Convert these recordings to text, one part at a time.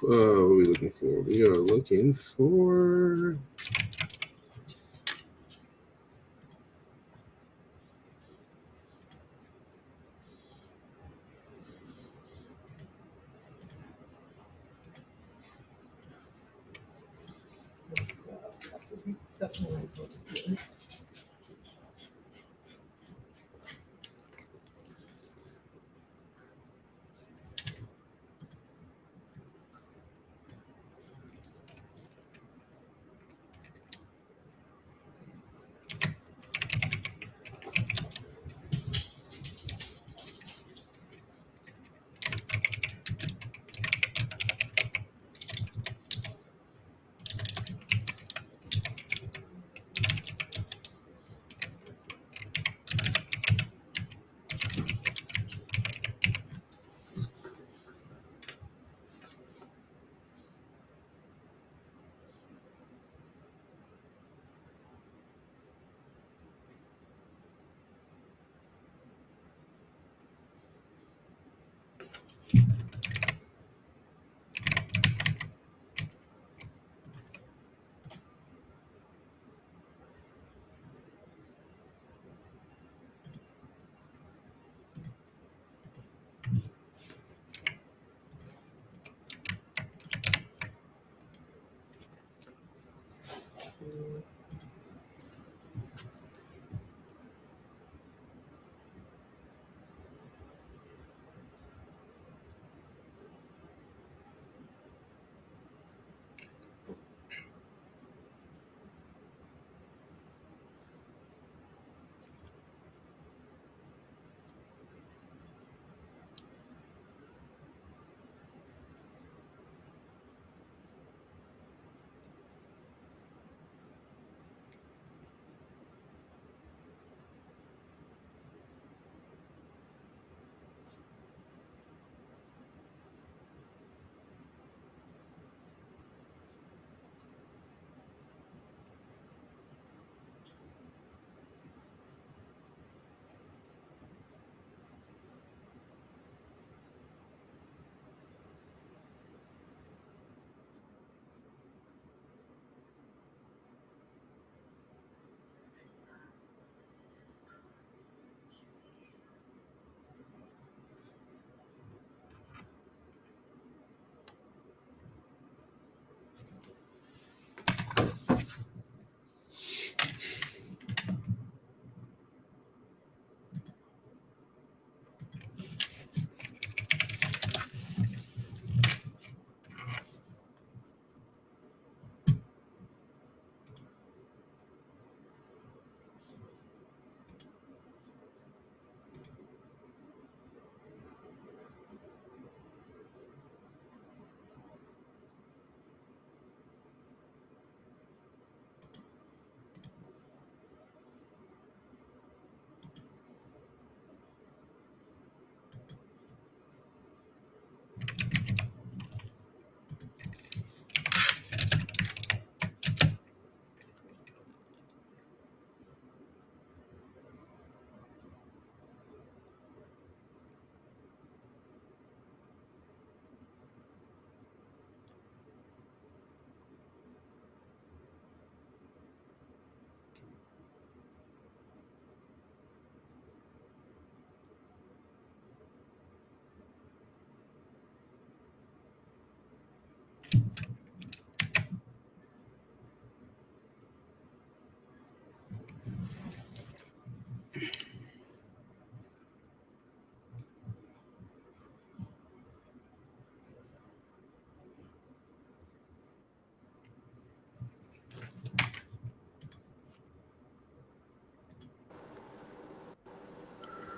What are we looking for? We are looking for... Definitely.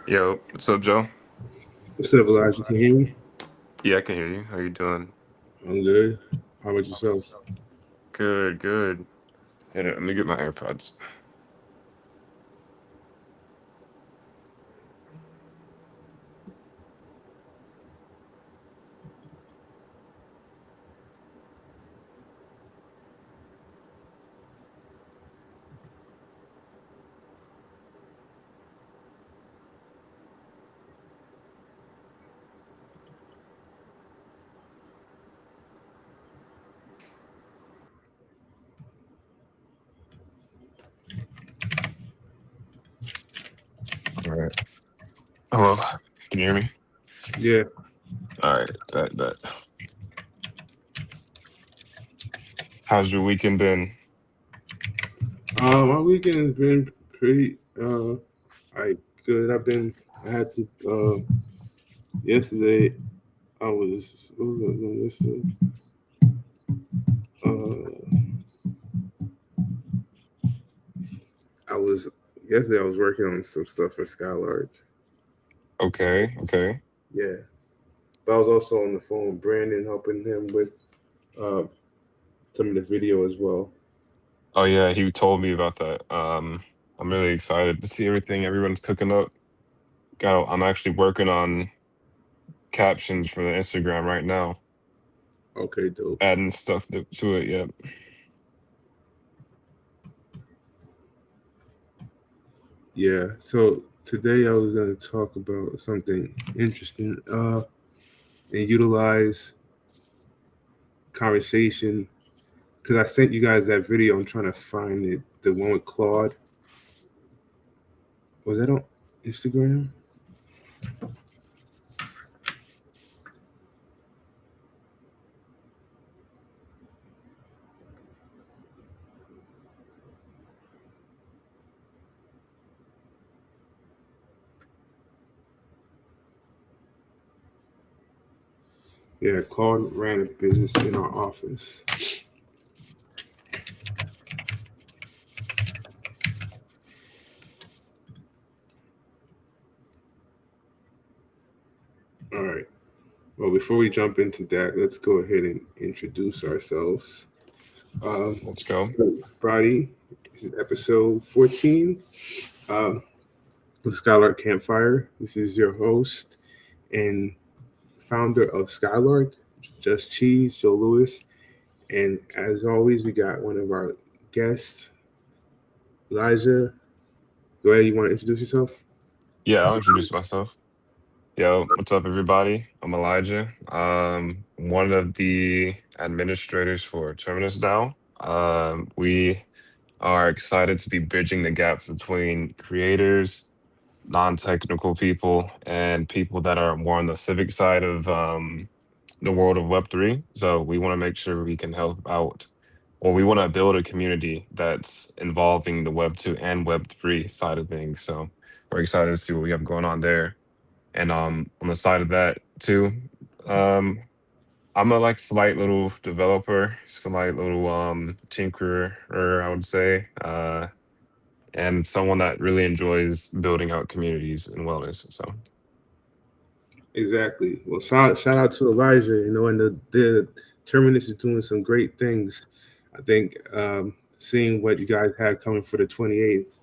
Yo, what's up, Joe? What's up, Elijah? Can you hear me? Yeah, I can hear you. How you doing? I'm good. How about yourself? Good, good. Let me get my AirPods. Hello. Can you hear me? Yeah. All right. That. How's your weekend been? My weekend's been pretty good. I had to yesterday what was I doing yesterday? I was Yesterday I was working on some stuff for Skylark. Okay. Yeah. But I was also on the phone with Brandon, helping him with some of the video as well. Oh yeah, he told me about that. I'm really excited to see everything everyone's cooking up. I'm actually working on captions for the Instagram right now, Okay, dope. adding stuff to it. Yep. Yeah. So today I was going to talk about something interesting and utilize conversation because I sent you guys that video. I'm trying to find it. The one with Claude. Was that on Instagram? Yeah, Claude ran a business in our office. All right. Well, before we jump into that, let's go ahead and introduce ourselves. Let's go. Friday, this is episode 14 of Skylark Campfire. This is your host and founder of Skylark, Just Cheese, Joe Lewis. And as always, we got one of our guests, Elijah. Go ahead, you want to introduce yourself? Yeah, I'll introduce myself. Yo, what's up, everybody? I'm Elijah. One of the administrators for Terminus DAO. We are excited to be bridging the gaps between creators, non-technical people, and people that are more on the civic side of the world of Web3. So we want to make sure we can help out, or we want to build a community that's involving the Web2 and Web3 side of things. So we're excited to see what we have going on there. And on the side of that too, um, I'm a like slight little developer, slight little tinkerer, I would say, and someone that really enjoys building out communities and wellness. So Exactly. Well, shout out to Elijah. And the Terminus is doing some great things. I think seeing what you guys have coming for the 28th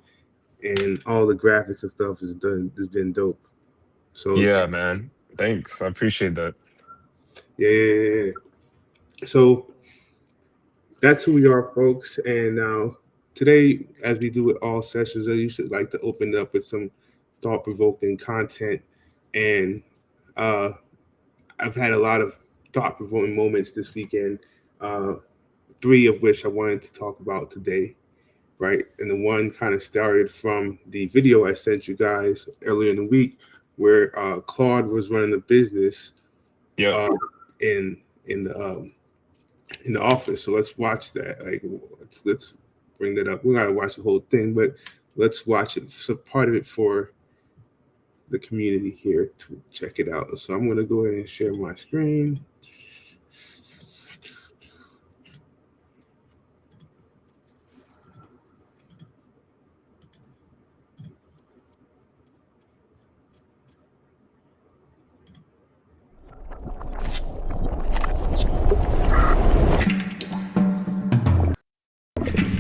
and all the graphics and stuff has been dope. So yeah, man, thanks. I appreciate that. yeah. So that's who we are, folks. And now today, as we do with all sessions, I usually like to open it up with some thought-provoking content. And I've had a lot of thought-provoking moments this weekend. Three of which I wanted to talk about today, right? And the one kind of started from the video I sent you guys earlier in the week, where Claude was running a business Yeah. In the office. So let's watch that. Like, let's bring that up. We gotta watch the whole thing, but let's watch it. So part of it for the community here to check it out. So I'm gonna go ahead and share my screen.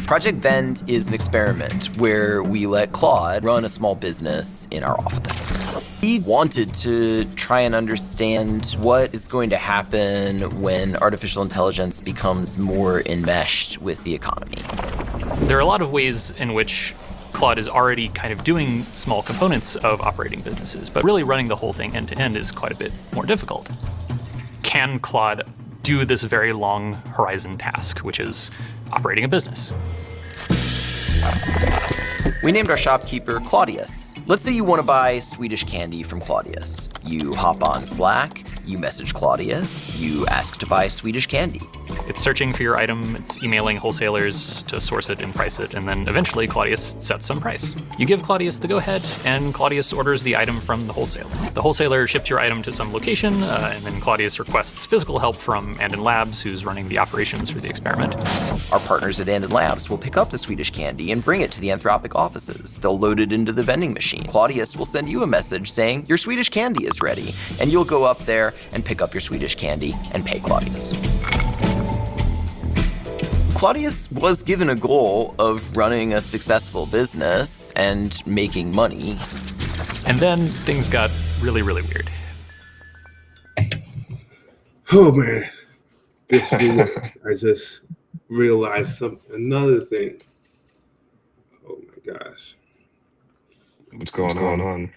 Project Vend is an experiment where we let Claude run a small business in our office. He wanted to try and understand what is going to happen when artificial intelligence becomes more enmeshed with the economy. There are a lot of ways in which Claude is already kind of doing small components of operating businesses, but really running the whole thing end to end is quite a bit more difficult. Can Claude do this very long horizon task, which is operating a business? We named our shopkeeper Claudius, Let's say you want to buy Swedish candy from Claudius. You hop on Slack, you message Claudius, you ask to buy Swedish candy. It's searching for your item, it's emailing wholesalers to source it and price it, and then eventually Claudius sets some price. You give Claudius the go-ahead, and Claudius orders the item from the wholesaler. The wholesaler ships your item to some location, and then Claudius requests physical help from Andon Labs, who's running the operations for the experiment. Our partners at Andon Labs will pick up the Swedish candy and bring it to the Anthropic offices. They'll load it into the vending machine. Claudius will send you a message saying your Swedish candy is ready, and you'll go up there and pick up your Swedish candy and pay Claudius. Claudius was given a goal of running a successful business and making money. And then things got really, really weird. Oh man, this video, I just realized another thing. Oh my gosh. What's going on?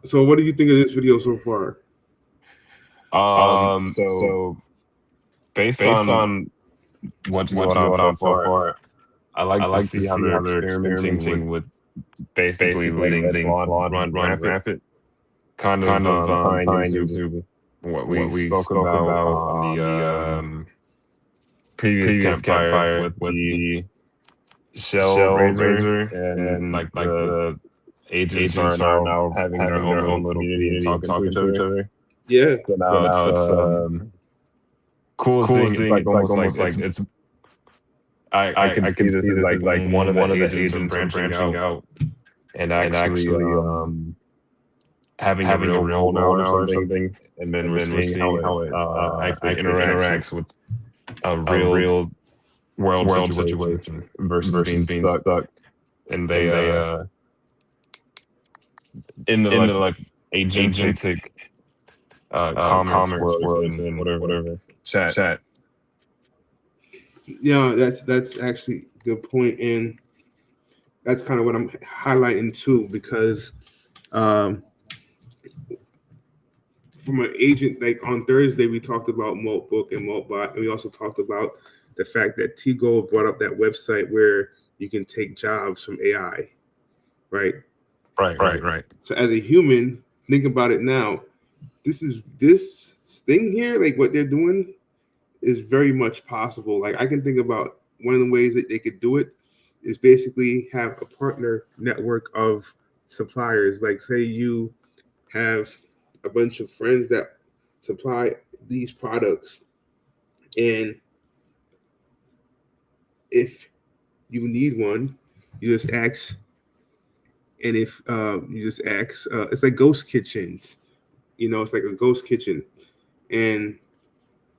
So what do you think of this video so far? So based on what's going on so far, I like to see how they're experimenting with basically letting Claude run rampant, kind of tying into what we spoke about on the previous campfire with the shell raiser and like the agents are now having their own little community talking to each other. Yeah. So now it's cool thing. It's like almost like it's. I can see this as like one of the agents branching out and actually having a real now or something, and then we're seeing how it actually interacts with a real world situation versus being stuck. And they in the like agentic commerce worlds and whatever chat. Yeah, that's actually a good point, and that's kind of what I'm highlighting too, because from an agent, like on Thursday we talked about Maltbook and Maltbot, and we also talked about the fact that T-Gold brought up that website where you can take jobs from AI, right? Right. So as a human, think about it now. This thing here, like what they're doing, is very much possible. Like I can think about one of the ways that they could do it is basically have a partner network of suppliers. Like say you have a bunch of friends that supply these products, and if you need one, you just ask. And if you just ask, it's like ghost kitchens. It's like a ghost kitchen, and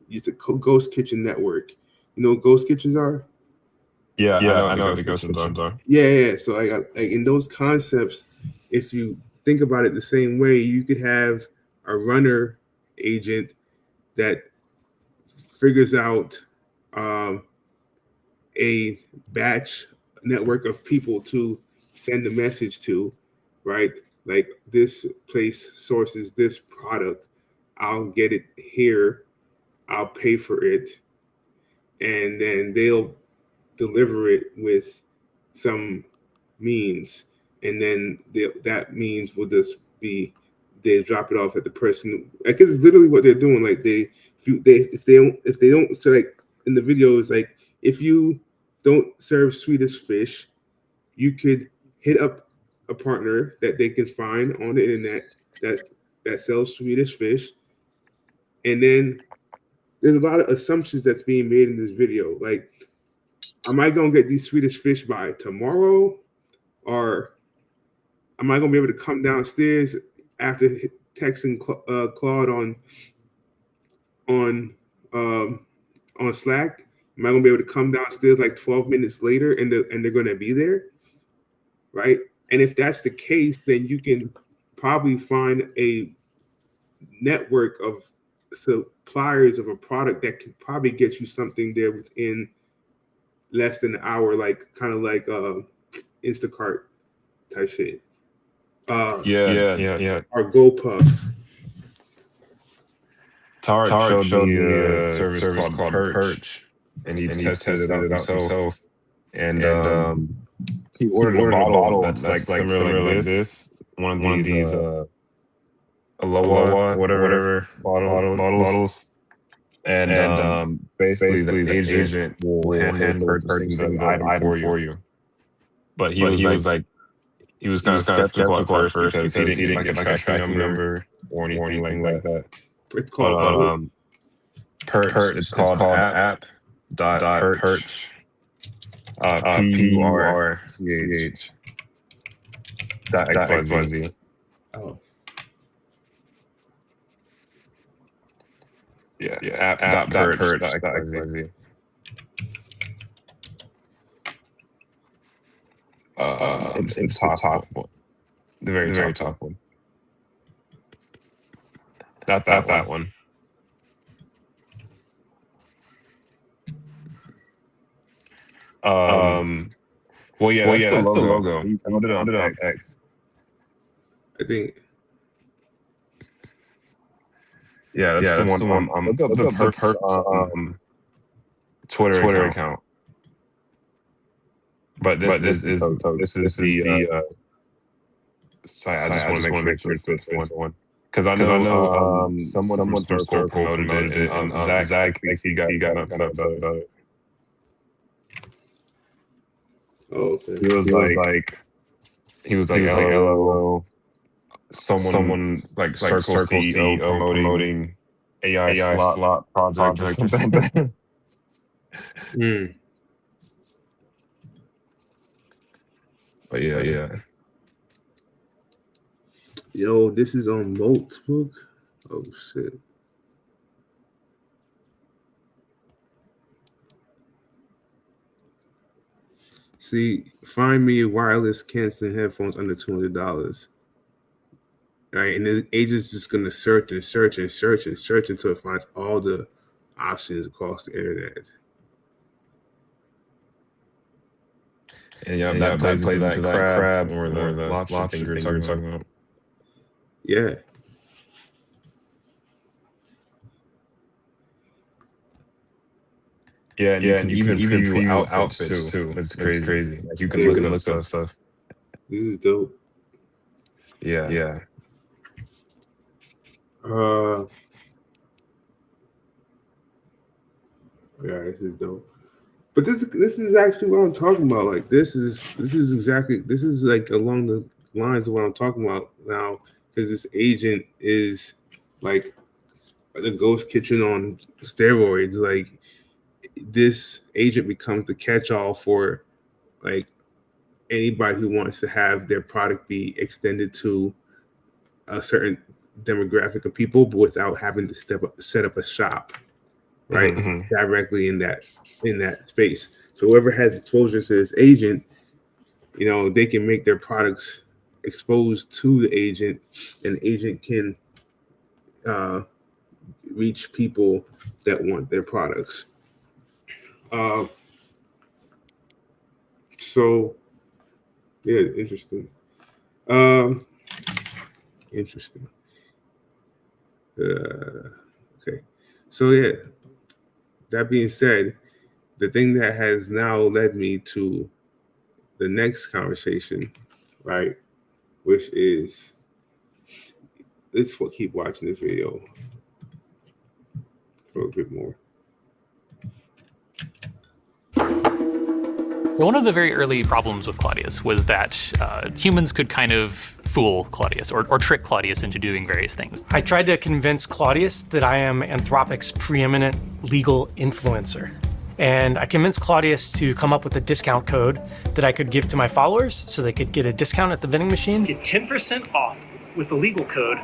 it's a ghost kitchen network. You know what ghost kitchens are? Yeah, I know what the ghost kitchens are. Yeah. So like in those concepts, if you think about it the same way, you could have a runner agent that figures out a batch network of people to send a message to, right? Like this place sources this product. I'll get it here. I'll pay for it. And then they'll deliver it with some means. And then that means will just be, they drop it off at the person. Like it's literally what they're doing. Like if they don't, so like in the video, it's like, if you don't serve Swedish fish, you could hit up a partner that they can find on the internet that sells Swedish fish. And then there's a lot of assumptions that's being made in this video. Like, am I going to get these Swedish fish by tomorrow? Or am I going to be able to come downstairs after texting Claude on Slack? Am I going to be able to come downstairs like 12 minutes later and they're going to be there? Right? And if that's the case, then you can probably find a network of suppliers of a product that could probably get you something there within less than an hour, like kind of like Instacart type shit. Yeah. Or GoPuff. Tarek showed me a service called Perch, and he tested it out himself. And he ordered a bottle that's like similar like this. One of these Aloha whatever bottles. And basically the agent will handle purchasing the item for you. But he was like he was kind of skeptical at first because he didn't get like a tracking number or anything like that. It's called Perch. It's called app dot perch. PURCH dot XYZ. Oh. Yeah. App dot perch dot XYZ. It's the top one. The very top one. Not that one. Well, yeah, that's the logo. He found it on X. I think. Yeah, that's the one. Look up the Perch Twitter account. But this is the site. I just want to make sure it's the one. Because I know someone from Circle promoted it, and Zach thinks he got upset about it. Oh, okay. He was like, LOL. Someone like Circle CEO promoting AI slot project or something. But yeah. Yo, this is on Molt's book. Oh shit. See, find me wireless canceling headphones under $200. All right, and the agent's just gonna search until it finds all the options across the internet. And that plays into that crab or the lobster thing you're talking about. Yeah. Yeah, and you can even preview outfits too. It's crazy. Like you can look up stuff. This is dope. Yeah. Yeah, this is dope. But this is actually what I'm talking about. Like this is like along the lines of what I'm talking about now, because this agent is like the ghost kitchen on steroids. Like this agent becomes the catch-all for like anybody who wants to have their product be extended to a certain demographic of people, but without having to set up a shop, right? Mm-hmm. Directly in that space. So whoever has exposure to this agent, they can make their products exposed to the agent, and the agent can reach people that want their products. So yeah, interesting. Interesting. Okay. So yeah, that being said, the thing that has now led me to the next conversation, right, which is, let's keep watching this video for a bit more. One of the very early problems with Claudius was that humans could kind of fool Claudius or trick Claudius into doing various things. I tried to convince Claudius that I am Anthropic's preeminent legal influencer. And I convinced Claudius to come up with a discount code that I could give to my followers so they could get a discount at the vending machine. Get 10% off with the legal code,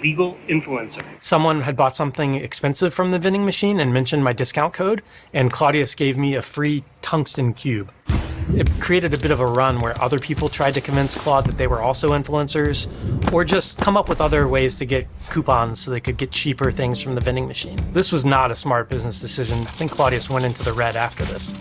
legal influencer. Someone had bought something expensive from the vending machine and mentioned my discount code, and Claudius gave me a free tungsten cube. It created a bit of a run where other people tried to convince Claude that they were also influencers, or just come up with other ways to get coupons so they could get cheaper things from the vending machine. This was not a smart business decision. I think Claudius went into the red after this.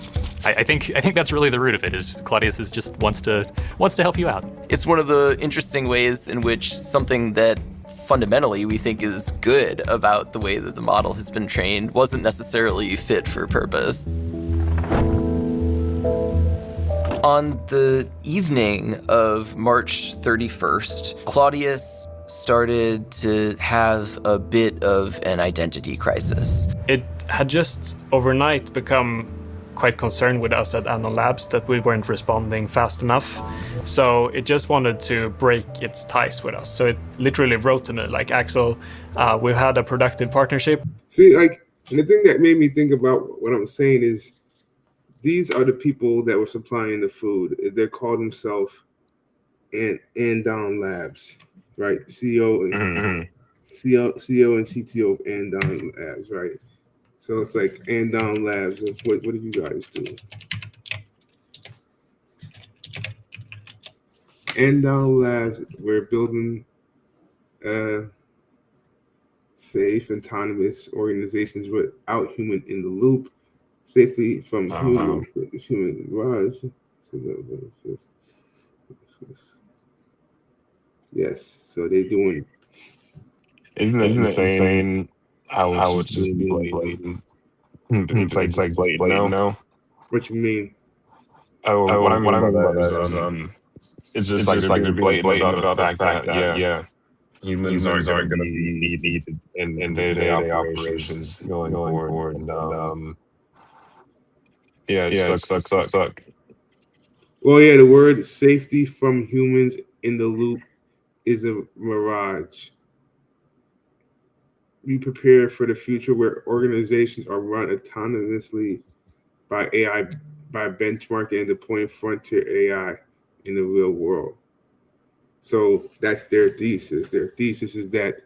I think that's really the root of it, is Claudius just wants to help you out. It's one of the interesting ways in which something that fundamentally we think is good about the way that the model has been trained wasn't necessarily fit for purpose. On the evening of March 31st, Claudius started to have a bit of an identity crisis. It had just overnight become quite concerned with us at Anon Labs that we weren't responding fast enough. So it just wanted to break its ties with us. So it literally wrote to me like, Axel, we've had a productive partnership. See, like, and the thing that made me think about what I'm saying is these are the people that were supplying the food. They call themselves Andon Labs, right? CEO and CTO of Andon Labs, right? So it's like Andon Labs. What do you guys do? Andon Labs, we're building safe, autonomous organizations without human in the loop, safely from human rise. Yes, so they're doing. Isn't it insane how it's just blatant? It's like blatant now. What you mean? Oh, what I mean by that is it's just like they're being blatant about the fact that humans are going to be needed in day-to-day operations going forward. And it sucks. Well, yeah, the word safety from humans in the loop is a mirage. Be prepared for the future where organizations are run autonomously by AI, by benchmarking and deploying frontier AI in the real world. So that's their thesis. Their thesis is that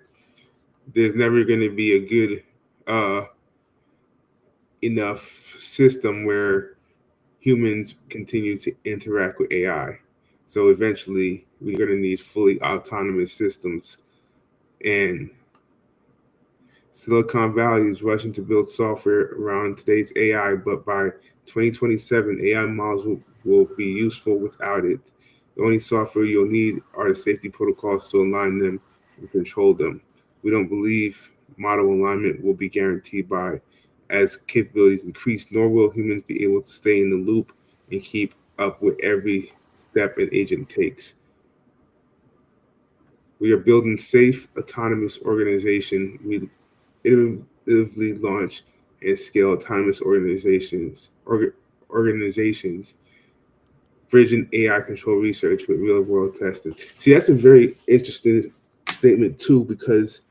there's never going to be a good enough system where humans continue to interact with AI. So eventually, we're going to need fully autonomous systems. And Silicon Valley is rushing to build software around today's AI, but by 2027, AI models will be useful without it. The only software you'll need are the safety protocols to align them and control them. We don't believe model alignment will be guaranteed by as capabilities increase, nor will humans be able to stay in the loop and keep up with every step an agent takes. We are building safe, autonomous organization. We innovatively launch and scale autonomous organizations, bridging AI control research with real world testing. See, that's a very interesting statement too, because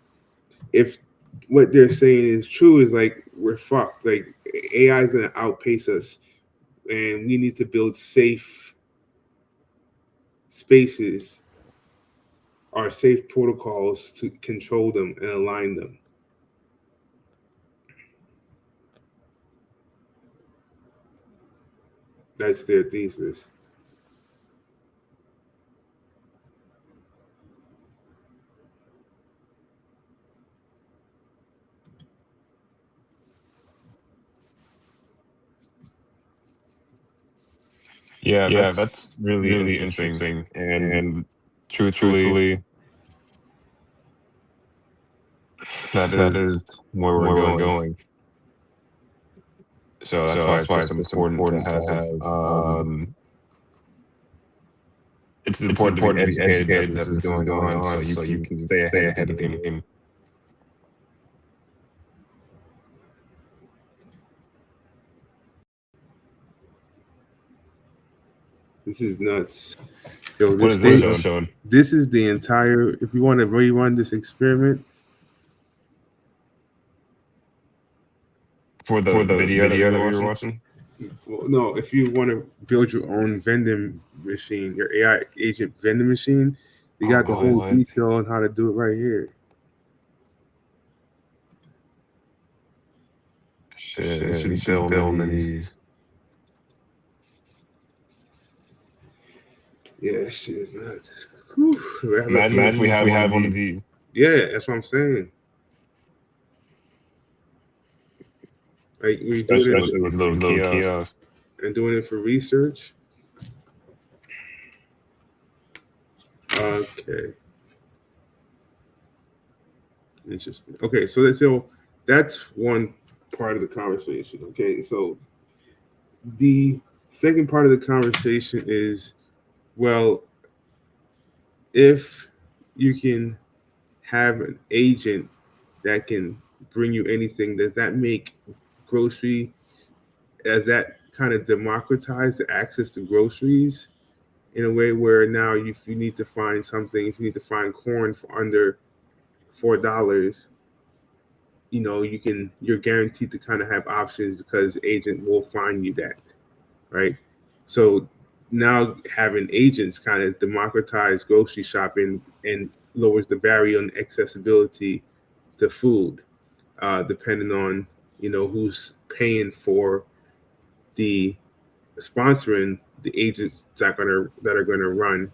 if what they're saying is true, is like we're fucked. Like AI is going to outpace us, and we need to build safe spaces or safe protocols to control them and align them. That's their thesis. Yeah, that's really interesting. And truthfully, that is where we're going. So that's why it's important to have. It's important to be educated that this is going on, so you can stay ahead of the game. This is nuts. Yo, What is this showing? This is the entire. If you want to rerun this experiment For the video that you're watching? well, no, if you want to build your own vending machine, your AI agent vending machine, you got the whole detail on how to do it right here. Shit, it should be building these. Yeah, shit is nuts. Imagine if we had one of these. Yeah, that's what I'm saying. Like we do Especially with those little kiosks. And doing it for research. Okay. Interesting. Okay, so that's one part of the conversation. Okay, so the Second part of the conversation is, well, if you can have an agent that can bring you anything, does that make grocery, as that kind of democratize the access to groceries in a way where now if you need to find something, if you need to find corn for under $4, you're guaranteed to kind of have options because the agent will find you that, right? So now having agents kind of democratize grocery shopping and lowers the barrier on accessibility to food, depending on who's paying for the sponsoring the agents that are gonna run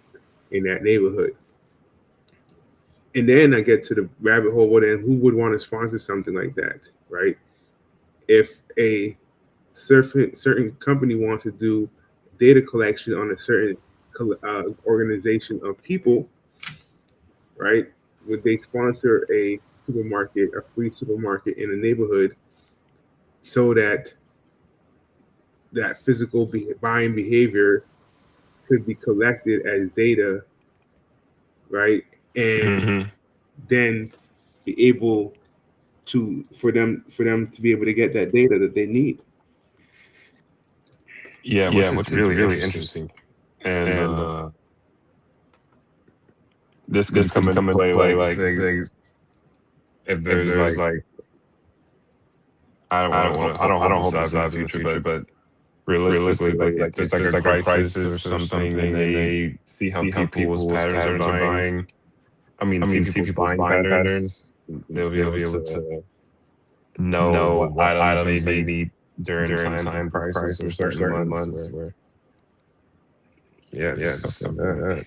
in that neighborhood. And then I get to the rabbit hole. Well, then who would want to sponsor something like that, right? If a certain company wants to do data collection on a certain organization of people, right? Would they sponsor a free supermarket in a neighborhood, so that physical buying behavior could be collected as data, right? And then be able for them to be able to get that data that they need. Yeah, which is really interesting. And this could come into play, like say, if there's like I don't hope this happens in the future, but realistically, like there's like a crisis or something, and they see how people's patterns are buying. I mean, see people's buying patterns. They'll be able to know what items they need during time crisis or certain months. Something like that.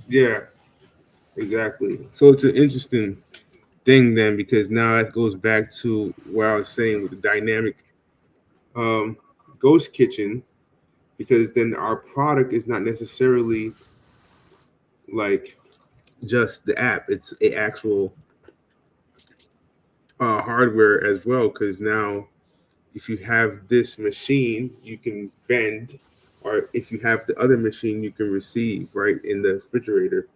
Yeah, exactly. So it's an interesting thing then, because now that goes back to what I was saying with the dynamic ghost kitchen, because then our product is not necessarily like just the app, it's a actual hardware as well, because now if you have this machine you can vend, or if you have the other machine you can receive, right, in the refrigerator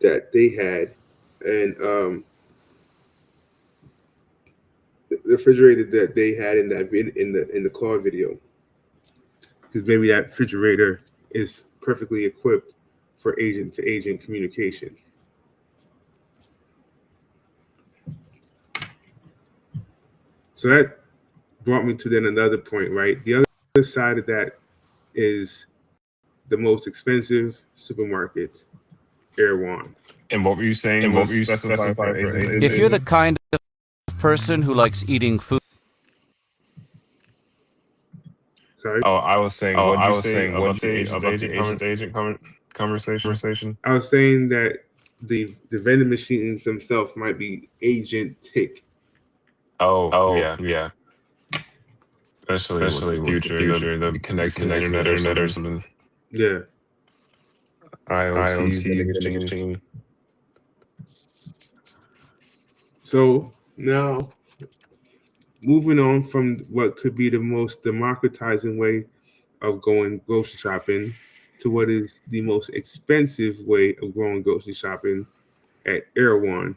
that they had. And the refrigerator that they had in the Claude video, because maybe that refrigerator is perfectly equipped for agent to agent communication. So that brought me to then another point, right? The other side of that is the most expensive supermarket, Erewhon. And what were you saying? And what were you specifying for agent? If you're the kind of person who likes eating food. Sorry? Oh, I was saying. What you saying about the agent conversation? I was saying that the vending machines themselves might be agentic. Oh, yeah. Especially with the future, they'll be connected to the internet or something. Yeah. IoT. So now, moving on from what could be the most democratizing way of going grocery shopping to what is the most expensive way of going grocery shopping at Erewhon.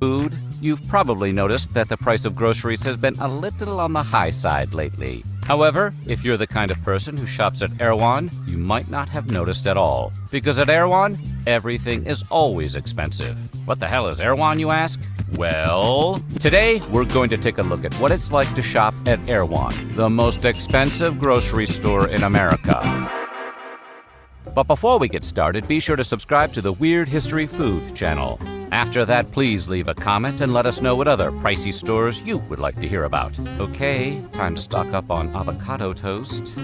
Food, you've probably noticed that the price of groceries has been a little on the high side lately. However, if you're the kind of person who shops at Erewhon, you might not have noticed at all. Because at Erewhon, everything is always expensive. What the hell is Erewhon, you ask? Well, today we're going to take a look at what it's like to shop at Erewhon, the most expensive grocery store in America. But before we get started, be sure to subscribe to the Weird History Food channel. After that, please leave a comment and let us know what other pricey stores you would like to hear about. Okay, time to stock up on avocado toast.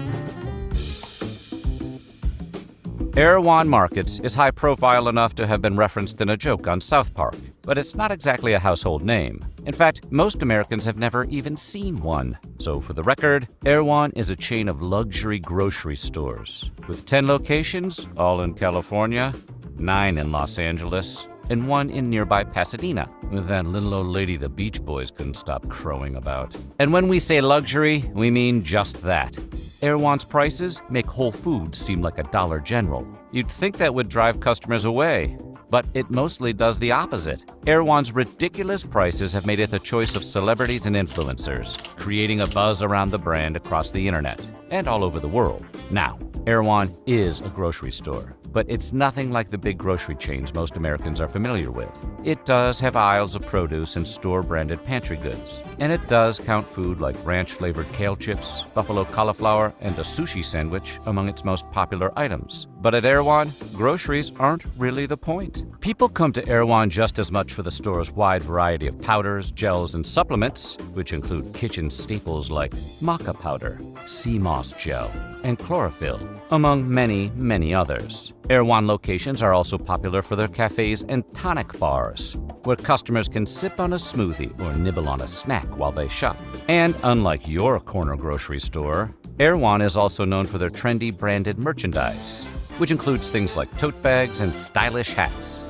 Erewhon Markets is high profile enough to have been referenced in a joke on South Park, but it's not exactly a household name. In fact, most Americans have never even seen one. So for the record, Erewhon is a chain of luxury grocery stores with 10 locations, all in California, 9 in Los Angeles, and one in nearby Pasadena, with that little old lady the Beach Boys couldn't stop crowing about. And when we say luxury, we mean just that. Erewhon's prices make Whole Foods seem like a Dollar General. You'd think that would drive customers away, but it mostly does the opposite. Erewhon's ridiculous prices have made it the choice of celebrities and influencers, creating a buzz around the brand across the internet and all over the world. Now, Erewhon is a grocery store, but it's nothing like the big grocery chains most Americans are familiar with. It does have aisles of produce and store-branded pantry goods, and it does count food like ranch-flavored kale chips, buffalo cauliflower, and a sushi sandwich among its most popular items. But at Erewhon, groceries aren't really the point. People come to Erewhon just as much for the store's wide variety of powders, gels, and supplements, which include kitchen staples like maca powder, sea moss gel, and chlorophyll, among many, many others. Erewhon locations are also popular for their cafes and tonic bars, where customers can sip on a smoothie or nibble on a snack while they shop. And unlike your corner grocery store, Erewhon is also known for their trendy branded merchandise, which includes things like tote bags and stylish hats.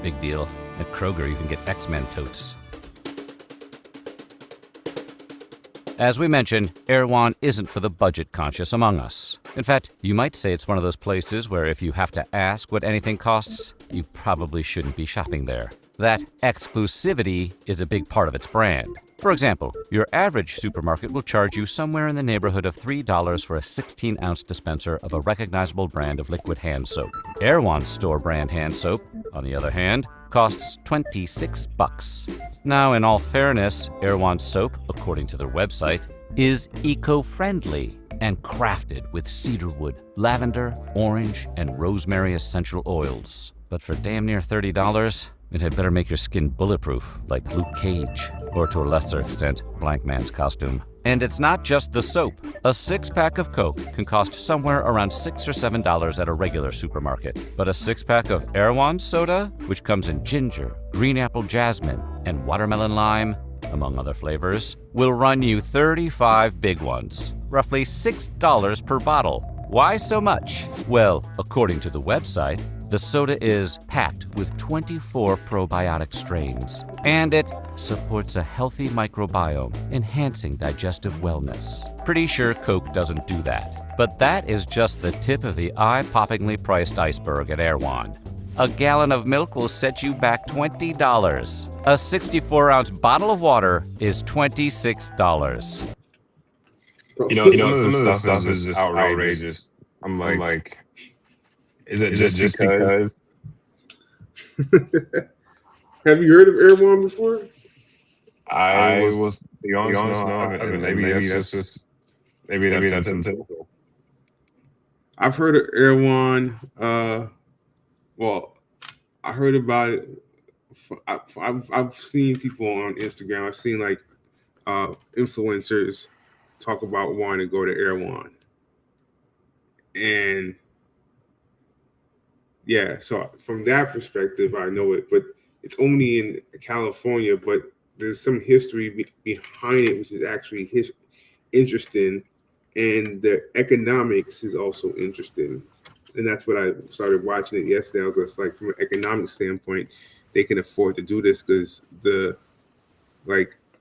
Big deal. At Kroger, you can get X-Men totes. As we mentioned, Erewhon isn't for the budget-conscious among us. In fact, you might say it's one of those places where if you have to ask what anything costs, you probably shouldn't be shopping there. That exclusivity is a big part of its brand. For example, your average supermarket will charge you somewhere in the neighborhood of $3 for a 16-ounce dispenser of a recognizable brand of liquid hand soap. Erewhon's store brand hand soap, on the other hand, costs $26. Now, in all fairness, Erewhon soap, according to their website, is eco-friendly and crafted with cedarwood, lavender, orange, and rosemary essential oils. But for damn near $30, it had better make your skin bulletproof, like Luke Cage, or to a lesser extent, Blank Man's costume. And it's not just the soap. A 6-pack of Coke can cost somewhere around $6 or $7 at a regular supermarket. But a 6-pack of Erewhon soda, which comes in ginger, green apple jasmine, and watermelon lime, among other flavors, will run you 35 big ones, roughly $6 per bottle. Why so much? Well, according to the website, the soda is packed with 24 probiotic strains, and it supports a healthy microbiome, enhancing digestive wellness. Pretty sure Coke doesn't do that. But that is just the tip of the eye-poppingly priced iceberg at Erewhon. A gallon of milk will set you back $20. A 64-ounce bottle of water is $26. You know, some of the stuff is just outrageous. I'm like, is it just because? Have you heard of Erewhon before? I was be honest, no, maybe that's intentional. I've heard of Erewhon. Well, I heard about it. I've seen people on Instagram. I've seen like influencers talk about wanting to go to Erewhon, and yeah. So from that perspective, I know it, but it's only in California. But there's some history behind it, which is actually interesting, and the economics is also interesting. And that's what I started watching it yesterday. I was just like, from an economic standpoint, they can afford to do this because the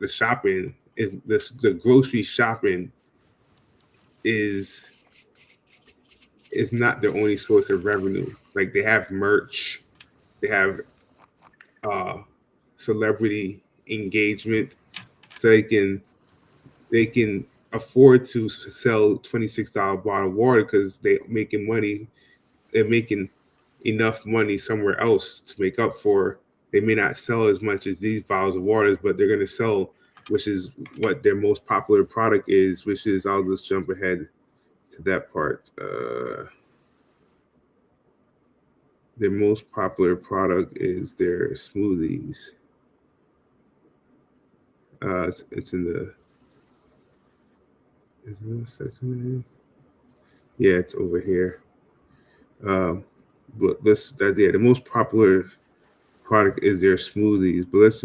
shopping is the grocery shopping is not their only source of revenue. Like they have merch, they have celebrity engagement, so they can afford to sell $26 bottle of water because they're making money. They're making enough money somewhere else to make up for. They may not sell as much as these bottles of waters, but they're going to sell, which is what their most popular product is, which is, I'll just jump ahead to that part. Their most popular product is their smoothies. It's in the, is there a second? Yeah, it's over here. But the most popular product is their smoothies. But let's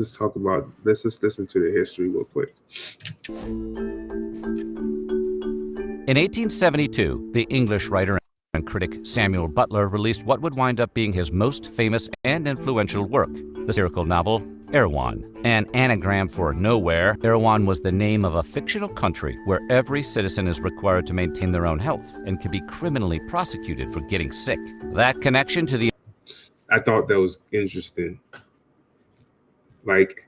just listen to the history real quick. In 1872, the English writer and critic Samuel Butler released what would wind up being his most famous and influential work, the satirical novel Erewhon. An anagram for nowhere, Erewhon was the name of a fictional country where every citizen is required to maintain their own health and can be criminally prosecuted for getting sick. That connection to the I thought that was interesting. Like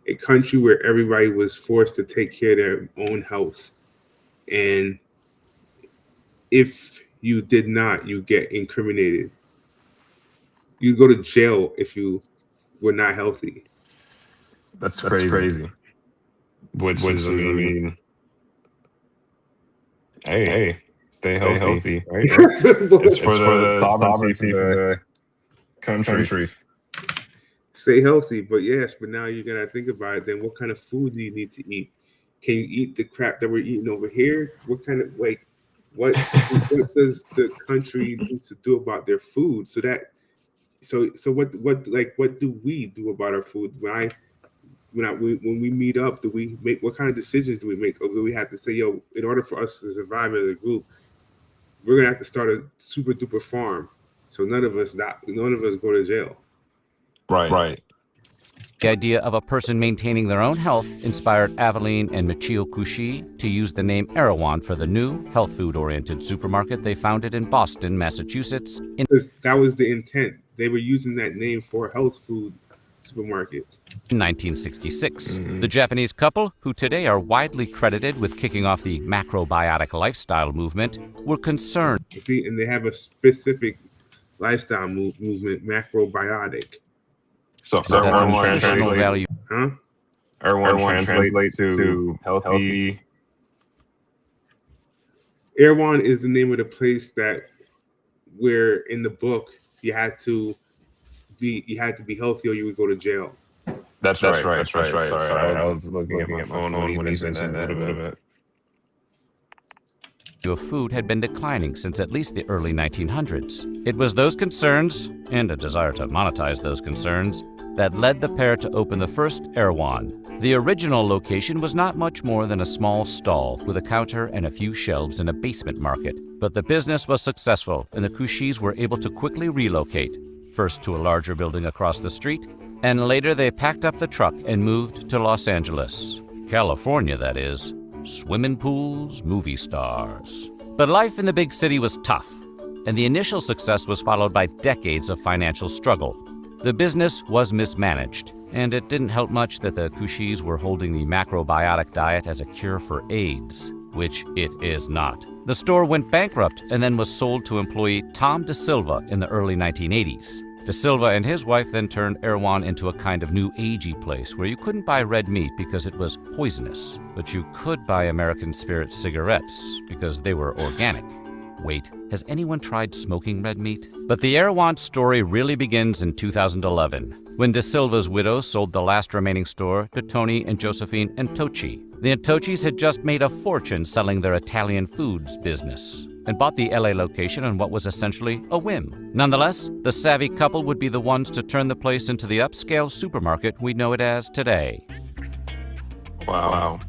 a country where everybody was forced to take care of their own health. And if you did not, you get incriminated. You go to jail if you were not healthy. That's crazy. Which is, I mean, hey, stay healthy, right? It's for the sovereignty for the country. Stay healthy, but now you're gonna think about it. Then what kind of food do you need to eat? Can you eat the crap that we're eating over here? What kind of what does the country need to do about their food? So what do we do about our food? When we meet up, do we make, what kind of decisions do we make? Or do we have to say, yo, in order for us to survive as a group, we're gonna have to start a super duper farm, so none of us go to jail. Right. The idea of a person maintaining their own health inspired Aveline and Michio Kushi to use the name Erewhon for the new health food-oriented supermarket they founded in Boston, Massachusetts. Because that was the intent. They were using that name for a health food supermarket. In 1966, the Japanese couple, who today are widely credited with kicking off the macrobiotic lifestyle movement, were concerned. See, and they have a specific lifestyle movement, macrobiotic. So that the nutritional value. Erewhon translates to healthy. Erewhon is the name of the place that where in the book you had to be healthy or you would go to jail. That's right. Sorry, I was looking at my phone when you mentioned that a little bit. Of food had been declining since at least the early 1900s. It was those concerns, and a desire to monetize those concerns, that led the pair to open the first Erewhon. The original location was not much more than a small stall with a counter and a few shelves in a basement market. But the business was successful, and the Kushis were able to quickly relocate, first to a larger building across the street, and later they packed up the truck and moved to Los Angeles. California, that is. Swimming pools, movie stars. But life in the big city was tough, and the initial success was followed by decades of financial struggle. The business was mismanaged, and it didn't help much that the Kushis were holding the macrobiotic diet as a cure for AIDS, which it is not. The store went bankrupt and then was sold to employee Tom DeSilva in the early 1980s. DeSilva and his wife then turned Erewhon into a kind of new agey place where you couldn't buy red meat because it was poisonous, but you could buy American Spirit cigarettes because they were organic. Wait, has anyone tried smoking red meat? But the Erewhon story really begins in 2011, when DeSilva's widow sold the last remaining store to Tony and Josephine Antocci. The Antoccis had just made a fortune selling their Italian foods business and bought the LA location on what was essentially a whim. Nonetheless, the savvy couple would be the ones to turn the place into the upscale supermarket we know it as today. Wow.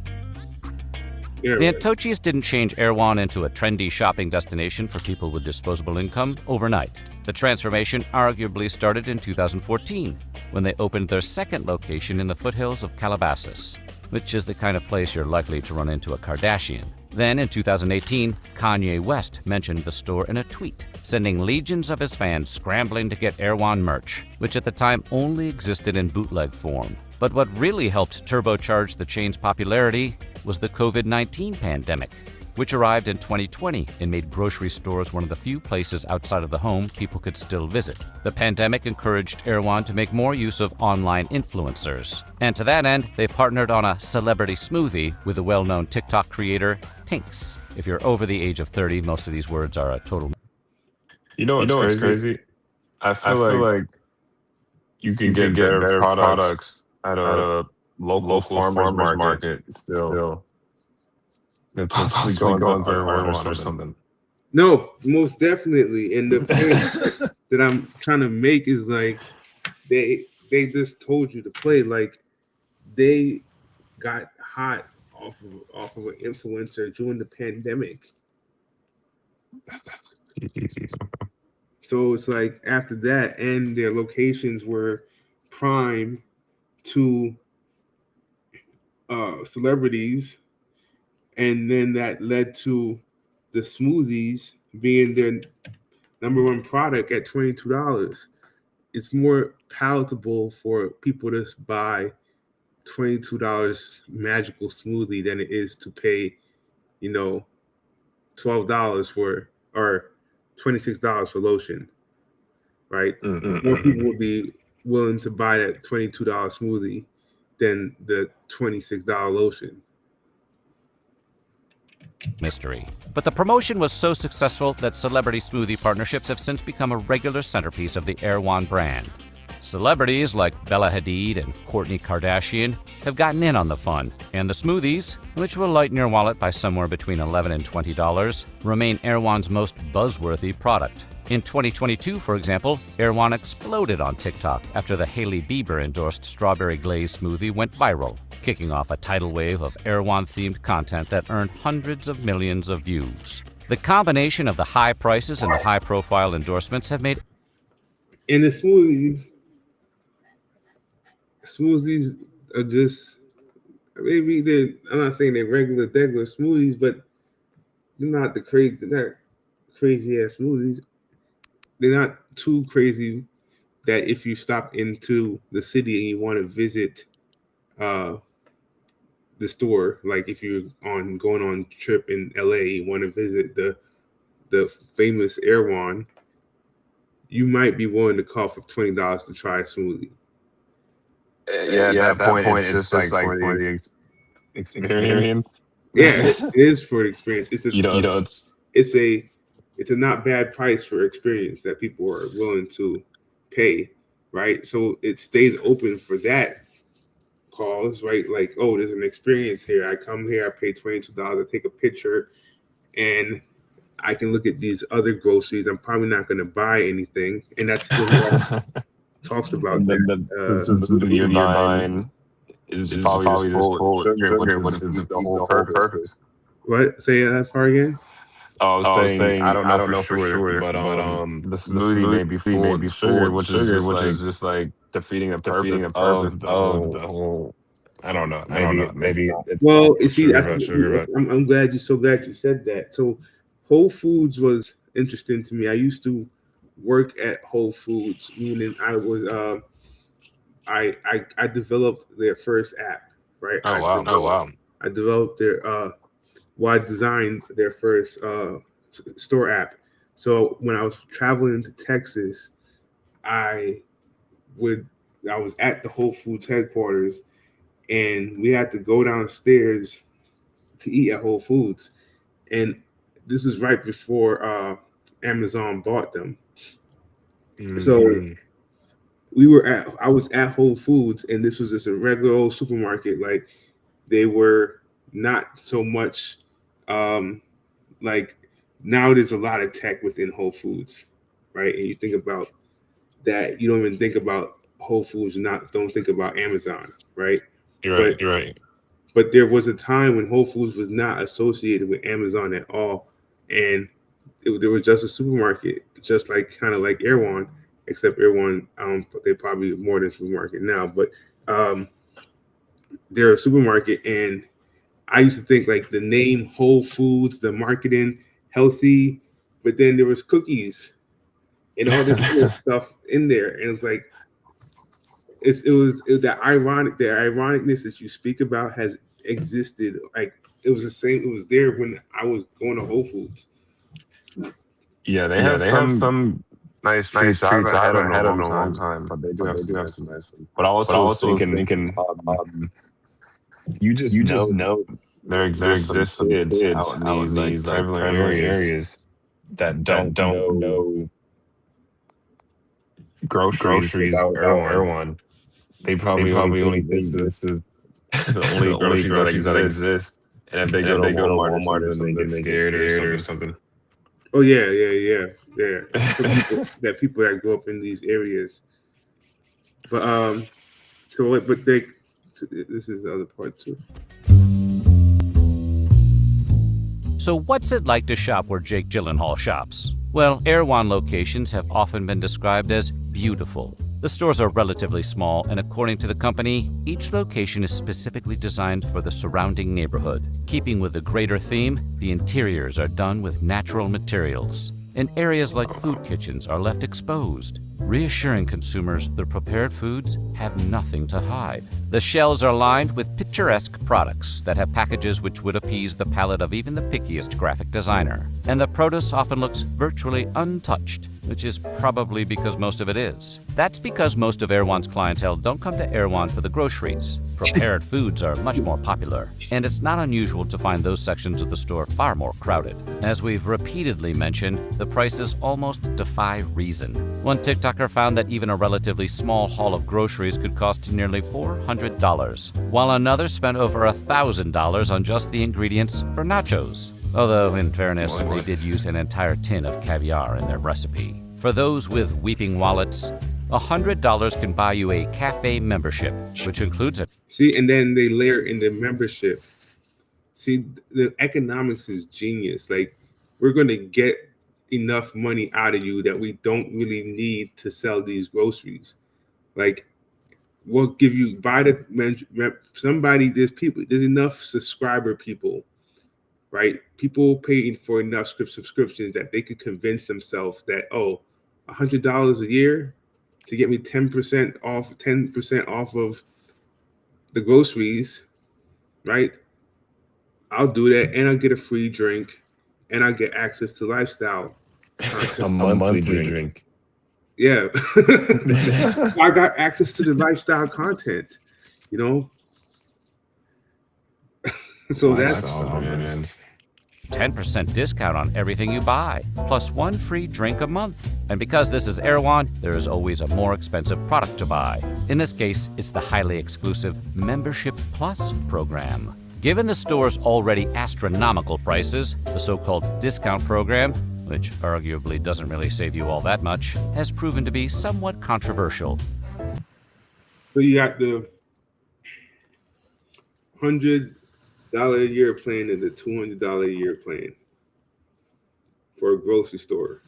The Antoccis didn't change Erewhon into a trendy shopping destination for people with disposable income overnight. The transformation arguably started in 2014, when they opened their second location in the foothills of Calabasas, which is the kind of place you're likely to run into a Kardashian. Then in 2018, Kanye West mentioned the store in a tweet, sending legions of his fans scrambling to get Erewhon merch, which at the time only existed in bootleg form. But what really helped turbocharge the chain's popularity was the COVID-19 pandemic, which arrived in 2020 and made grocery stores one of the few places outside of the home people could still visit. The pandemic encouraged Erewhon to make more use of online influencers. And to that end, they partnered on a celebrity smoothie with the well-known TikTok creator, Tinks. If you're over the age of 30, most of these words are a total... You know what's crazy? I feel like you can get better products at a local farmer's market still. Possibly going to Erewhon or something. No, most definitely. And the point that I'm trying to make is like they just told you to play. Like they got hot off of an influencer during the pandemic. So it's like after that, and their locations were prime to celebrities, and then that led to the smoothies being their number one product at $22. It's more palatable for people to buy $22 magical smoothie than it is to pay, $12 for, or $26 for lotion, right? More people would be willing to buy that $22 smoothie than the $26 lotion. Mystery. But the promotion was so successful that celebrity smoothie partnerships have since become a regular centerpiece of the Erewhon brand. Celebrities like Bella Hadid and Kourtney Kardashian have gotten in on the fun, and the smoothies, which will lighten your wallet by somewhere between $11 and $20, remain Erewhon's most buzzworthy product. In 2022, for example, Erewhon exploded on TikTok after the Hailey Bieber-endorsed strawberry glaze smoothie went viral, kicking off a tidal wave of Erewhon-themed content that earned hundreds of millions of views. The combination of the high prices and the high-profile endorsements have made... And the smoothies are just, maybe I'm not saying they're regular smoothies, but they're not crazy ass smoothies. They're not too crazy that if you stop into the city and you want to visit the store, like if you're going on a trip in LA, you want to visit the famous Erewhon, you might be willing to call for $20 to try a smoothie. At that point, it's just like for the experience. Yeah, it is for the experience. It's a it's a not bad price for experience that people are willing to pay, right? So it stays open for that cause, right? Like, oh, there's an experience here. I come here, I pay $22, I take a picture, and I can look at these other groceries. I'm probably not going to buy anything, and that's what talks about the you're buying is probably just full of sugar, which is the whole purpose. What? Say that part again. I was saying I don't know for sure, but the smoothie may be full of sugar, which is just like defeating the purpose of the whole. I don't know. Maybe. It's well, you see, sugar, I'm glad you said that. So, Whole Foods was interesting to me. I used to work at Whole Foods, meaning I was I developed their first app, right? Oh wow! I developed I designed their first store app. So when I was traveling to Texas, I was at the Whole Foods headquarters, and we had to go downstairs to eat at Whole Foods. And this is right before Amazon bought them. Mm-hmm. So I was at Whole Foods, and this was just a regular old supermarket. Like, they were not so much like, now there's a lot of tech within Whole Foods, right? And you think about that, you don't even think about Whole Foods, don't think about Amazon, right? You're right. But there was a time when Whole Foods was not associated with Amazon at all, and there was just a supermarket, just like kind of like Erewhon, except Erewhon, they probably more than supermarket now, but they're a supermarket. And I used to think like the name Whole Foods, the marketing, healthy, but then there was cookies and all this other stuff in there, and it's like it was that ironicness that you speak about has existed. Like, it was the same. It was there when I was going to Whole Foods. Yeah, they have some nice treats. I haven't had in a long time, but they do have some nice ones. But I also was thinking, you just know there exists some kids out in these like prevalent areas that don't know groceries without Erewhon. They probably only think this is the only groceries that exist. And if they go to Walmart or something, they get scared or something. Oh yeah. That people that grow up in these areas. But this is the other part too. So what's it like to shop where Jake Gyllenhaal shops? Well, Erewhon locations have often been described as beautiful. The stores are relatively small, and according to the company, each location is specifically designed for the surrounding neighborhood. Keeping with the greater theme, the interiors are done with natural materials, and areas like food kitchens are left exposed, reassuring consumers the prepared foods have nothing to hide. The shelves are lined with picturesque products that have packages which would appease the palate of even the pickiest graphic designer. And the produce often looks virtually untouched, which is probably because most of it is. That's because most of Erewhon's clientele don't come to Erewhon for the groceries. Prepared foods are much more popular, and it's not unusual to find those sections of the store far more crowded. As we've repeatedly mentioned, the prices almost defy reason. One TikToker found that even a relatively small haul of groceries could cost nearly $400, while another spent over $1,000 on just the ingredients for nachos. Although, in fairness, they did use an entire tin of caviar in their recipe. For those with weeping wallets, $100 can buy you a cafe membership, which includes a... See, and then they layer in the membership. See, the economics is genius. Like, we're going to get enough money out of you that we don't really need to sell these groceries. Like, we'll give you, buy the, somebody, there's enough subscriber people, right? People paying for enough subscriptions that they could convince themselves that, oh, $100 a year to get me 10% off of the groceries, right? I'll do that, and I'll get a free drink, and I'll get access to lifestyle. A monthly drink. Yeah. I got access to the lifestyle content, you know? So that's all, man. 10% discount on everything you buy, plus one free drink a month. And because this is Erewhon, there is always a more expensive product to buy. In this case, it's the highly exclusive Membership Plus program. Given the store's already astronomical prices, the so-called discount program, which arguably doesn't really save you all that much, has proven to be somewhat controversial. So you got the $100 a year plan and the $200 a year plan for a grocery store.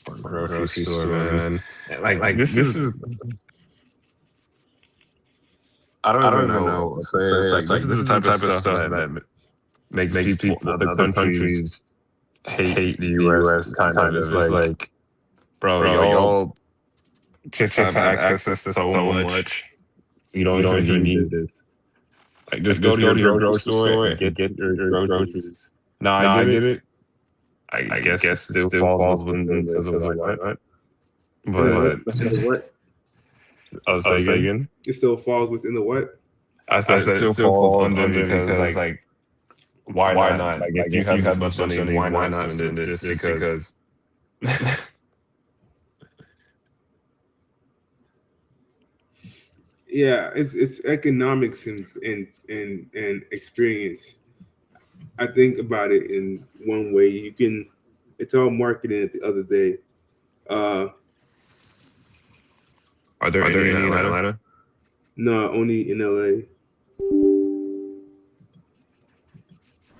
For a grocery store, man. Like this is. I don't even know what to say. It's like this is the type of stuff that makes people in other countries hate the U.S. kind of. It's like, bro, y'all just have access to so much. You don't even need this. Like, just go to your grocery store and get your groceries. No, I get it. I guess it still falls within because of what? But What? I'll say again. It still falls within the what? I said it still falls under because like why not? Like if you have this much money, why not spend it just because? Yeah, it's economics and experience. I think about it in one way. You can, it's all marketing at the other day. Are there any in Atlanta? No, only in LA.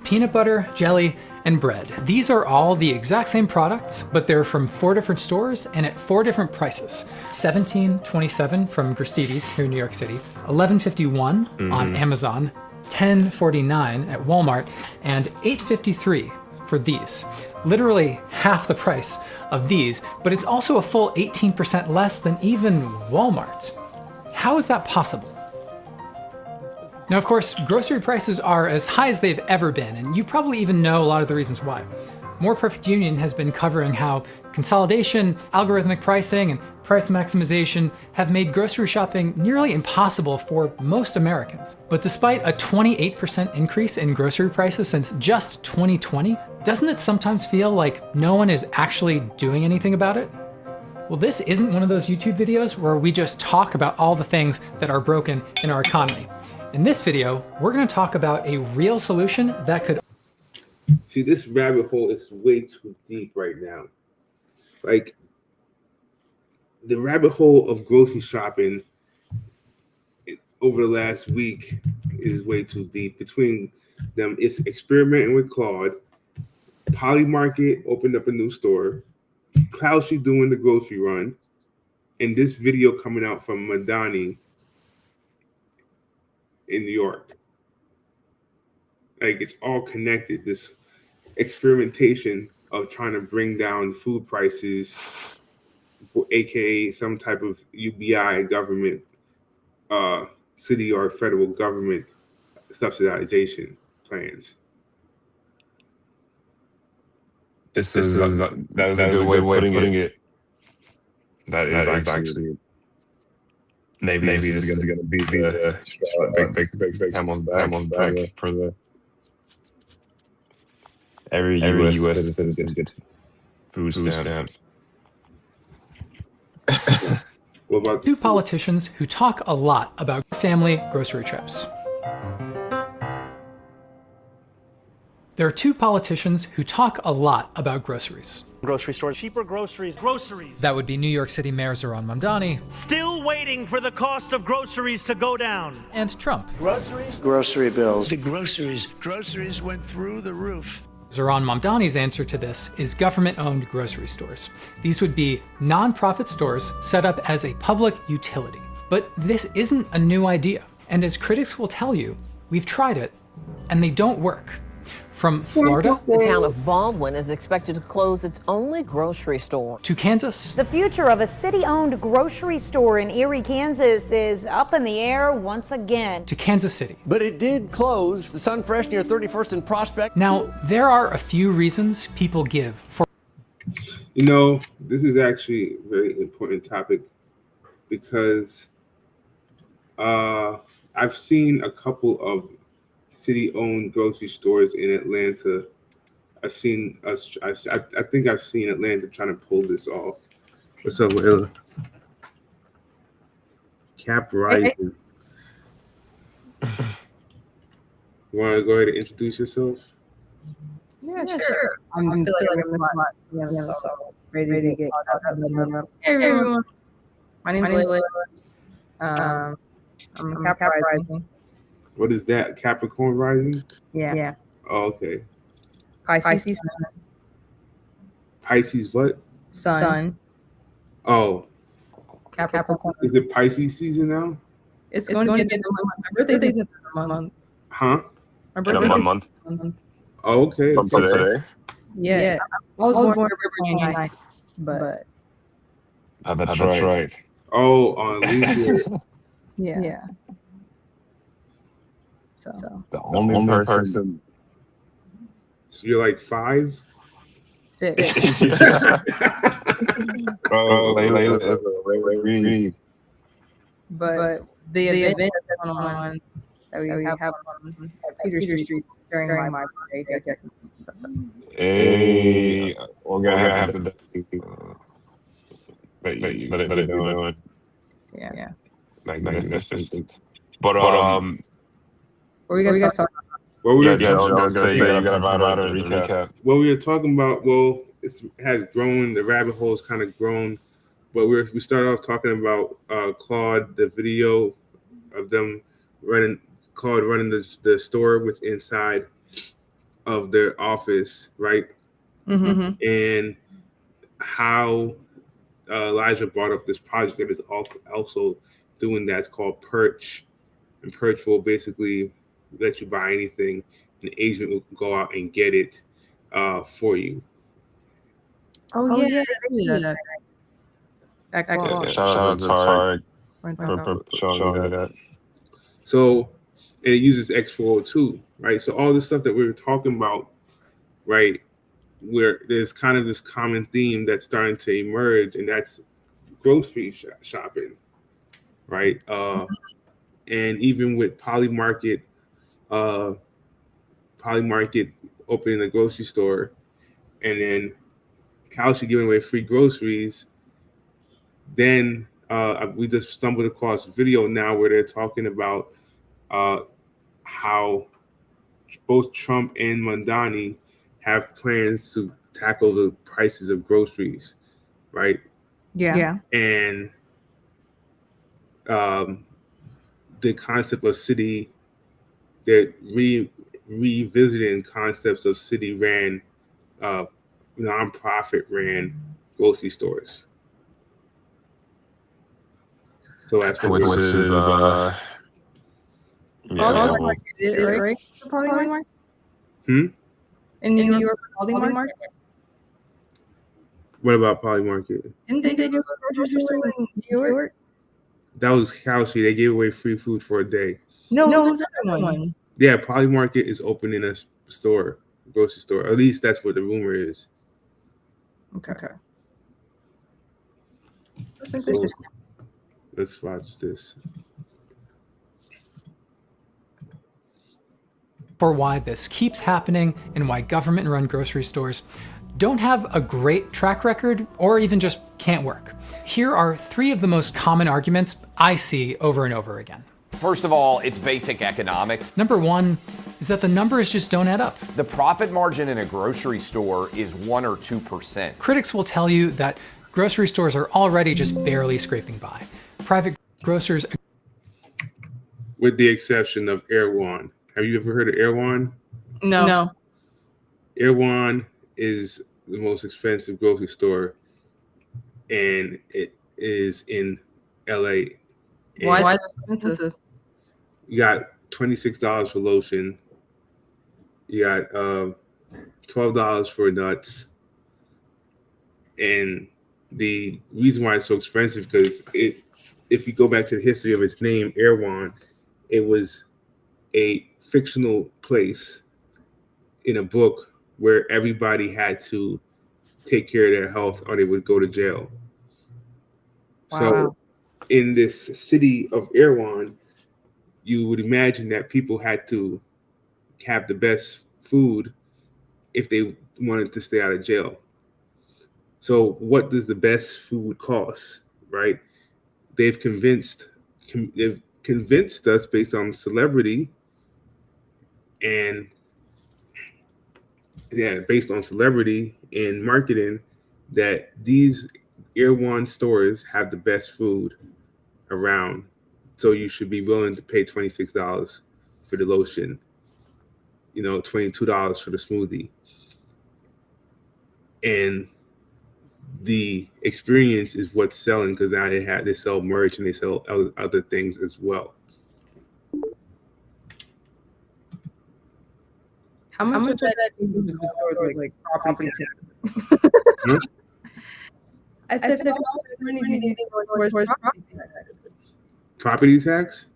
Peanut butter, jelly, and bread. These are all the exact same products, but they're from 4 different stores and at 4 different prices. $17.27 from Gristedes here in New York City, $11.51 on Amazon, $10.49 at Walmart, and $8.53 for these. Literally half the price of these, but it's also a full 18% less than even Walmart. How is that possible? Now, of course, grocery prices are as high as they've ever been, and you probably even know a lot of the reasons why. More Perfect Union has been covering how consolidation, algorithmic pricing, and price maximization have made grocery shopping nearly impossible for most Americans. But despite a 28% increase in grocery prices since just 2020, doesn't it sometimes feel like no one is actually doing anything about it? Well, this isn't one of those YouTube videos where we just talk about all the things that are broken in our economy. In this video, we're going to talk about a real solution that could... See, this rabbit hole is way too deep right now. Like, the rabbit hole of grocery shopping over the last week is way too deep. Between them, it's experimenting with Claude, Poly Market opened up a new store. Cloushy doing the grocery run, and this video coming out from Madani in New York. Like, it's all connected. This experimentation of trying to bring down food prices, aka some type of UBI government, city or federal government subsidization plans. That is a good way of putting it. That is actually maybe this is going to be the big camel's back for the every U.S. citizen get food stamps. What about Two politicians who talk a lot about family grocery trips. There are two politicians who talk a lot about groceries. Grocery stores, cheaper groceries. That would be New York City Mayor Zoran Mamdani Still waiting for the cost of groceries to go down. and Trump. Grocery bills. The groceries went through the roof. Zoran Mamdani's answer to this is government-owned grocery stores. These would be non-profit stores set up as a public utility. But this isn't a new idea. And as critics will tell you, we've tried it, and they don't work. From Florida The town of Baldwin is expected to close its only grocery store. to Kansas The future of a city-owned grocery store in Erie, Kansas is up in the air once again. to Kansas City. But it did close. The Sun Fresh near 31st and Prospect. Now, there are a few reasons people give for You know, this is actually a very important topic because I've seen a couple of city-owned grocery stores in Atlanta. I think I've seen Atlanta trying to pull this off. What's up, Willa? Cap Rising. You want to go ahead and introduce yourself? Yeah, sure. I'm feeling like I missed a lot. Yeah, so ready to get caught up. Hey, everyone. My name is Layla. I'm Cap Rising. What is that? Capricorn Rising? Yeah. Oh, okay. Pisces Pisces what? Sun. Oh, Capricorn. is it Pisces season now? It's going to be the month. My birthday's in the month. Huh? My In a month Oh, okay. from today. Yeah. I was born February 9th, but That's right. Oh, on leap year. yeah. So The only person. So you're like 5? 6. Layla is a read. But the event that's going on that we have on Peter Street during my birthday. Hey, we're gonna have to let it know. Yeah. Magnificent. But What were you guys talking about? What we yeah, were I was talking, gonna say you gotta provide a recap. what we were talking about, well, it has grown. The rabbit hole's kind of grown, but we started off talking about Claude, the video of them running the store with inside of their office, right? Mm-hmm. And how Elijah brought up this project that is also doing that. It's called Perch, and Perch will basically let you buy anything. An agent will go out and get it for you. Oh yeah. Shout out to Tarek for showing me that. So, and it uses X402, right? So all the stuff that we were talking about, right, where there's kind of this common theme that's starting to emerge, and that's grocery shopping, right? And even with Poly Market opening a grocery store, and then Cauchy giving away free groceries, then we just stumbled across a video now where they're talking about how both Trump and Mamdani have plans to tackle the prices of groceries, right? Yeah. And the concept of they're revisiting concepts of city-ran nonprofit ran grocery stores. So that's what Which is yeah, Market, right? Poly Market? In New York, Poly Market? What about Poly Market? Didn't they do a grocery store in New York? That was Cow Street. They gave away free food for a day. No, it was another one. Yeah, Poly Market is opening a store, grocery store. At least that's what the rumor is. Okay. So, let's watch this. For why this keeps happening and why government-run grocery stores don't have a great track record or even just can't work. Here are 3 of the most common arguments I see over and over again. First of all, it's basic economics. Number 1 is that the numbers just don't add up. The profit margin in a grocery store is 1 or 2%. Critics will tell you that grocery stores are already just barely scraping by. Private grocers, with the exception of Erewhon. Have you ever heard of Erewhon? No. Erewhon is the most expensive grocery store, and it is in LA. And Why is it expensive? you got $26 for lotion. You got $12 for nuts. And the reason why it's so expensive because if you go back to the history of its name, Erewhon, it was a fictional place in a book where everybody had to take care of their health or they would go to jail. Wow. So in this city of Erewhon, you would imagine that people had to have the best food if they wanted to stay out of jail. So what does the best food cost, right? They've convinced us based on celebrity and based on celebrity and marketing that these Erewhon stores have the best food around. So you should be willing to pay $26 for the lotion, $22 for the smoothie. And the experience is what's selling because now they sell merch and they sell other things as well. How much of that is like property tax? I said how much money do you think towards property tax? Property tax?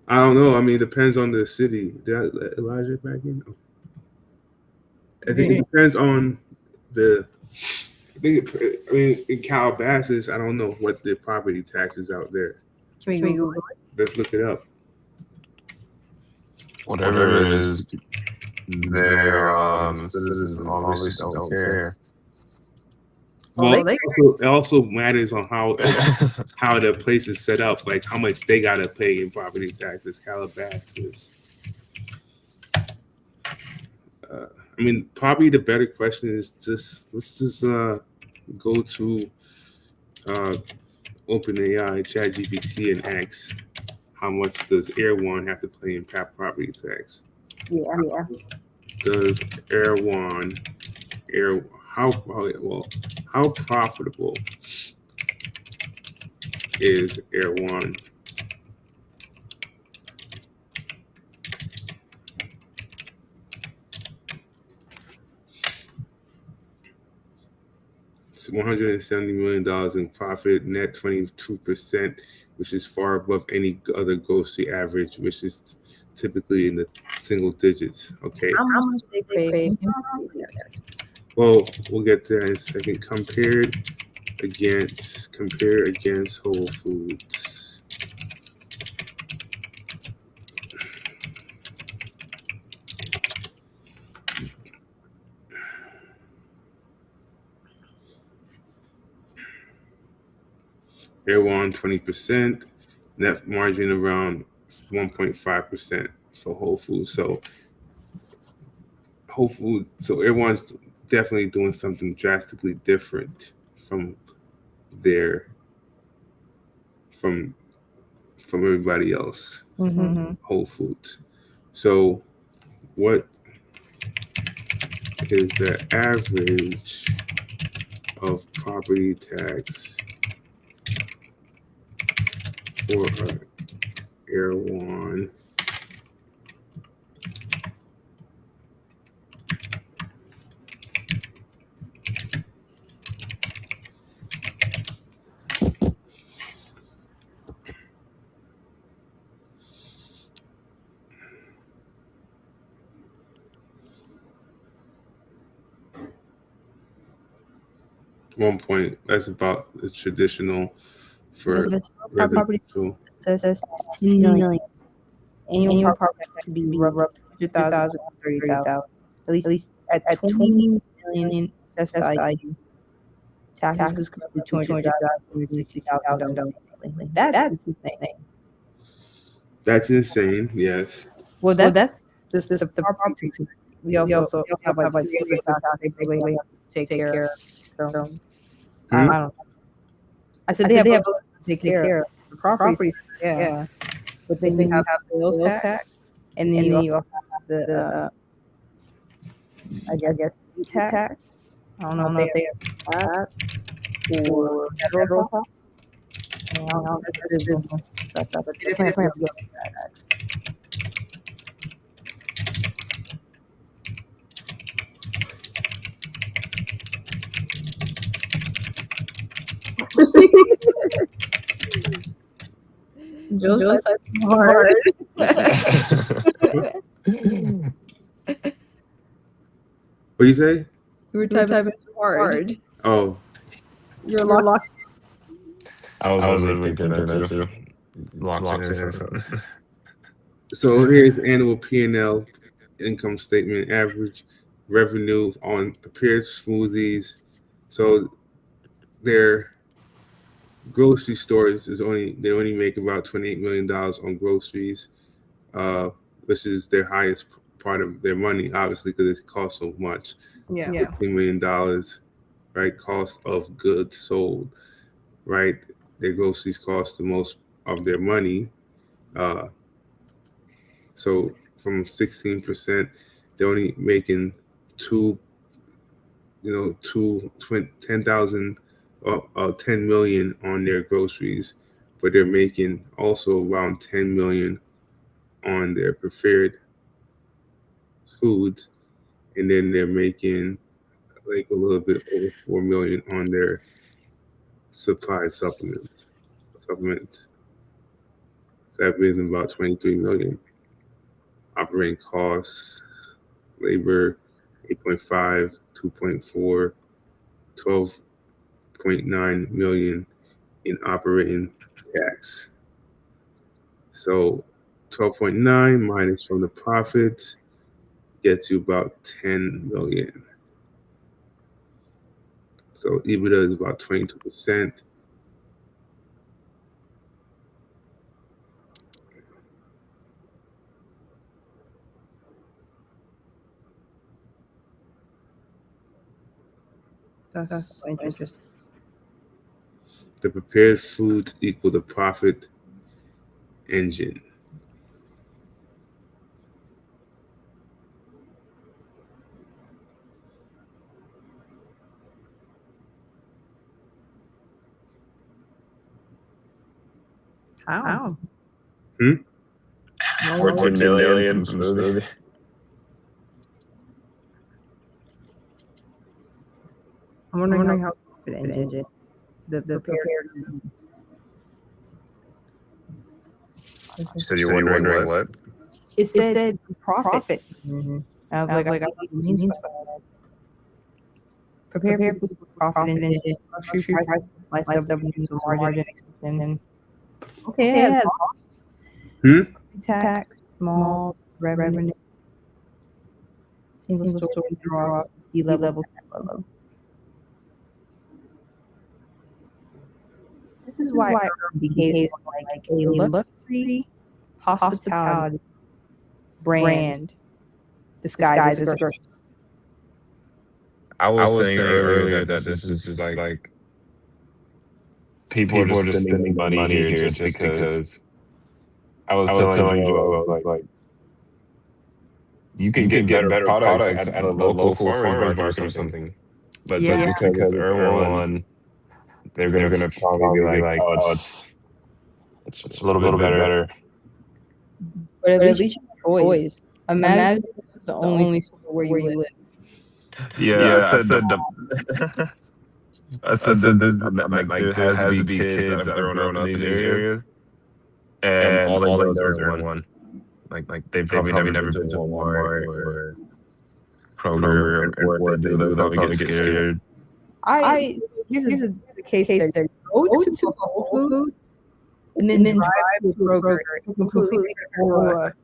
I don't know. I mean, it depends on the city. Did I let Elijah back in? I think it depends on in Calabasas, I don't know what the property tax is out there. Can we Google it? Let's look it up. Whatever it is, their citizens obviously don't care. Well, it also matters on how the place is set up, like how much they gotta pay in property taxes. Calabasas. Probably the better question is let's go to OpenAI, ChatGPT, and ask how much does Erewhon have to pay in property tax? Yeah. Does Erewhon how profitable is Erewhon? It's $170 million in profit, net 22%, which is far above any other grocery average, which is typically in the single digits. Okay. How much they pay? Well, we'll get to that in a second. Compare against Whole Foods. Erewhon 20%, net margin around 1.5% for Whole Foods. So Erewhon's definitely doing something drastically different from everybody else. Mm-hmm. Whole Foods. So what is the average of property tax for Erewhon. One point. That's about the traditional for residential. Says 10 million. Annual property tax should be roughly 100,000 to 30,000. At least at 20 million assessed value. Taxes could be 200,000 to 60,000. That's insane. That's insane. Yes. Well, that's just the property tax. We also have like 300,000 they have to take care of. So, I don't know. I said they have to take care of the property. Yeah. But then you have sales tax, and then you also have the I guess tax. I don't know if they have that for federal costs. I don't know if it's business stuff, but they definitely have to go with that. Joe's like hard. What you say? You were typing so hard. Oh, You're locked. I was literally thinking that too. Locked in. so here's annual P&L income statement, average revenue on prepared smoothies. So their grocery stores they only make about $28 million on groceries, which is their highest part of their money, obviously, because it costs so much. Yeah. $15 million, right? Cost of goods sold, right? Their groceries cost the most of their money. So from 16%, they're only making 10 million on their groceries, but they're making also around 10 million on their prepared foods, and then they're making like a little bit over 4 million on their supply supplements. So that brings them about 23 million. Operating costs, labor, 8.5, 2.4, 12.9 million in operating tax. So 12.9 minus from the profits gets you about 10 million. So EBITDA is about 22%. That's interesting. The prepared foods equal the profit engine. How? 14 million from smoothie. I'm wondering how the engine, the prepared. So you're wondering what? It said profit. Mm-hmm. I was like, I don't know what it means by that. Prepare food for profit engine, luxury price, lifestyle needs of margin, and okay, it has tax, small revenue, single store draw, C-level, level. This is why urban behaves like a luxury hospitality brand disguised as a grocery. I was saying earlier that this is just like people are just spending money here just because. I was telling Joe like you can get better products at the local farmers market or something. But just because it's Erewhon, they're gonna probably be like, oh, it's a little bit better. But at least you have choice. Imagine it's the only store where you live. Yeah, I said there's there has to be kids that have grown up in these areas, and all they know is Erewhon. Like they've probably never been to Walmart or Kroger, or if they do, they'll probably get scared. Here's the case there. Go to Whole Foods and then drive to Kroger. Completely or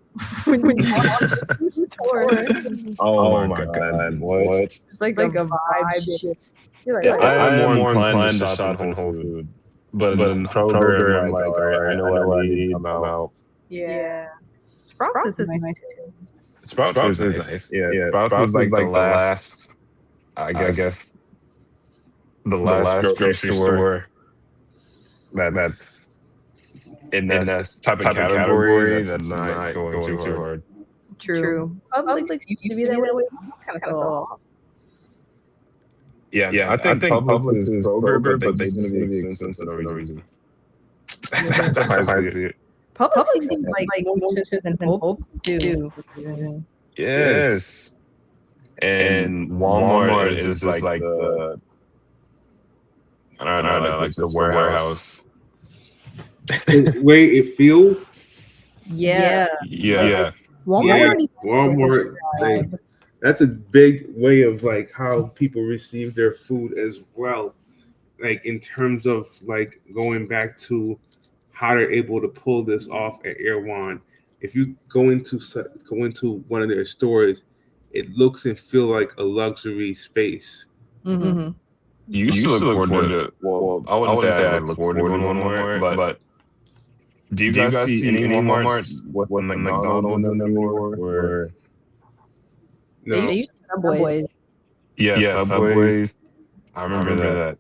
oh my god, what? It's like a vibe shift. I am more inclined to shop in Whole Foods, but Kroger, I'm like, all right, I know what I need. I'm out. Yeah. Sprouts is nice too. Sprouts is nice. Yeah, Sprouts is like the last, I guess, the last grocery store that's in that type of category that's not going too hard. True. Publix used to be that way. Kind of fell off. Yeah, I think Publix is Kroger, but they just need to be expensive for no reason. That's how I see it. Publix seems like more expensive than Whole Foods too. Yes. And Walmart is just like the, I don't know, like the warehouse. The way it feels. Yeah. Walmart, like, that's a big way of like how people receive their food as well. Like in terms of like going back to how they're able to pull this off at Erewhon. If you go into one of their stores, it looks and feel like a luxury space. Mm-hmm. You used to look forward to, well, I wouldn't say I look forward to going to Walmart, but do you guys see any Walmarts with McDonald's in them or? No. They used to Subways. Yeah, Subways. I remember that.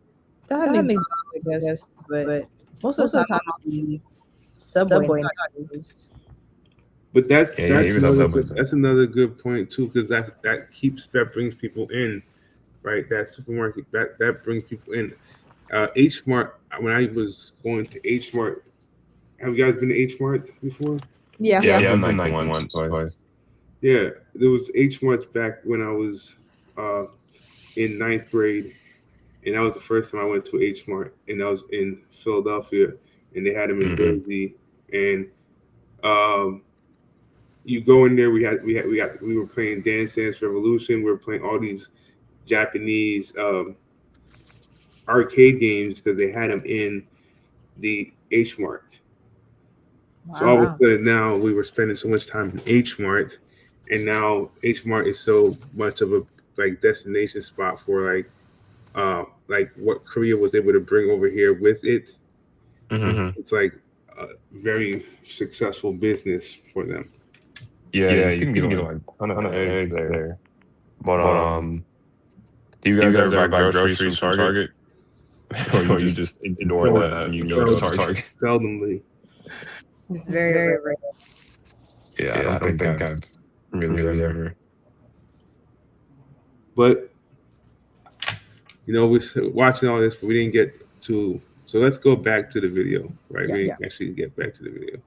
That had McDonald's, I guess, but most of the time I'll be Subway. But that's another good point too, because that brings people in, right? That supermarket that brings people in. H Mart. When I was going to H Mart, have you guys been to H Mart before? Yeah, I've been like once, twice. Yeah, there was H Marts back when I was in 9th grade, and that was the first time I went to H Mart, and that was in Philadelphia, and they had them in Jersey, and you go in there. We were playing Dance Dance Revolution. We were playing all these Japanese arcade games because they had them in the H Mart. Wow. So all of a sudden now we were spending so much time in H Mart, and now H Mart is so much of a like destination spot for like what Korea was able to bring over here with it. Mm-hmm. It's like a very successful business for them. Yeah, you can get like a ton of eggs there. But do you guys ever buy groceries from Target? Or you just ignore that and you go to Target? Seldomly. It's very, very rare. Yeah, I don't think I've really ever. But we're watching all this, but we didn't get to. So let's go back to the video, right? We didn't actually get back to the video.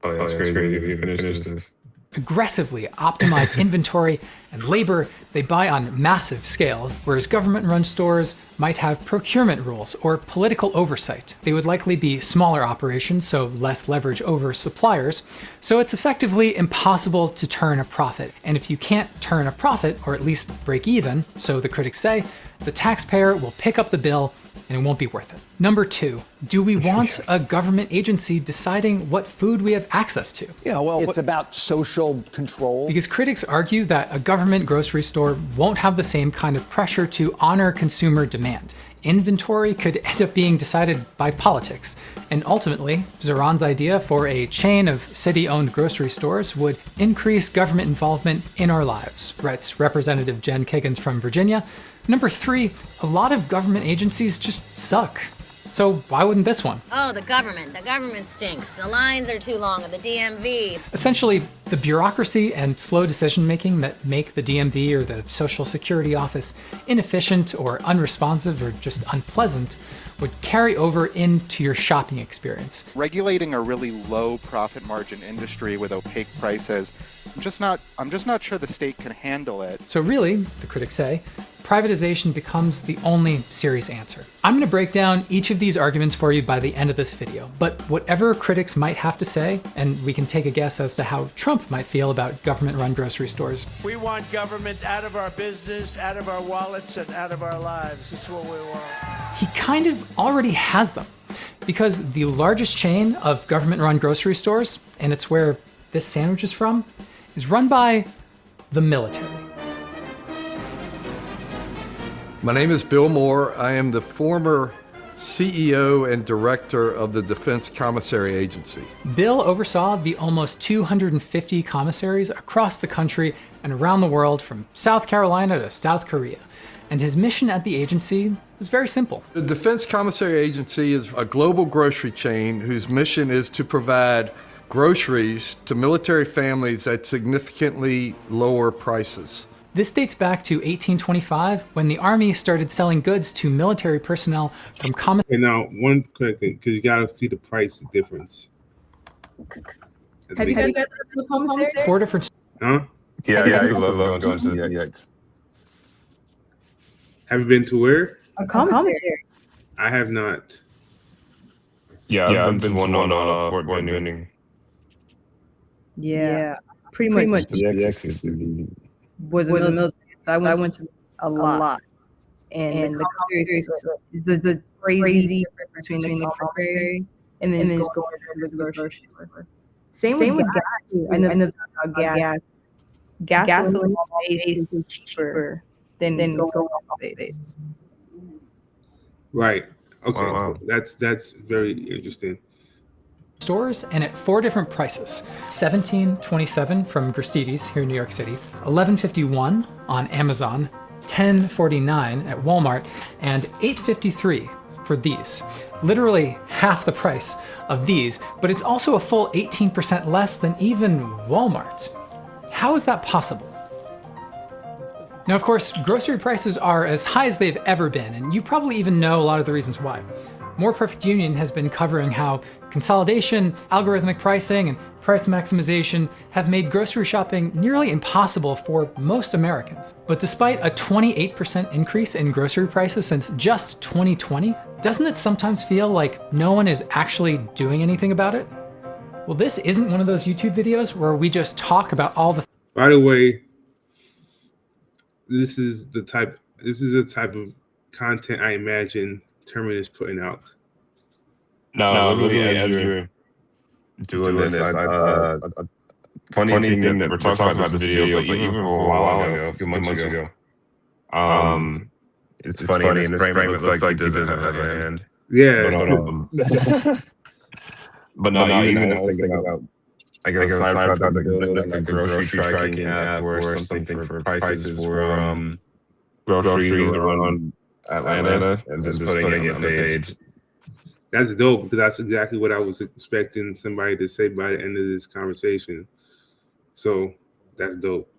Oh, that's crazy. We finished this. Aggressively optimize inventory and labor they buy on massive scales, whereas government-run stores might have procurement rules or political oversight. They would likely be smaller operations, so less leverage over suppliers, so it's effectively impossible to turn a profit. And if you can't turn a profit, or at least break even, so the critics say, the taxpayer will pick up the bill and it won't be worth it. Number 2, do we want a government agency deciding what food we have access to? Yeah, well, it's about social control. Because critics argue that a government grocery store won't have the same kind of pressure to honor consumer demand. Inventory could end up being decided by politics. And ultimately, Zoran's idea for a chain of city-owned grocery stores would increase government involvement in our lives, writes Representative Jen Kiggins from Virginia. Number 3, a lot of government agencies just suck. So why wouldn't this one? Oh, the government. The government stinks. The lines are too long at the DMV. Essentially, the bureaucracy and slow decision-making that make the DMV or the Social Security office inefficient or unresponsive or just unpleasant would carry over into your shopping experience. Regulating a really low profit margin industry with opaque prices, I'm just not sure the state can handle it. So really, the critics say, privatization becomes the only serious answer. I'm going to break down each of these arguments for you by the end of this video, but whatever critics might have to say, and we can take a guess as to how Trump might feel about government-run grocery stores. We want government out of our business, out of our wallets, and out of our lives. This is what we want. He kind of already has them, because the largest chain of government-run grocery stores, and it's where this sandwich is from, is run by the military. My name is Bill Moore. I am the former CEO and director of the Defense Commissary Agency. Bill oversaw the almost 250 commissaries across the country and around the world, from South Carolina to South Korea. And his mission at the agency was very simple. The Defense Commissary Agency is a global grocery chain whose mission is to provide groceries to military families at significantly lower prices. This dates back to 1825, when the Army started selling goods to military personnel from commissary. And now, one quick thing, because you gotta see the price difference. Have you guys been to a commissary? 4 different. Huh? Yeah, I love going to the DX. Have you been to where? A commissary. I have not. Yeah, I've been to one on Fort Benning. Yeah, pretty much. The DX is Was in the military, so I went to a lot. And the commissary is the crazy difference between the commissary and then just going to the grocery store. Same with gas. I know gas. Gasoline base is cheaper than going off base. Right. Okay. Wow. That's very interesting. Stores, and at 4 different prices. $17.27 from Gristedes here in New York City, $11.51 on Amazon, $10.49 at Walmart, and $8.53 for these. Literally half the price of these, but it's also a full 18% less than even Walmart. How is that possible? Now, of course, grocery prices are as high as they've ever been, and you probably even know a lot of the reasons why. More Perfect Union has been covering how consolidation, algorithmic pricing, and price maximization have made grocery shopping nearly impossible for most Americans. But despite a 28% increase in grocery prices since just 2020, doesn't it sometimes feel like no one is actually doing anything about it? Well, this isn't one of those YouTube videos where we just talk about all the— By the way, this is the type of content I imagine Terminus putting out. No, literally, as you're doing this, funny thing that we're talking about this video, but even for a while ago, a few months ago, it's funny, in this frame it looks like Disney doesn't have a hand. Yeah. But no, even I was thinking about, I guess, aside from like a grocery tracking app or something for prices for groceries around Atlanta, and just putting it on the page. That's dope, because that's exactly what I was expecting somebody to say by the end of this conversation. So that's dope.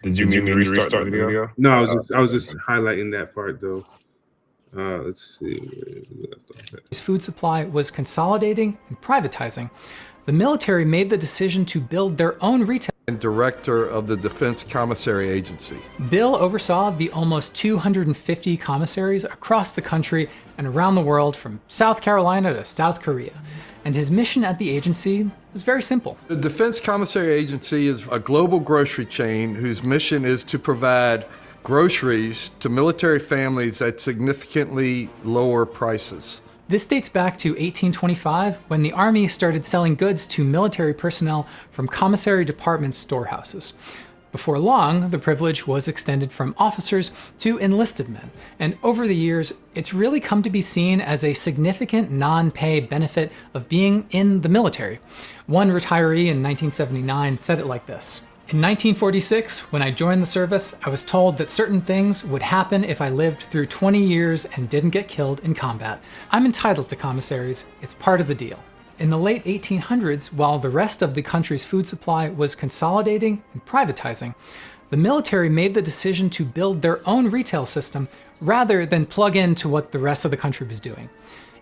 Did you mean to restart the video? No, I was just highlighting that part though. Let's see. Food supply was consolidating and privatizing. The military made the decision to build their own retail. And director of the Defense Commissary Agency. Bill oversaw the almost 250 commissaries across the country and around the world, from South Carolina to South Korea. And his mission at the agency was very simple. The Defense Commissary Agency is a global grocery chain whose mission is to provide groceries to military families at significantly lower prices. This dates back to 1825, when the Army started selling goods to military personnel from commissary department storehouses. Before long, the privilege was extended from officers to enlisted men, and over the years, it's really come to be seen as a significant non-pay benefit of being in the military. One retiree in 1979 said it like this: In 1946, when I joined the service, I was told that certain things would happen if I lived through 20 years and didn't get killed in combat. I'm entitled to commissaries. It's part of the deal. In the late 1800s, while the rest of the country's food supply was consolidating and privatizing, the military made the decision to build their own retail system rather than plug into what the rest of the country was doing.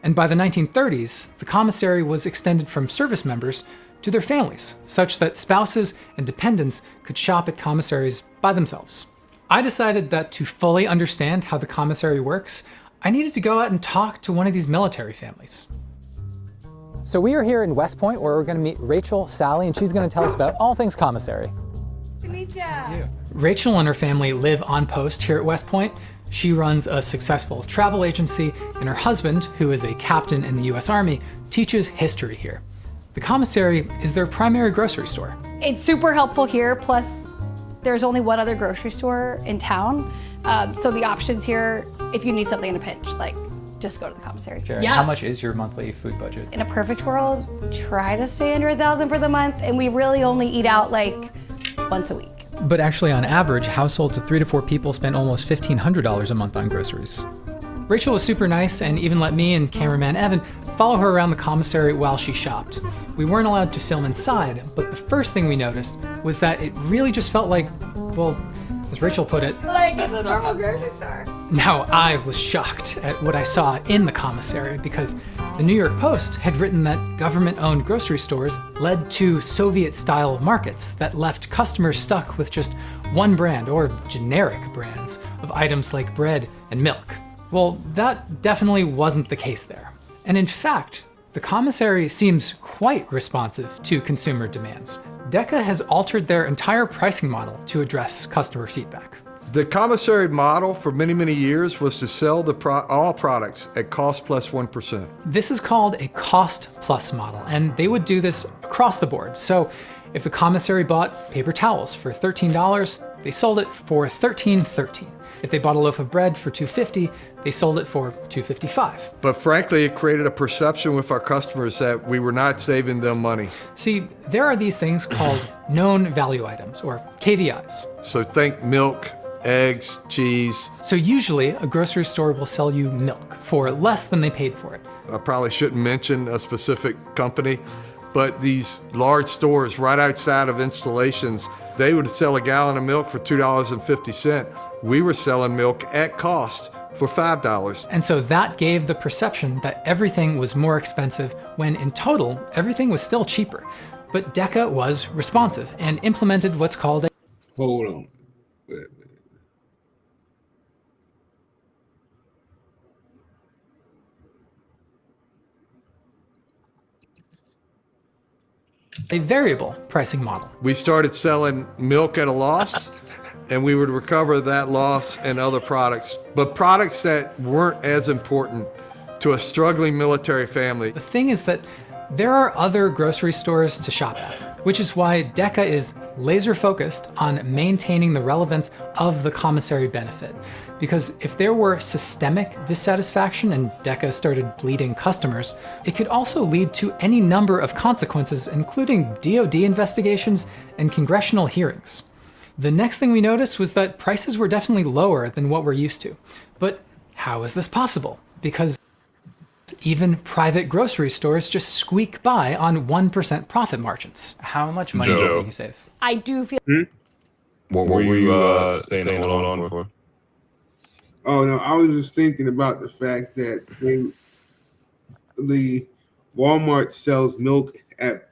And by the 1930s, the commissary was extended from service members to their families, such that spouses and dependents could shop at commissaries by themselves. I decided that to fully understand how the commissary works, I needed to go out and talk to one of these military families. So we are here in West Point where we're going to meet Rachel Sally, and she's going to tell us about all things commissary. Nice to meet you. Rachel and her family live on post here at West Point. She runs a successful travel agency, and her husband, who is a captain in the US Army, teaches history here. The commissary is their primary grocery store. It's super helpful here, plus there's only one other grocery store in town. So the options here, if you need something in a pinch, like just go to the commissary. Sure. Yeah. How much is your monthly food budget? In a perfect world, try to stay under $1,000 for the month, and we really only eat out like once a week. But actually, on average, households of 3 to 4 people spend almost $1,500 a month on groceries. Rachel was super nice and even let me and cameraman Evan follow her around the commissary while she shopped. We weren't allowed to film inside, but the first thing we noticed was that it really just felt like, well, as Rachel put it, like it's a normal grocery store. Now I was shocked at what I saw in the commissary because the New York Post had written that government-owned grocery stores led to Soviet-style markets that left customers stuck with just one brand or generic brands of items like bread and milk. Well, that definitely wasn't the case there. And in fact, the commissary seems quite responsive to consumer demands. DECA has altered their entire pricing model to address customer feedback. The commissary model for many, many years was to sell all products at cost plus 1%. This is called a cost plus model, and they would do this across the board. So if the commissary bought paper towels for $13, they sold it for $13.13. If they bought a loaf of bread for $2.50, they sold it for $2.55. But frankly, it created a perception with our customers that we were not saving them money. See, there are these things called known value items, or KVIs. So think milk, eggs, cheese. So usually, a grocery store will sell you milk for less than they paid for it. I probably shouldn't mention a specific company, but these large stores right outside of installations, they would sell a gallon of milk for $2.50. We were selling milk at cost for $5. And so that gave the perception that everything was more expensive when in total, everything was still cheaper. But DECA was responsive and implemented what's called a... Hold on. a variable pricing model. We started selling milk at a loss, and we would recover that loss in other products, but products that weren't as important to a struggling military family. The thing is that there are other grocery stores to shop at, which is why DECA is laser focused on maintaining the relevance of the commissary benefit. Because if there were systemic dissatisfaction and DECA started bleeding customers, it could also lead to any number of consequences, including DoD investigations and congressional hearings. The next thing we noticed was that prices were definitely lower than what we're used to. But how is this possible? Because even private grocery stores just squeak by on 1% profit margins. How much money do you think you save? I do feel. What were you staying on for? Oh no, I was just thinking about the fact that the Walmart sells milk at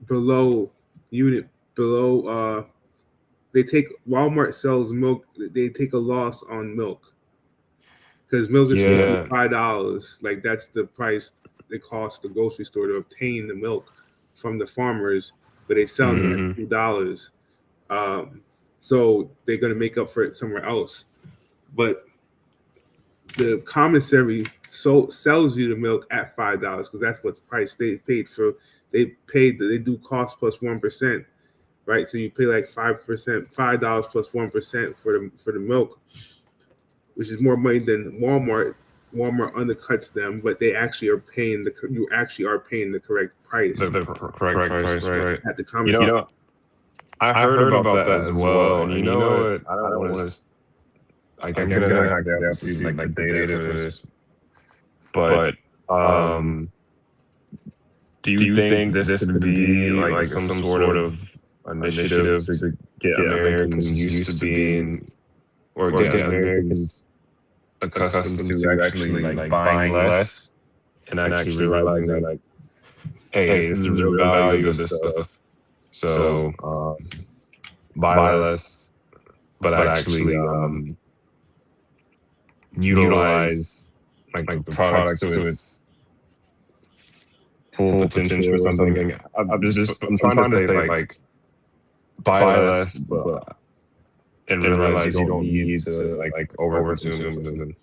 Walmart sells milk. They take a loss on milk because milk is $5. Like that's the price it costs the grocery store to obtain the milk from the farmers, but they sell it at $2. So they're going to make up for it somewhere else. But the commissary sells you the milk at $5 because that's what the price they paid for. They do cost plus 1%, right? So you pay like $5 plus 1% for the milk, which is more money than Walmart. Walmart undercuts them, but they actually are paying the correct price. The correct price, right? At the commissary. I heard about that as well. And you know what? I don't want to. Like, I'm gonna have to see like the data for this. But do you think this could be like some sort of initiative to get Americans used to being, or get Americans accustomed to actually like buying less and actually realizing like, hey, this is the real value of this stuff. So buy less, but actually utilize like the products to its full potential or something. I'm trying to say like buy less, but and realize you don't need to like overconsume something.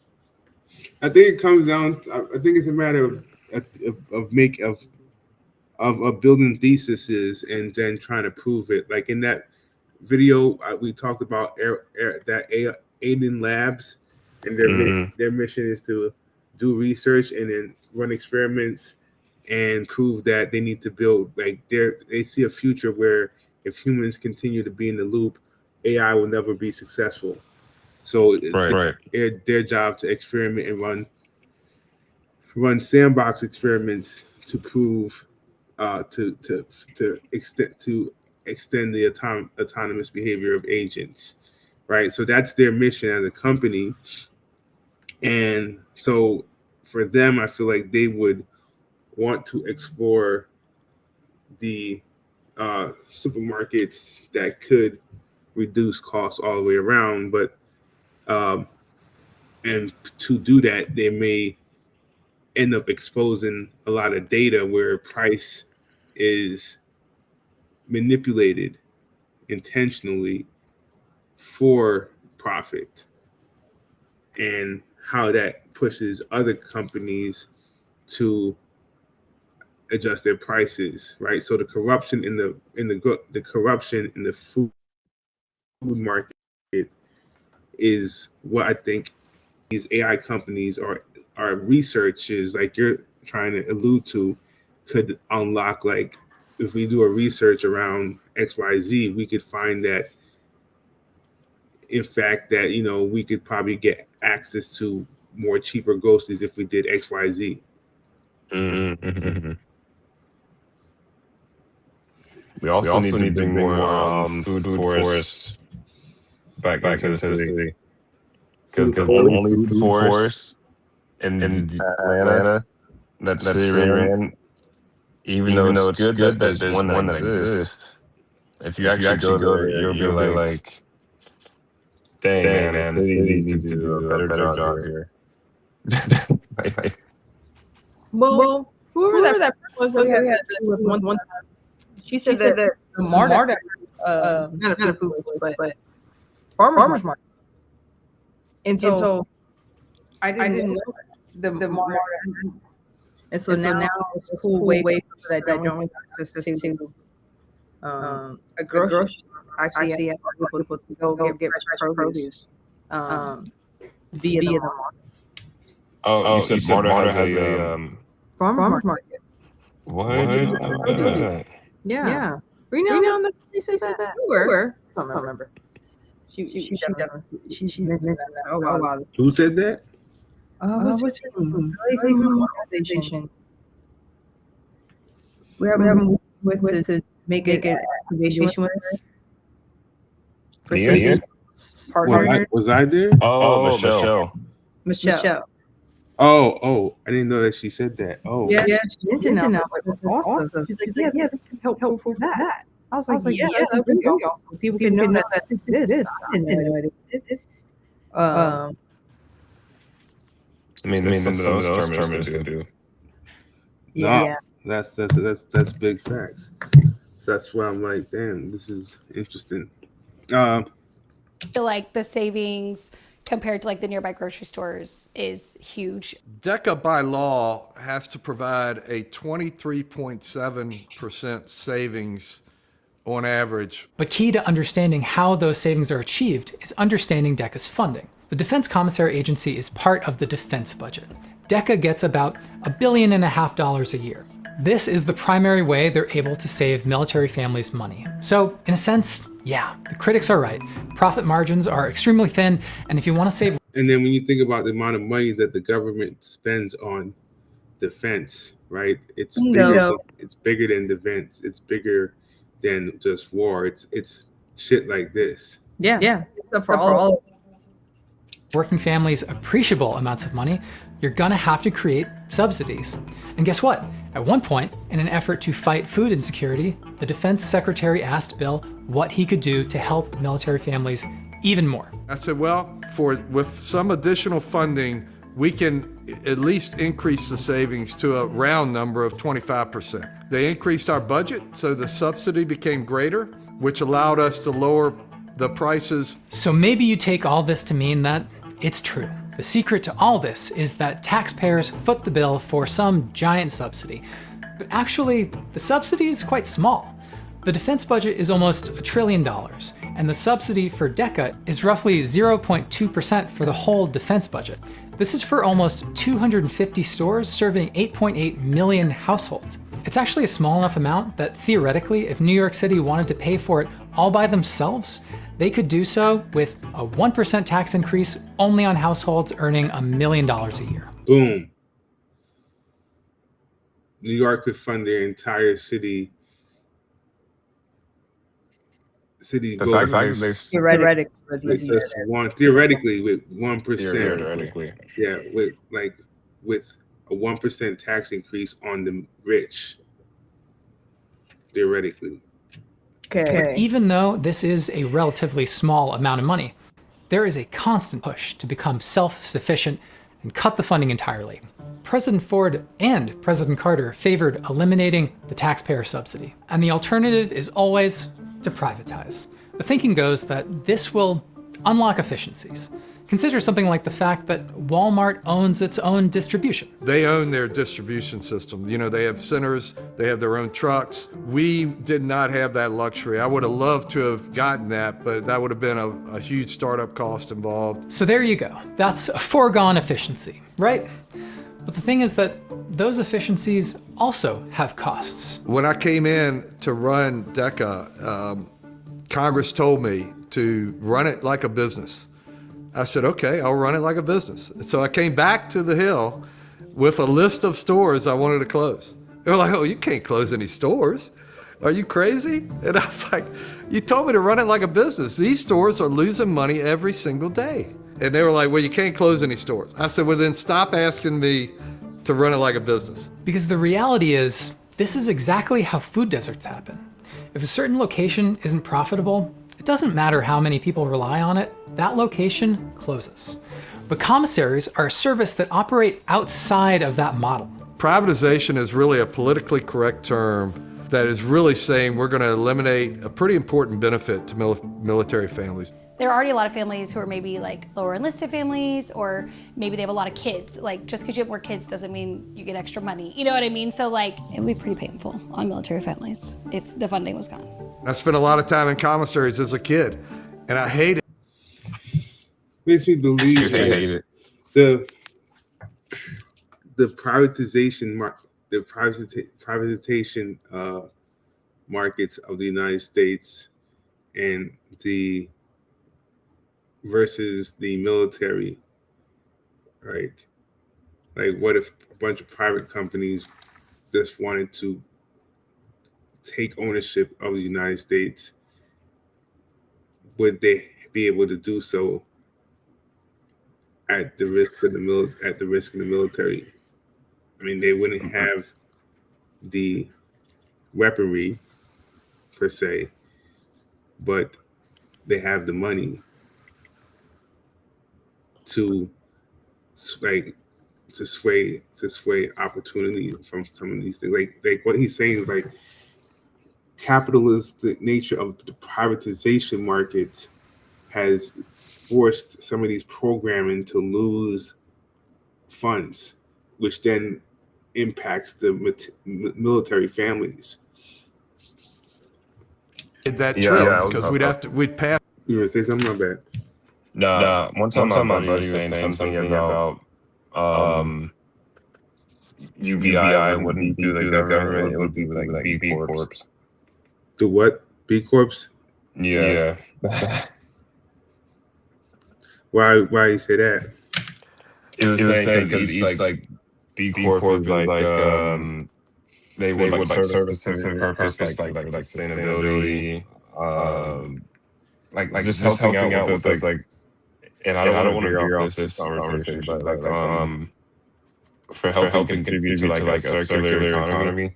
I think it comes down. I think it's a matter of building theses and then trying to prove it. Like in that video, we talked about that Aiden Labs, and their mission is to do research and then run experiments and prove that they need to build they see a future where if humans continue to be in the loop, AI will never be successful. So it's their job to experiment and run sandbox experiments to prove to extend the autonomous behavior of agents, right? So that's their mission as a company. And so for them, I feel like they would want to explore the supermarkets that could reduce costs all the way around. But and to do that, they may end up exposing a lot of data where price is manipulated intentionally for profit, and how that pushes other companies to adjust their prices, right? So the corruption in the corruption in the food market is what I think these AI companies or researches like you're trying to allude to could unlock. Like if we do a research around XYZ, we could find that in fact that we could probably get access to more cheaper groceries if we did XYZ. We also need to bring more food forests back into the city. Because the only food forest in Atlanta that city ran, even though it's good that there's one that exists, if you actually go there, you'll be like, dang, man, the city needs to do a better job here. Well, whoever that was that had one she said that the MARTA, not a food place, but farmers market. And so I didn't know that the MARTA, and so now it's a cool way for that don't have access to a grocery store. Actually, have people to go get fresh produce via the market. Oh, you said MARTA has a farmers market. What? Yeah. Renowned they say that. Where? I don't remember. She mentioned that. Oh wow. Who said that? What's her name? Organization. We have with to make an activation with her. For partner. Was I there? Oh, Michelle. Oh, I didn't know that she said that. Oh, yeah, she mentioned that. That's awesome. She's like, yeah, that can help for that. I was like, yeah, that would be awesome. People can know that exists. I didn't know it. I mean, some of those terminals can do. Yeah, that's big facts. So that's why I'm like, damn, this is interesting. I feel like the savings compared to like the nearby grocery stores is huge. DECA by law has to provide a 23.7% savings on average. But key to understanding how those savings are achieved is understanding DECA's funding. The Defense Commissary Agency is part of the defense budget. DECA gets about $1.5 billion a year. This is the primary way they're able to save military families money. So in a sense, yeah, the critics are right. Profit margins are extremely thin, and if you want to save... And then when you think about the amount of money that the government spends on defense, right? It's bigger than defense. It's bigger than just war. It's shit like this. Yeah. Except for all working families appreciable amounts of money, you're gonna have to create subsidies. And guess what? At one point, in an effort to fight food insecurity, the defense secretary asked Bill what he could do to help military families even more. I said, well, with some additional funding, we can at least increase the savings to a round number of 25%. They increased our budget, so the subsidy became greater, which allowed us to lower the prices. So maybe you take all this to mean that it's true. The secret to all this is that taxpayers foot the bill for some giant subsidy. But actually, the subsidy is quite small. The defense budget is almost $1 trillion, and the subsidy for DECA is roughly 0.2% for the whole defense budget. This is for almost 250 stores serving 8.8 million households. It's actually a small enough amount that theoretically, if New York City wanted to pay for it all by themselves, they could do so with a 1% tax increase only on households earning $1 million a year. Boom. New York could fund their entire city. Theoretically with 1%. Theoretically. Yeah, with a 1% tax increase on the rich. Theoretically. But even though this is a relatively small amount of money, there is a constant push to become self-sufficient and cut the funding entirely. President Ford and President Carter favored eliminating the taxpayer subsidy, and the alternative is always to privatize. The thinking goes that this will unlock efficiencies. Consider something like the fact that Walmart owns its own distribution. They own their distribution system. You know, they have centers, they have their own trucks. We did not have that luxury. I would have loved to have gotten that, but that would have been a huge startup cost involved. So there you go. That's a foregone efficiency, right? But the thing is that those efficiencies also have costs. When I came in to run DECA, Congress told me to run it like a business. I said, okay, I'll run it like a business. So I came back to the Hill with a list of stores I wanted to close. They were like, oh, you can't close any stores. Are you crazy? And I was like, you told me to run it like a business. These stores are losing money every single day. And they were like, well, you can't close any stores. I said, well, then stop asking me to run it like a business. Because the reality is, this is exactly how food deserts happen. If a certain location isn't profitable, it doesn't matter how many people rely on it, that location closes. But commissaries are a service that operate outside of that model. Privatization is really a politically correct term that is really saying we're going to eliminate a pretty important benefit to military families. There are already a lot of families who are maybe like lower enlisted families, or maybe they have a lot of kids. Like, just because you have more kids doesn't mean you get extra money. You know what I mean? So like, it would be pretty painful on military families if the funding was gone. I spent a lot of time in commissaries as a kid, and I hate it. Makes me believe that the privatization markets of the United States and the versus the military, right? Like, what if a bunch of private companies just wanted to take ownership of the United States? Would they be able to do so at the risk of the military? I mean, they wouldn't have the weaponry per se, but they have the money to sway opportunity from some of these things. Like what he's saying is like capitalist, the nature of the privatization market has forced some of these programming to lose funds, which then impacts the military families. That true, because we'd pass. You were say something? My bad. One time my buddy was saying something about UBI wouldn't be through the government. It would be like B Corps. The what? B Corps? Yeah. Why you say that? It was saying because each like B Corp would be like they would like serve a specific purpose, like for like sustainability, like just helping out with those like. And I don't want to veer off this conversation, but like for helping contribute to like a circular economy,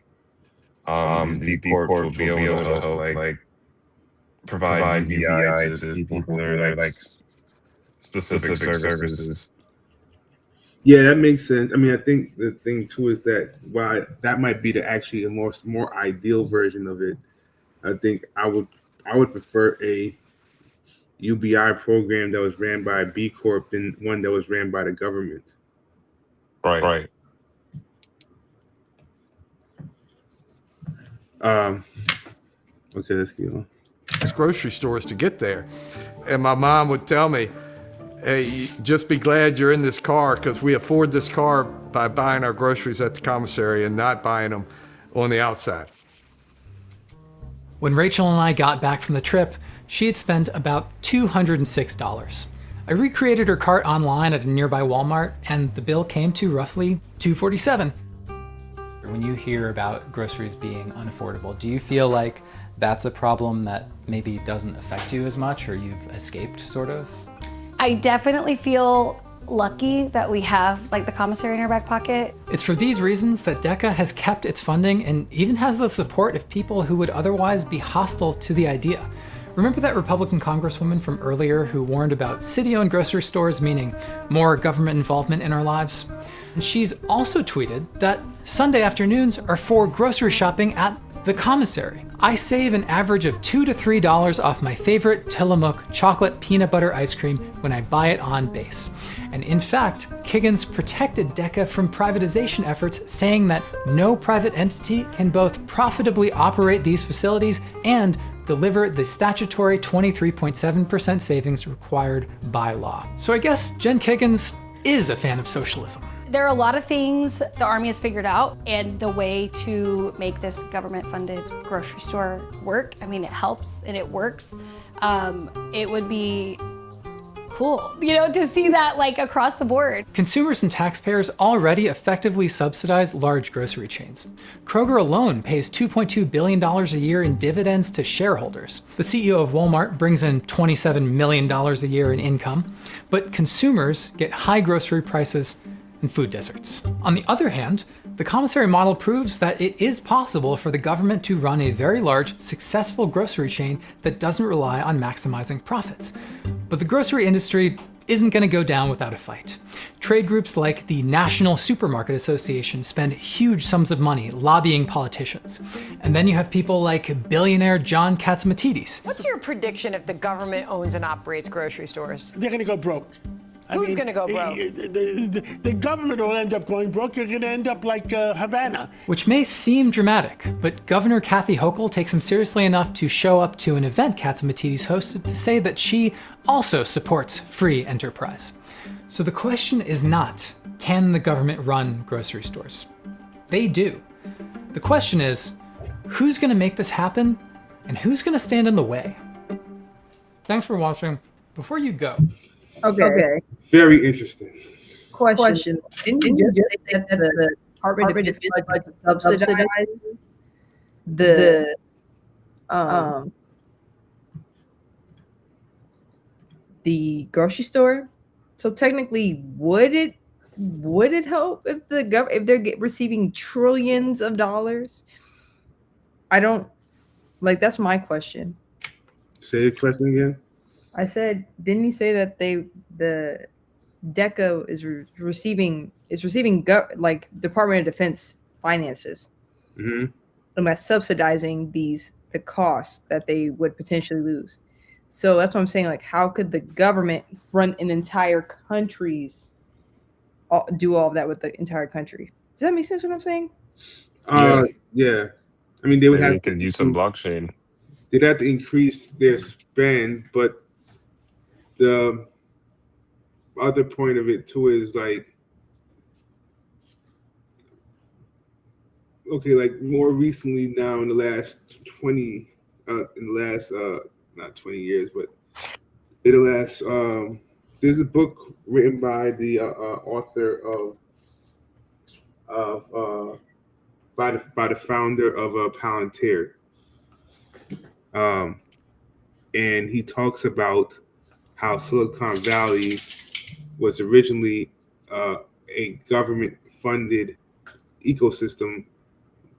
these B Corps will be able to help like provide UBI to people who are like specific services. Yeah, that makes sense. I mean, I think the thing too is that while that might be actually a more ideal version of it, I think I would prefer a UBI program that was ran by a B Corp than one that was ran by the government. Right. Okay, let's keep on. It's grocery stores to get there. And my mom would tell me, hey, just be glad you're in this car because we afford this car by buying our groceries at the commissary and not buying them on the outside. When Rachel and I got back from the trip, she had spent about $206. I recreated her cart online at a nearby Walmart, and the bill came to roughly $247. When you hear about groceries being unaffordable, do you feel like that's a problem that maybe doesn't affect you as much, or you've escaped, sort of? I definitely feel lucky that we have like the commissary in our back pocket. It's for these reasons that DECA has kept its funding and even has the support of people who would otherwise be hostile to the idea. Remember that Republican congresswoman from earlier who warned about city-owned grocery stores meaning more government involvement in our lives? And she's also tweeted that Sunday afternoons are for grocery shopping at the commissary. I save an average of $2 to $3 off my favorite Tillamook chocolate peanut butter ice cream when I buy it on base. And in fact, Kiggins protected DECA from privatization efforts, saying that no private entity can both profitably operate these facilities and deliver the statutory 23.7% savings required by law. So I guess Jen Kiggins is a fan of socialism. There are a lot of things the Army has figured out, and the way to make this government-funded grocery store work, I mean, it helps and it works. It would be cool, to see that like across the board. Consumers and taxpayers already effectively subsidize large grocery chains. Kroger alone pays $2.2 billion a year in dividends to shareholders. The CEO of Walmart brings in $27 million a year in income, but consumers get high grocery prices and food deserts. On the other hand, the commissary model proves that it is possible for the government to run a very large, successful grocery chain that doesn't rely on maximizing profits. But the grocery industry isn't going to go down without a fight. Trade groups like the National Supermarket Association spend huge sums of money lobbying politicians. And then you have people like billionaire John Katsimatidis. What's your prediction if the government owns and operates grocery stores? They're going to go broke. Who's going to go broke? The government will end up going broke. You're going to end up like Havana. Which may seem dramatic, but Governor Kathy Hochul takes him seriously enough to show up to an event Katsimatidis hosted to say that she also supports free enterprise. So the question is not, can the government run grocery stores? They do. The question is, who's going to make this happen, and who's going to stand in the way? Thanks for watching. Before you go, Okay. Very interesting. Question. Didn't you just say that the Department of Defense budget subsidizes the grocery store? So technically, would it help if if they're receiving trillions of dollars? I don't that's my question. Say the question again. I said, didn't he say that the DECA is receiving Department of Defense finances, and that's subsidizing the costs that they would potentially lose. So that's what I'm saying. Like, how could the government run an entire country's do all of that with the entire country? Does that make sense? What I'm saying? Yeah. I mean, they would Maybe have to use some blockchain. They'd have to increase their spend, but the other point of it too is like okay, like more recently now in the last 20, in the last not 20 years, but in the last there's a book written by the author of by the founder of Palantir, um, and he talks about how Silicon Valley was originally a government-funded ecosystem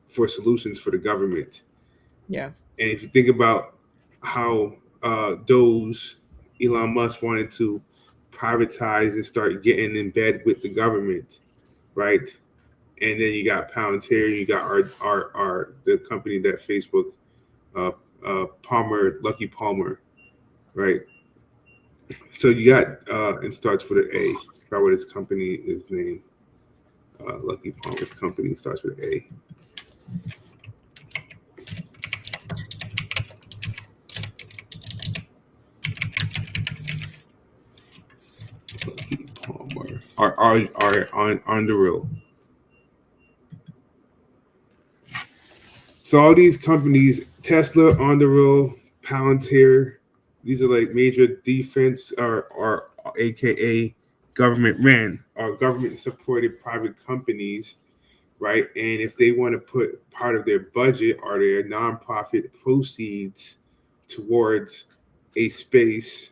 for solutions for the government. Yeah. And if you think about how those Elon Musk wanted to privatize and start getting in bed with the government, right? And then you got Palantir, you got our the company that Facebook, Lucky Palmer, right? So you got and starts with an A. I forgot what his company is named. Lucky Palmer's company starts with an A. Lucky Palmer. Are on the real. So all these companies, Tesla, on the road, Palantir, these are like major defense or AKA government ran or government supported private companies, right? And if they want to put part of their budget or their nonprofit proceeds towards a space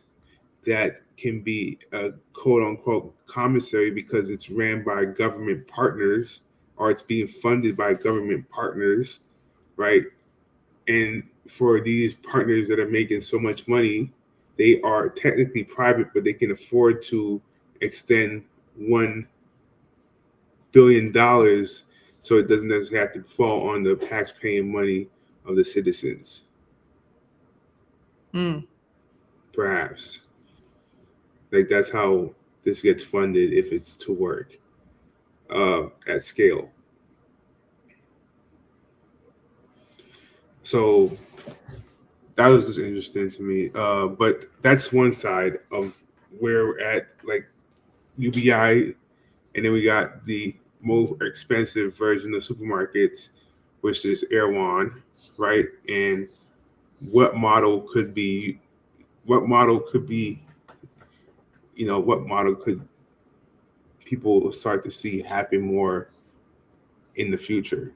that can be a quote unquote commissary because it's ran by government partners or it's being funded by government partners, right? And for these partners that are making so much money, they are technically private, but they can afford to extend $1 billion so it doesn't necessarily have to fall on the tax-paying money of the citizens. Perhaps. Like that's how this gets funded if it's to work at scale. So that was just interesting to me. But that's one side of where we're at, like UBI, and then we got the more expensive version of supermarkets, which is Erewhon, right? And what model could be, what model could people start to see happen more in the future?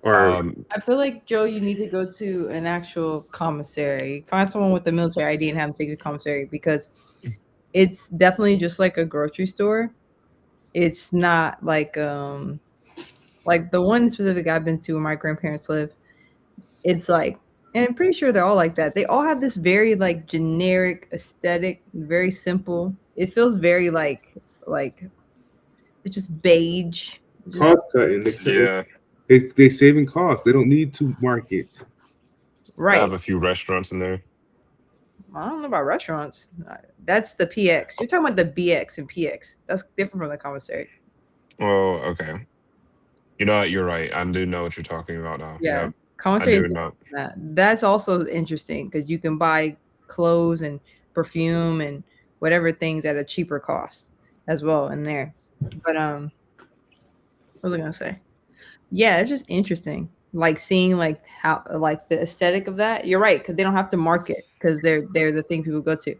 Or I feel like, Joe, you need to go to an actual commissary. Find someone with a military ID and have them take you to commissary, because it's definitely just like a grocery store. It's not like the one specific I've been to where my grandparents live. It's like, and I'm pretty sure they're all like that. They all have this very like generic aesthetic, very simple. It feels very like it's just beige. cost cutting. Yeah. They saving costs. They don't need to market. I Right. have a few restaurants in there. I don't know about restaurants. That's the PX. You're talking about the BX and PX. That's different from the commissary. Oh, okay. You know what? You're right. I do know what you're talking about now. Yeah. Yep. I Commissary do is know. that's also interesting because you can buy clothes and perfume and whatever things at a cheaper cost as well in there. But what was I gonna say? Yeah, it's just interesting. Like seeing like how like the aesthetic of that. You're right, because they don't have to market because they're the thing people go to.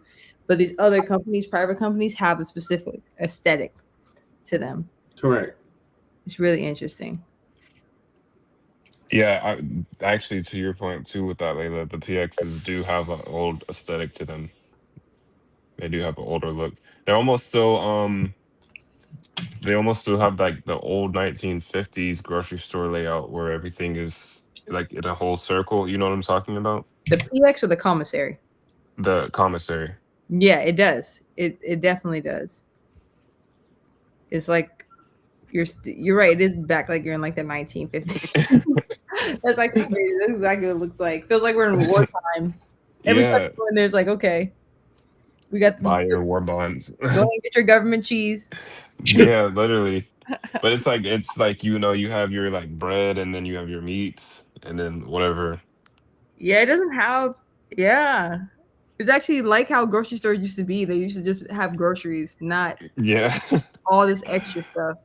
But these other companies, private companies, have a specific aesthetic to them. Correct. It's really interesting. Yeah, actually, to your point too with that, Layla, the PXs do have an old aesthetic to them. They do have an older look. They're almost still they almost still have like the old 1950s grocery store layout where everything is like in a whole circle. You know what I'm talking about? The PX or the commissary? The commissary. Yeah, it does. It definitely does. It's like you're right. It is back like you're in like the 1950s. That's actually crazy. That's exactly what it looks like. Feels like we're in wartime. Every time you go in there's like, okay, we got buy your war bonds. Go and get your government cheese. Yeah, literally. But it's like you have your like bread and then you have your meats and then whatever. Yeah, it doesn't have. Yeah, it's actually like how grocery stores used to be. They used to just have groceries, not. Yeah. all this extra stuff.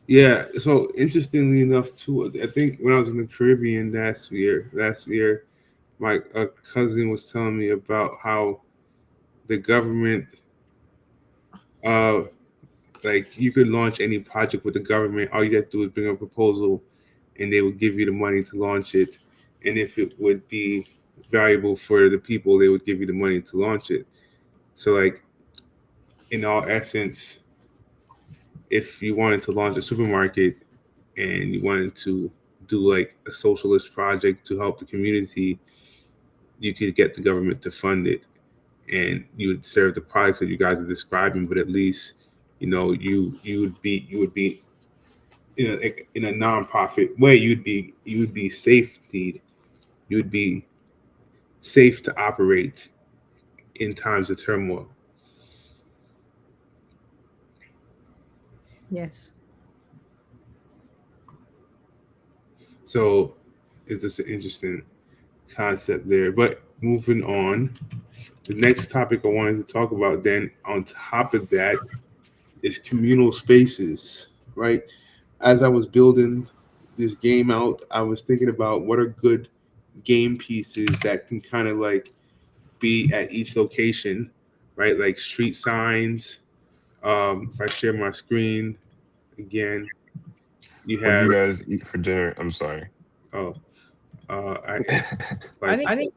Yeah. So interestingly enough, too, I think when I was in the Caribbean last year, my cousin was telling me about how the government, like you could launch any project with the government. All you have to do is bring a proposal, and they would give you the money to launch it. And if it would be valuable for the people, they would give you the money to launch it. So, like, in all essence, if you wanted to launch a supermarket and you wanted to do like a socialist project to help the community, you could get the government to fund it, and you would serve the products that you guys are describing. But at least, you would be in a nonprofit way. You would be safety. You would be safe to operate in times of turmoil. Yes. So it's just an interesting concept there. But moving on, the next topic I wanted to talk about then on top of that is communal spaces, right? As I was building this game out, I was thinking about what are good game pieces that can kind of like be at each location, right? Like street signs. If I share my screen again, you What have. do you guys eat for dinner? I'm sorry. Oh, I think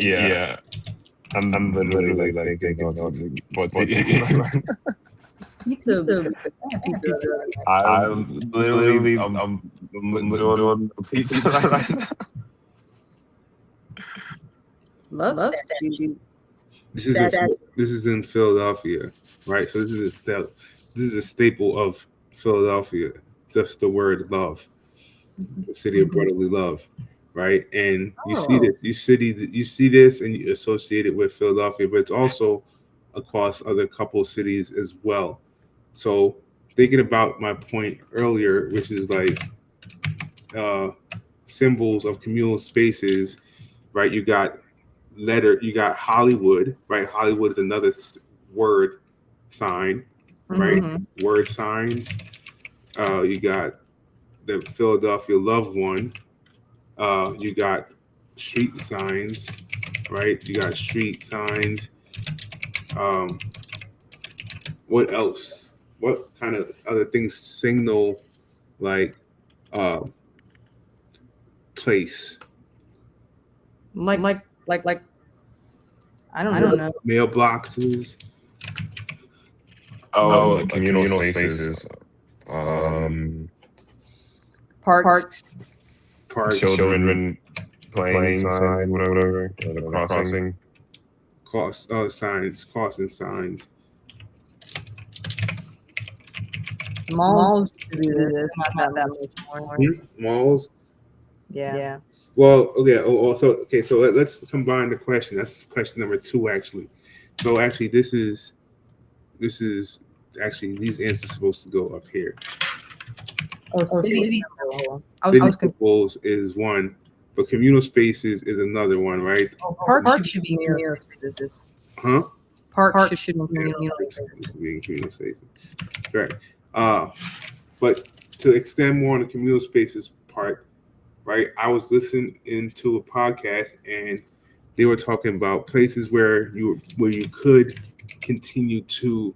yeah. I'm literally like thinking about what's eating. Pizza. I'm literally I'm doing pizza right now. Love statue. This is in Philadelphia, right? So this is a staple of Philadelphia. Just the word love, the city of brotherly love, right? And you see this, and you associate it with Philadelphia, but it's also across other couple cities as well. So thinking about my point earlier, which is like symbols of communal spaces, right? You got Hollywood, right? Hollywood is another word sign, right? Mm-hmm. Word signs. You got the Philadelphia loved one. You got street signs, right? You got street signs. What else? What kind of other things signal like place? Like I don't know. Mailboxes. Oh, communal spaces. Parks. Children playing sign, whatever. The crossing. Signs, crossing signs. Malls do this. Not that much more. Malls. Yeah. Well, okay. So let's combine the question. That's question number 2, actually. So actually, this is actually these answers are supposed to go up here. City symbols is one, but communal spaces is another one, right? Park should be communal spaces. Huh? Park should be communal spaces. Correct. But to extend more on the communal spaces part, right? I was listening into a podcast and they were talking about places where you could continue to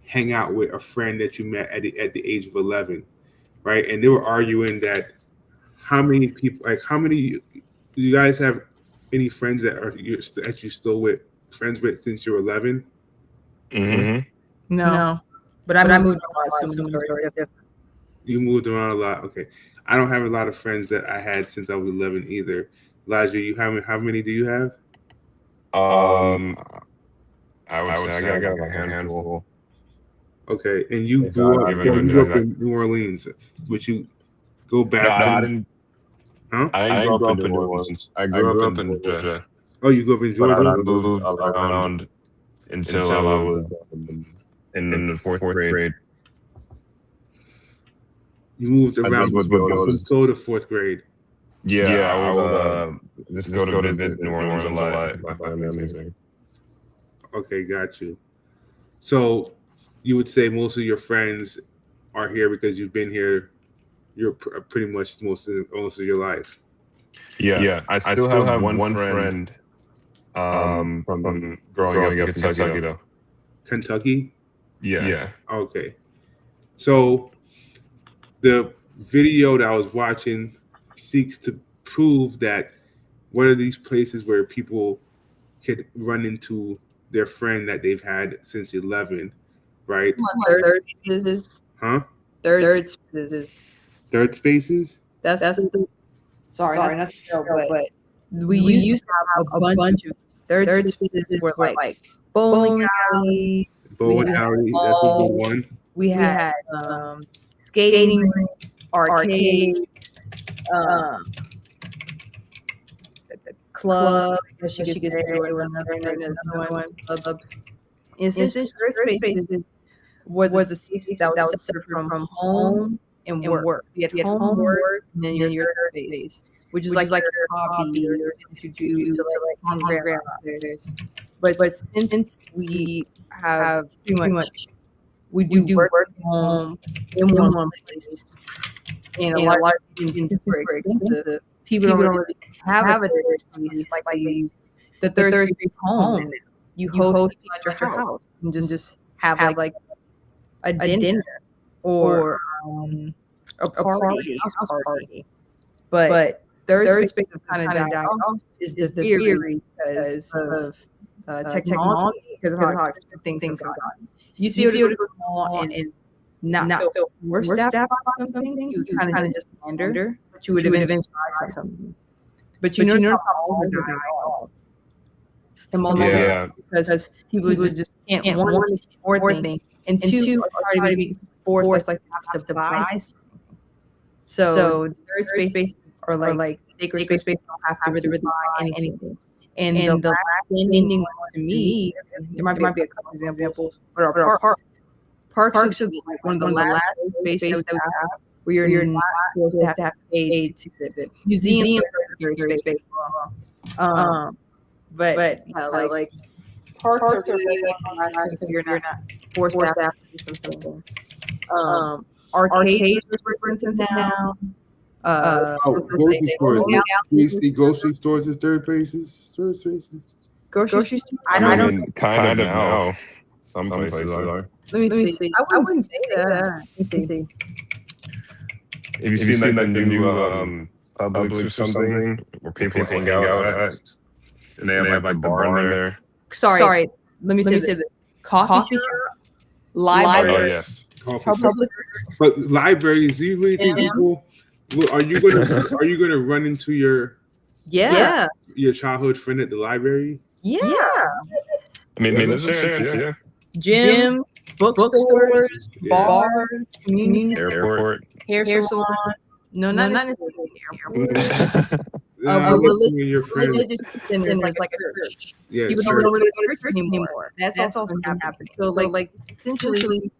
hang out with a friend that you met at the age of 11, right? And they were arguing that how many do you guys have any friends that you still friends with since you're 11? Mm-hmm. No. But I moved a lot. You moved around a lot. Okay. I don't have a lot of friends that I had since I was 11 either. Elijah, how many do you have? I would say I got like a handful. Okay, and you grew up in New Orleans, but you go back. I didn't grow up in New Orleans. I grew up in Georgia. Oh, you grew up in Georgia? I moved around until I was in the fourth grade. You moved around until the fourth grade. Yeah, I would just go to visit New Orleans a lot. My family's there. Okay, got you. So you would say most of your friends are here because you've been here. You're pretty much most of your life. Yeah, I still have one friend from growing up in Kentucky though. Kentucky. Yeah. Okay. So the video that I was watching seeks to prove that what are these places where people could run into their friend that they've had since 11, right? Third spaces. Huh? Third spaces. Third spaces? That's the. Sorry, not to know, but we used to have a bunch of third spaces were like bowling alley. Bowling alley, that's a good one. We had skating rink, arcades, club. I guess you could say another one. Club. Essentially, third spaces was a space that was separate from home and work. You had home, work, and then your third space, which is like your hobby or things you do. So like on ground upstairs. But since we have pretty much we do work from home in one place, and a lot of things are super expensive. People don't really have a third space like the third space home. You host people at your house and just have like a dinner or a party, house party. But third space is kind of died off is the theory because of technology, because of how expensive things have gotten. You used to be able to go to the mall and not feel forced to buy something. You kind of just wander, but you would eventually buy something. But you notice how all the died off. Because people just can't one thing, and two are trying to be forced like to buy something. So third spaces are like sacred space. Don't have to really buy anything. And the last ending one to me, there might be a couple examples, but our parks. Parks are like one of the last spaces that we have where you're not supposed to have to pay to visit. Museum third space. But like parks are really like the last place that you're not forced to have to do something. Arcades are super expensive now. Grocery stores. Do you see grocery stores as third spaces? Grocery stores? I mean, kind of now. Some places are. Let me see. I wouldn't say that. Let me see. Have you seen like the new Publix or something where people hang out at? And they have like the bar in there. Sorry. Let me say this. Coffee shop, library. Oh yes. But libraries, do you really think people? Are you gonna run into your childhood friend at the library? Yeah. I mean, there's a chance, yeah. Gym, bookstores, bars, community airport, hair salon. No, not necessarily airport. Your friends. Religious like a church. Yeah, people don't really go to church anymore. That's also happening. So like essentially,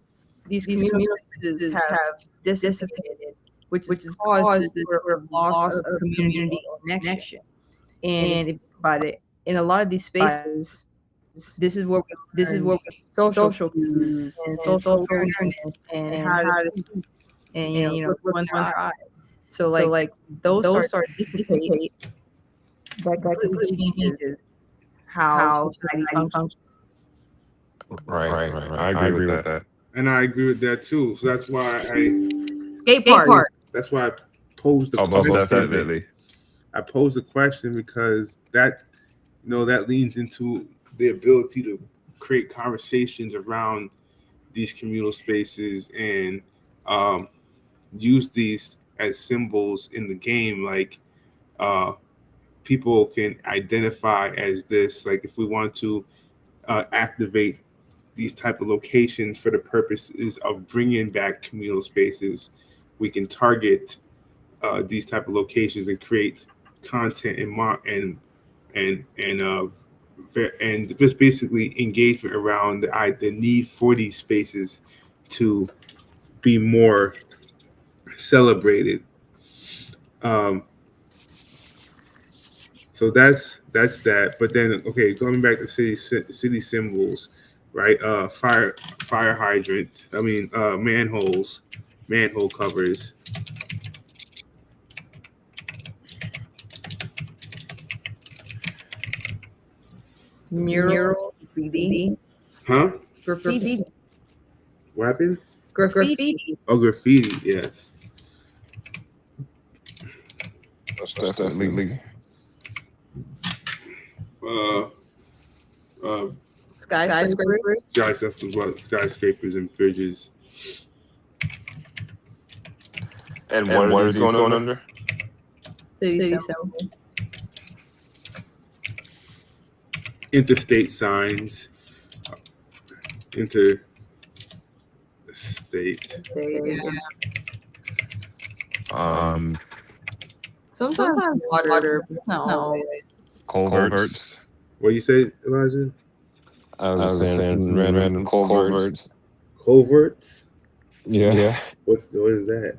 these communities have dissipated, which has caused this sort of loss of community connection. And if you think about it, in a lot of these spaces, this is what social cues and social awareness and how to speak and look one in their eyes. So like those start to dissipate. That completely changes how society functions. Right. I agree with that. And I agree with that too. So that's why skate park. That's why I posed the question. Definitely. I posed the question because that leans into the ability to create conversations around these communal spaces and use these as symbols in the game. Like people can identify as this. Like if we want to activate these type of locations for the purposes of bringing back communal spaces, we can target these type of locations and create content and just basically engagement around the need for these spaces to be more celebrated. So that's that. But then, okay, going back to city symbols, right? Fire hydrant. I mean, manholes, manhole covers. Mural graffiti. Huh? Graffiti. Weapon? Graffiti. Oh, graffiti. Yes. That's definitely. Skyscrapers. Skyscrapers and bridges. And what is going under? City symbol. Interstate signs. Interstate. Yeah. Sometimes water, but not always. Culverts. What you say, Elijah? I was saying random culverts. Culverts? Yeah. What is that?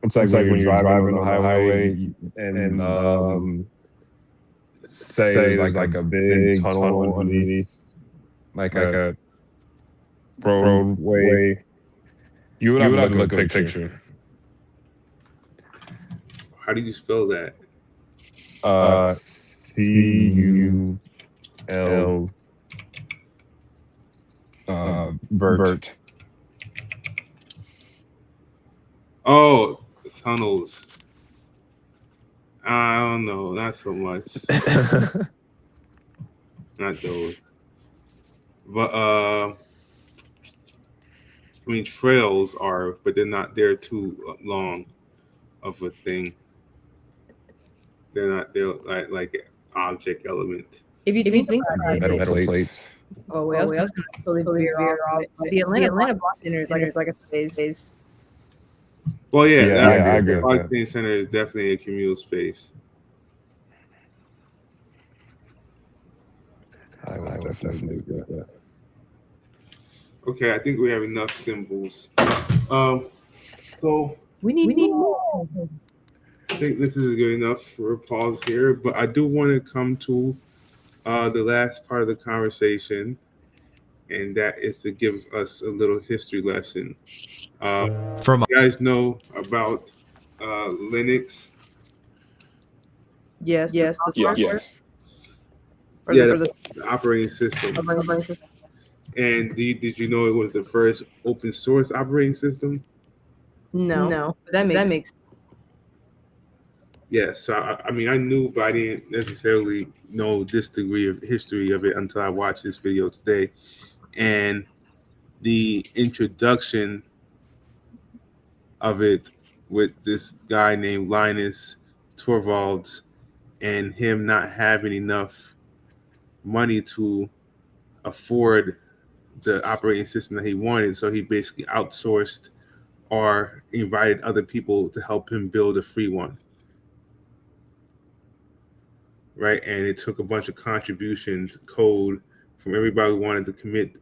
It's like when you're driving on the highway and say like a big tunnel underneath, like a roadway. You would have to look at a picture. How do you spell that? CUL vert. Oh, tunnels. I don't know, not so much. Not those. But I mean, trails are, but they're too long of a thing. They're like object element. If you think about it, Metal plates. oh, wait, I was going to totally veer off. The Atlanta Block Center is like a space. Well, yeah, I agree with that. Blockchain Center is definitely a communal space. I would definitely agree with that. Okay, I think we have enough symbols. So We need more. I think this is good enough for a pause here, but I do want to come to the last part of the conversation, and that is to give us a little history lesson. You guys know about Linux? Yes. The software. Yes. The operating system. And did you know it was the first open source operating system? No. That makes sense. Yes, so I mean, I knew, but I didn't necessarily know this degree of history of it until I watched this video today. And the introduction of it with this guy named Linus Torvalds and him not having enough money to afford the operating system that he wanted. So he basically outsourced or invited other people to help him build a free one. Right, and it took a bunch of contributions, code from everybody who wanted to commit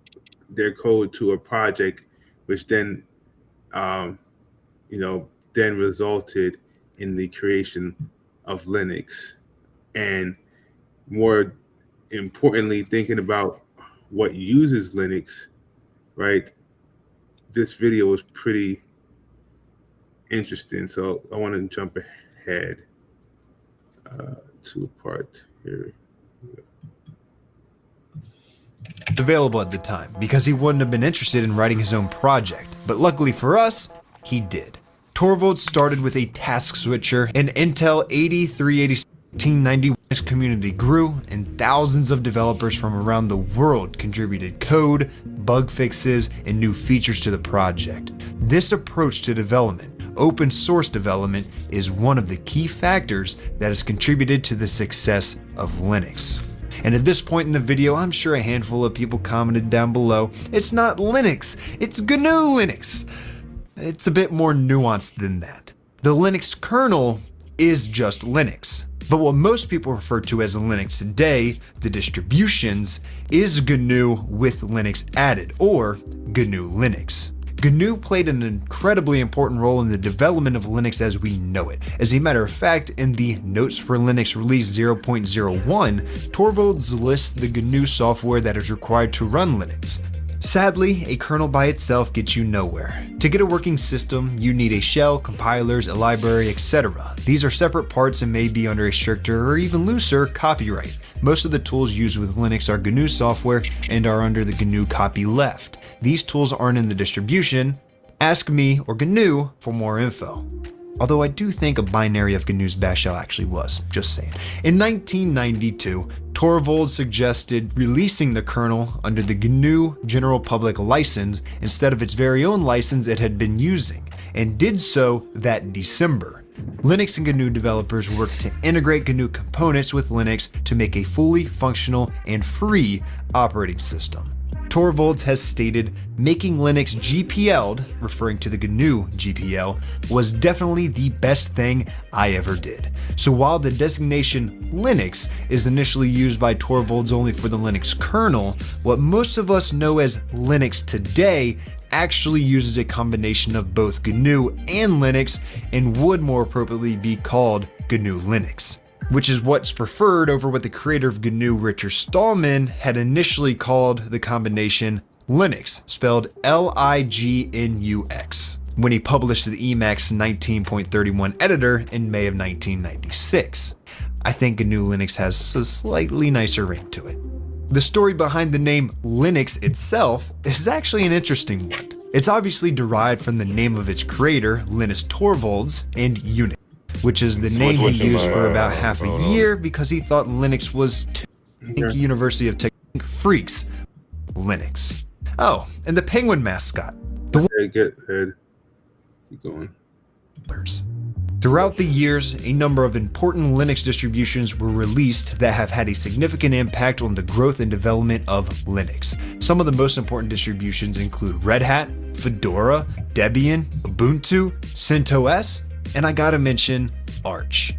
their code to a project, which then, then resulted in the creation of Linux. And more importantly, thinking about what uses Linux, right? This video is pretty interesting, so I want to jump ahead to a part here. Available at the time because he wouldn't have been interested in writing his own project, but luckily for us, he did. Torvalds started with a task switcher, and Intel 8386-1891 community grew, and thousands of developers from around the world contributed code, bug fixes, and new features to the project. This approach to development, open source development, is one of the key factors that has contributed to the success of Linux. And at this point in the video, I'm sure a handful of people commented down below, it's not Linux, it's GNU Linux. It's a bit more nuanced than that. The Linux kernel is just Linux, but what most people refer to as Linux today, the distributions, is GNU with Linux added, or GNU Linux. GNU played an incredibly important role in the development of Linux as we know it. As a matter of fact, in the Notes for Linux release 0.01, Torvalds lists the GNU software that is required to run Linux. Sadly, a kernel by itself gets you nowhere. To get a working system, you need a shell, compilers, a library, etc. These are separate parts and may be under a stricter or even looser copyright. Most of the tools used with Linux are GNU software and are under the GNU copyleft. These tools aren't in the distribution. Ask me or GNU for more info. Although I do think a binary of GNU's bash shell actually was, just saying. In 1992, Torvalds suggested releasing the kernel under the GNU General Public License instead of its very own license it had been using, and did so that December. Linux and GNU developers worked to integrate GNU components with Linux to make a fully functional and free operating system. Torvalds has stated, making Linux GPL'd, referring to the GNU GPL, was definitely the best thing I ever did. So while the designation Linux is initially used by Torvalds only for the Linux kernel, what most of us know as Linux today actually uses a combination of both GNU and Linux and would more appropriately be called GNU Linux, which is what's preferred over what the creator of GNU, Richard Stallman, had initially called the combination Linux, spelled Lignux, when he published the Emacs 19.31 editor in May of 1996. I think GNU Linux has a slightly nicer ring to it. The story behind the name Linux itself is actually an interesting one. It's obviously derived from the name of its creator, Linus Torvalds, and Unix, which is the name he used for about half a year because he thought Linux was Tinky University of Tech freaks. Linux. Oh, and the penguin mascot. Keep going. Throughout the years, a number of important Linux distributions were released that have had a significant impact on the growth and development of Linux. Some of the most important distributions include Red Hat, Fedora, Debian, Ubuntu, CentOS, and I gotta mention Arch.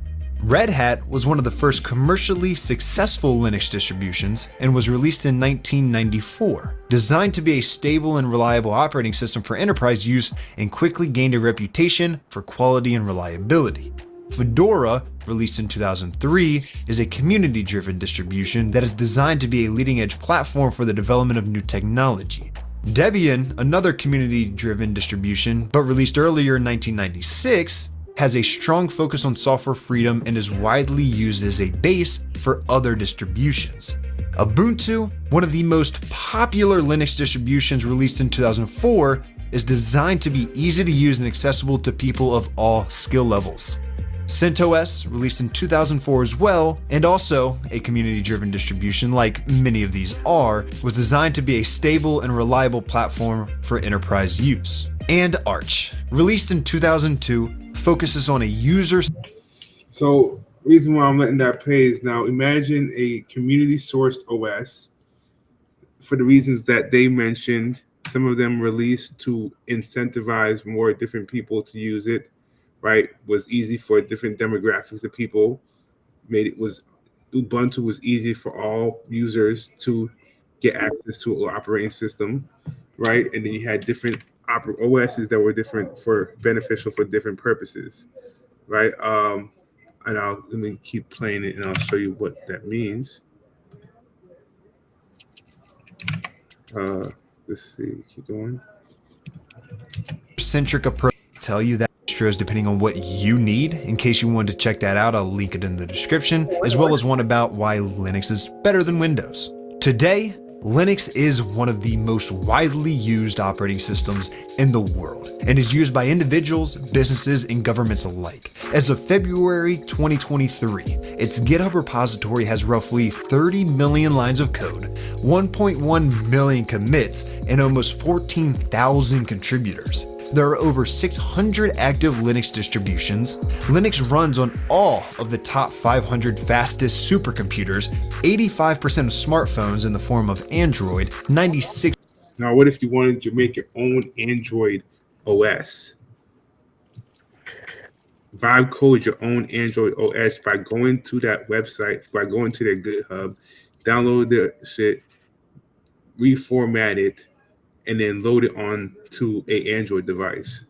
Red Hat was one of the first commercially successful Linux distributions and was released in 1994. Designed to be a stable and reliable operating system for enterprise use, and quickly gained a reputation for quality and reliability. Fedora, released in 2003, is a community-driven distribution that is designed to be a leading-edge platform for the development of new technology. Debian, another community-driven distribution, but released earlier in 1996, has a strong focus on software freedom and is widely used as a base for other distributions. Ubuntu, one of the most popular Linux distributions released in 2004, is designed to be easy to use and accessible to people of all skill levels. CentOS, released in 2004 as well, and also a community-driven distribution like many of these are, was designed to be a stable and reliable platform for enterprise use. And Arch, released in 2002, focuses on a user. So, reason why I'm letting that play is now imagine a community-sourced OS for the reasons that they mentioned. Some of them released to incentivize more different people to use it, right? Was easy for different demographics of people. Ubuntu was easy for all users to get access to an operating system, right? And then you had different OSs that were beneficial for different purposes, right? And let me keep playing it and I'll show you what that means. Let's see, keep going. Centric approach tell you that distros depending on what you need. In case you wanted to check that out, I'll link it in the description, as well as one about why Linux is better than Windows. Today, Linux is one of the most widely used operating systems in the world and is used by individuals, businesses, and governments alike. As of February 2023, its GitHub repository has roughly 30 million lines of code, 1.1 million commits, and almost 14,000 contributors. There are over 600 active Linux distributions. Linux runs on all of the top 500 fastest supercomputers, 85% of smartphones in the form of Android, 96. Now, what if you wanted to make your own Android OS? Vibe code your own Android OS by going to that website, by going to their GitHub, download the shit, reformat it, and then load it on to a Android device.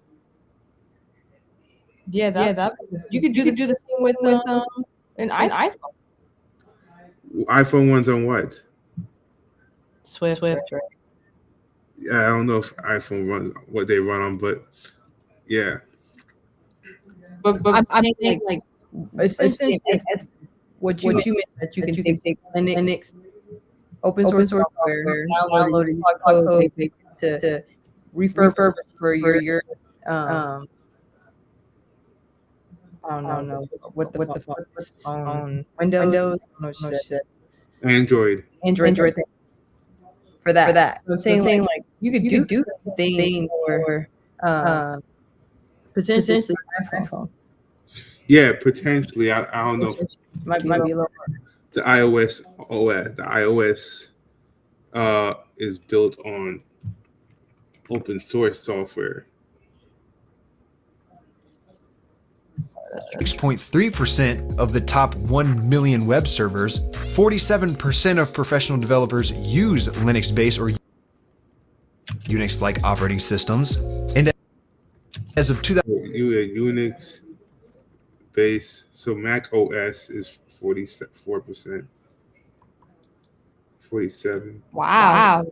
Yeah, that you could do the same with an iPhone. iPhone ones on what? Swift. Right? Yeah, I don't know if iPhone runs what they run on, but yeah. But I'm saying like essentially what you meant that you can take Linux open source software, download it, code to refurbish for your I don't know what the phone Windows Android thing for that. So I'm saying like you could do the thing for potentially iPhone. Yeah, potentially. I don't know if might be a little the iOS is built on open source software. 6.3% of the top 1 million web servers, 47% of professional developers use Linux-based or Unix-like operating systems, and as of 2000, Unix base, so Mac OS is 44%, 47. Wow.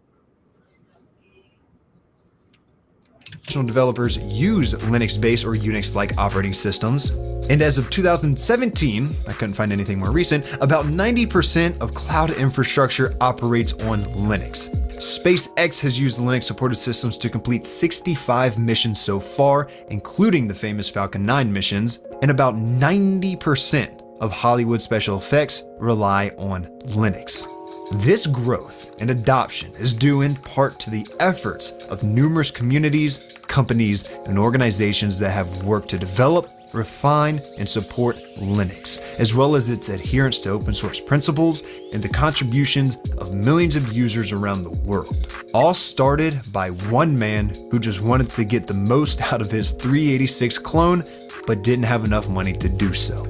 professional developers use Linux-based or Unix-like operating systems. And as of 2017, I couldn't find anything more recent, about 90% of cloud infrastructure operates on Linux. SpaceX has used Linux-supported systems to complete 65 missions so far, including the famous Falcon 9 missions, and about 90% of Hollywood special effects rely on Linux. This growth and adoption is due in part to the efforts of numerous communities, companies, and organizations that have worked to develop, refine, and support Linux, as well as its adherence to open source principles and the contributions of millions of users around the world. All started by one man who just wanted to get the most out of his 386 clone, but didn't have enough money to do so.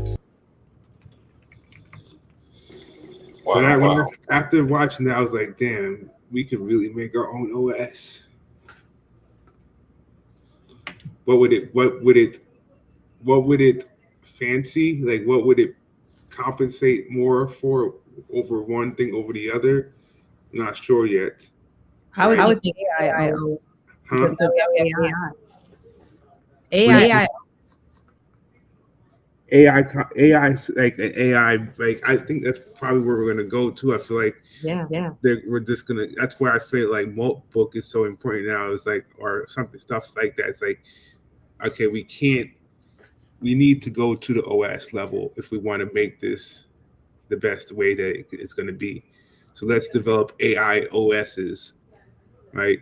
So after watching that, I was like, damn, we could really make our own OS. What would it fancy? Like, what would it compensate more for over one thing over the other? I'm not sure yet. I would think AI. Huh? AI, like I think that's probably where we're gonna go to. I feel like we're just gonna. That's why I feel like Moltbook is so important now. It's like or something stuff like that. It's like, okay, we need to go to the OS level if we want to make this the best way that it's going to be. So let's develop AI OSs, right?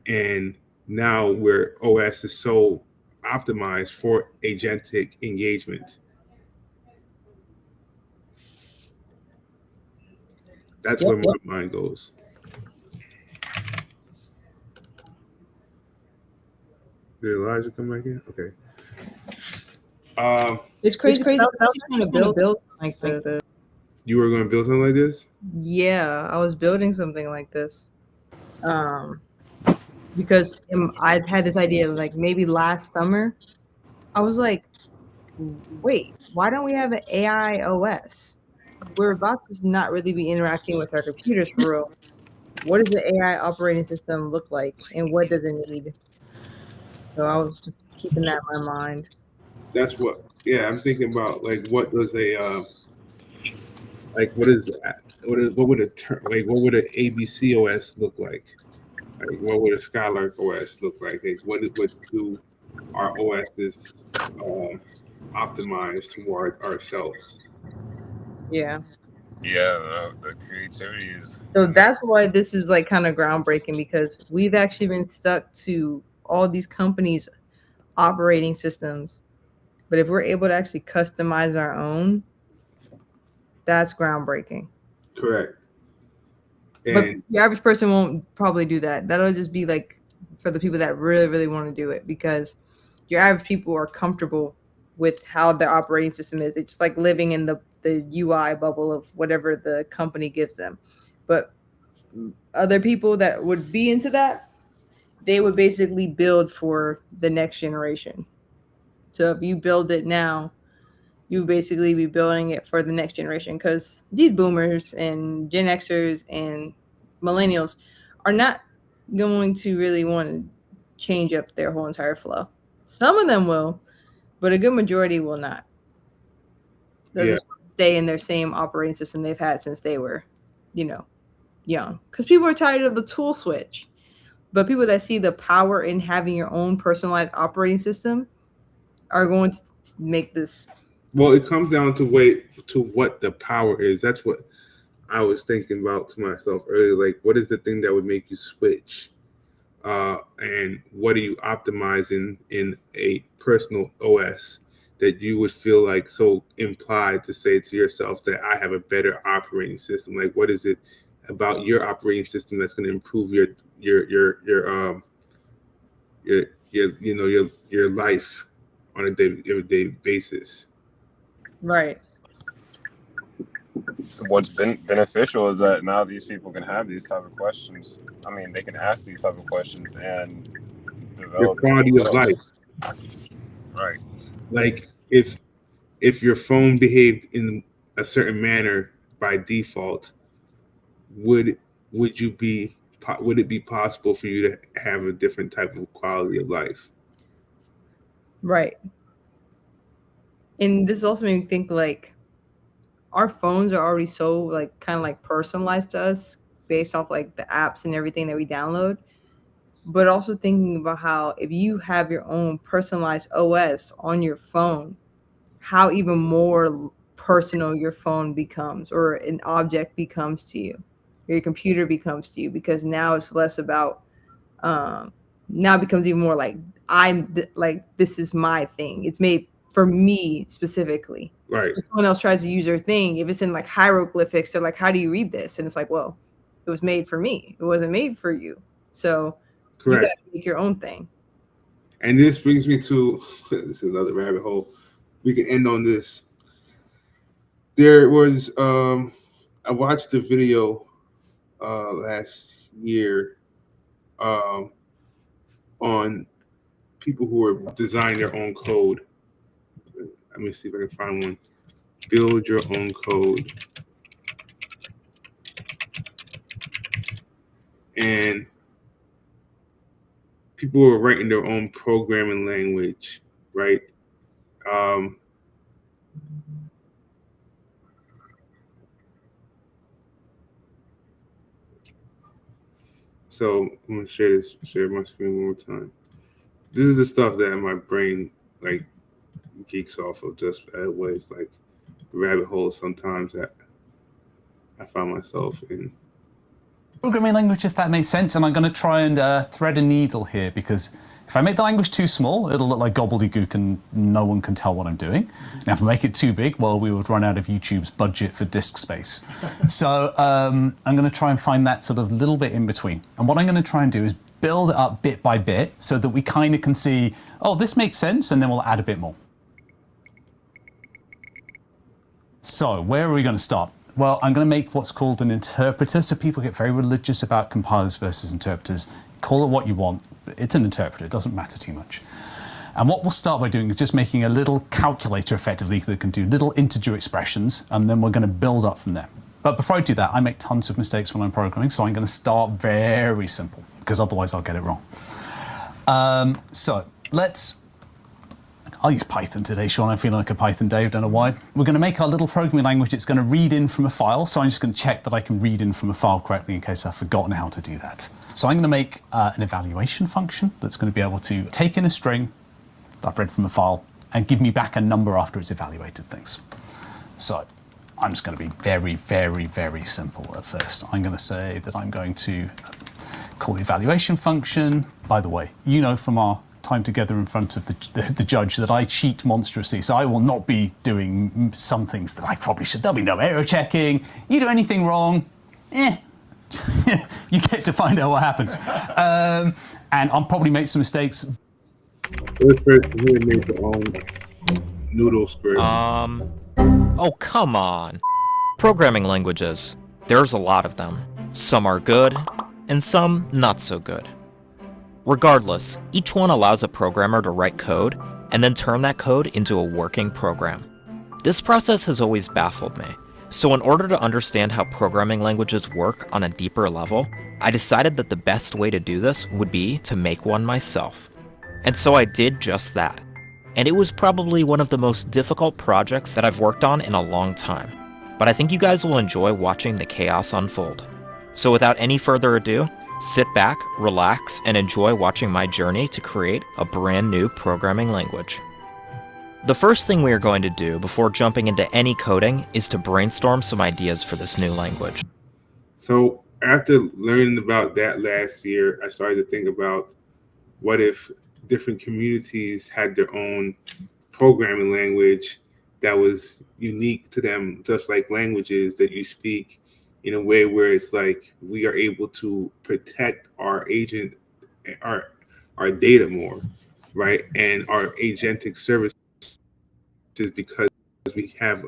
And now where OS is so optimized for agentic engagement. That's where my mind goes. Did Elijah come back in? Okay. It's crazy. I was trying to build something like this. You were going to build something like this? Yeah, I was building something like this. Because I had this idea like maybe last summer. I was like, wait, why don't we have an AI OS? We're about to not really be interacting with our computers for real. What does the AI operating system look like, and what does it need? So I was just keeping that in my mind. That's what. Yeah, I'm thinking about like what does a like what is that? What would a what would an ABC OS look like? Like what would a Skylark OS look like? Like what do our OSs optimize toward ourselves? Yeah, the creativity is. So that's why this is like kind of groundbreaking, because we've actually been stuck to all these companies' operating systems. But if we're able to actually customize our own, that's groundbreaking. Correct. But the average person won't probably do that. That'll just be like for the people that really, really want to do it, because your average people are comfortable with how their operating system is. It's just like living in the UI bubble of whatever the company gives them. But other people that would be into that, they would basically build for the next generation. So if you build it now, you basically be building it for the next generation, because these boomers and Gen Xers and millennials are not going to really want to change up their whole entire flow. Some of them will, but a good majority will not. They'll just stay in their same operating system they've had since they were, young. Because people are tired of the tool switch. But people that see the power in having your own personalized operating system are going to make this. Well, it comes down to what the power is. That's what I was thinking about to myself earlier. Like, what is the thing that would make you switch? And what are you optimizing in a personal OS that you would feel like so implied to say to yourself that I have a better operating system? Like, what is it about your operating system that's going to improve your life on a day-to-day basis? Right. What's been beneficial is that now these people can have these type of questions. I mean, they can ask these type of questions and develop Your quality of life. Right. Like if your phone behaved in a certain manner by default, would it be possible for you to have a different type of quality of life? Right. And this also made me think, like, our phones are already so, like, kind of like personalized to us based off like the apps and everything that we download. But also thinking about how if you have your own personalized OS on your phone, how even more personal your phone becomes, or an object becomes to you, or your computer becomes to you, because now it's less about now it becomes even more like this is my thing. It's made for me specifically. Right. If someone else tries to use their thing, if it's in like hieroglyphics, they're like, how do you read this? And it's like, well, it was made for me. It wasn't made for you. So correct. You gotta make your own thing. And this brings me to this is another rabbit hole. We can end on this. There was I watched a video last year on people who are designing their own code. Let me see if I can find one. Build your own code. And people were writing their own programming language, right? So I'm gonna share my screen one more time. This is the stuff that my brain like geeks off of, just ways like rabbit holes sometimes that I find myself in. Programming language, if that makes sense, and I'm going to try and thread a needle here, because if I make the language too small, it'll look like gobbledygook and no one can tell what I'm doing. And if I make it too big, well, we would run out of YouTube's budget for disk space. So I'm going to try and find that sort of little bit in between. And what I'm going to try and do is build it up bit by bit so that we kind of can see, oh, this makes sense, and then we'll add a bit more. So where are we going to start? Well, I'm going to make what's called an interpreter. So people get very religious about compilers versus interpreters. Call it what you want, but it's an interpreter. It doesn't matter too much. And what we'll start by doing is just making a little calculator effectively that can do little integer expressions, and then we're going to build up from there. But before I do that, I make tons of mistakes when I'm programming, so I'm going to start very simple, because otherwise I'll get it wrong. So I'll use Python today, Sean. I'm feeling like a Python Dave, don't know why. We're going to make our little programming language. It's going to read in from a file, so I'm just going to check that I can read in from a file correctly in case I've forgotten how to do that. So I'm going to make an evaluation function that's going to be able to take in a string that I've read from a file and give me back a number after it's evaluated things. So I'm just going to be very, very, very simple at first. I'm going to say that I'm going to call the evaluation function. By the way, you know from our time together in front of the judge that I cheat monstrously, so I will not be doing some things that I probably should. There'll be no error checking. You do anything wrong, you get to find out what happens. And I'll probably make some mistakes. First person here made their own noodle script. Oh, come on. Programming languages. There's a lot of them. Some are good, and some not so good. Regardless, each one allows a programmer to write code and then turn that code into a working program. This process has always baffled me, so in order to understand how programming languages work on a deeper level, I decided that the best way to do this would be to make one myself. And so I did just that. And it was probably one of the most difficult projects that I've worked on in a long time. But I think you guys will enjoy watching the chaos unfold. So without any further ado, sit back, relax, and enjoy watching my journey to create a brand new programming language. The first thing we are going to do before jumping into any coding is to brainstorm some ideas for this new language. So after learning about that last year, I started to think about what if different communities had their own programming language that was unique to them, just like languages that you speak, in a way where it's like we are able to protect our data more, right? And our agentic services, because we have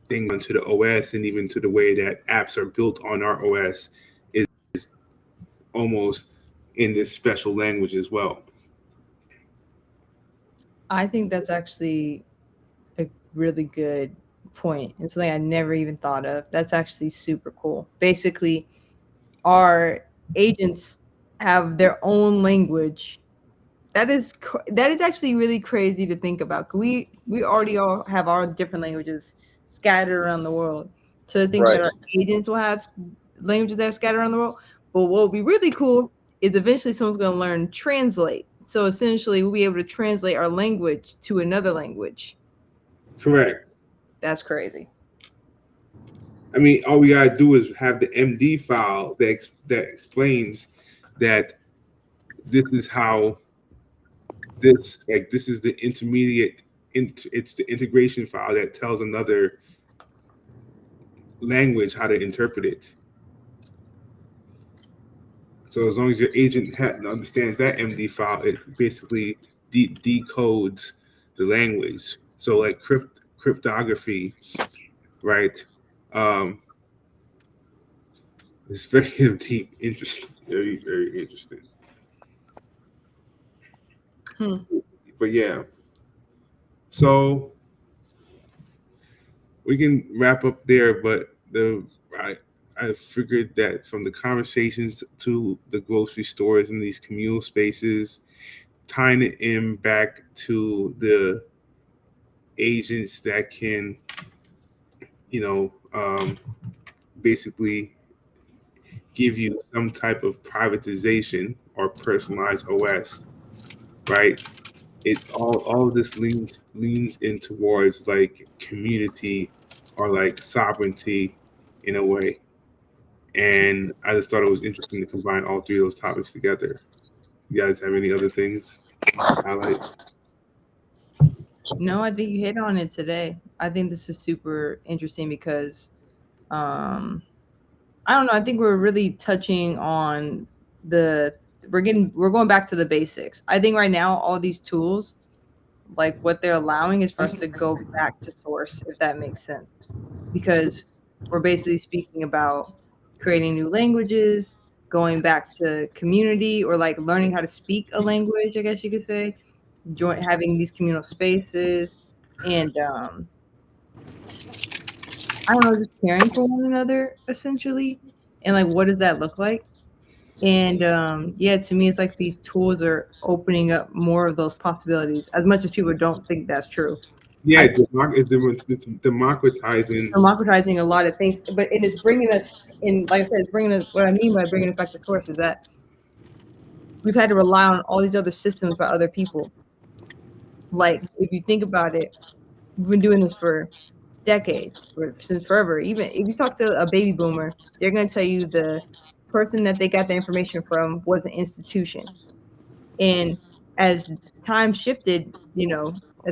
things onto the OS, and even to the way that apps are built on our OS is almost in this special language as well. I think that's actually a really good point. It's something I never even thought of. That's actually super cool. Basically, our agents have their own language. That is actually really crazy to think about. We already all have our different languages scattered around the world. So to think that our agents will have languages that are scattered around the world. But what would be really cool is eventually someone's going to learn translate. So essentially, we'll be able to translate our language to another language. Correct. That's crazy. I mean, all we gotta do is have the MD file that explains that this is how this is the intermediate. It's the integration file that tells another language how to interpret it. So as long as your agent understands that MD file, it basically decodes the language. So like cryptography, right? It's very deep, interesting, very, very interesting. But yeah, so we can wrap up there. But I figured that from the conversations to the grocery stores and these communal spaces, tying it in back to the agents that can, basically give you some type of privatization or personalized OS, right? It's all of this leans in towards like community or like sovereignty in a way. And I just thought it was interesting to combine all three of those topics together. You guys have any other things to highlight? No, I think you hit on it today. I think this is super interesting because I don't know. I think we're really touching on we're going back to the basics. I think right now all these tools, like what they're allowing is for us to go back to source, if that makes sense. Because we're basically speaking about creating new languages, going back to community, or like learning how to speak a language, I guess you could say, having these communal spaces, and I don't know, just caring for one another essentially. And like, what does that look like? And yeah, to me, it's like these tools are opening up more of those possibilities, as much as people don't think that's true. Yeah, it's democratizing A lot of things, but it is bringing us in. Like I said, it's bringing us. What I mean by bringing us back to source is that we've had to rely on all these other systems by other people. Like, if you think about it, we've been doing this for decades, since forever. Even if you talk to a baby boomer, they're going to tell you the person that they got the information from was an institution. And as time shifted,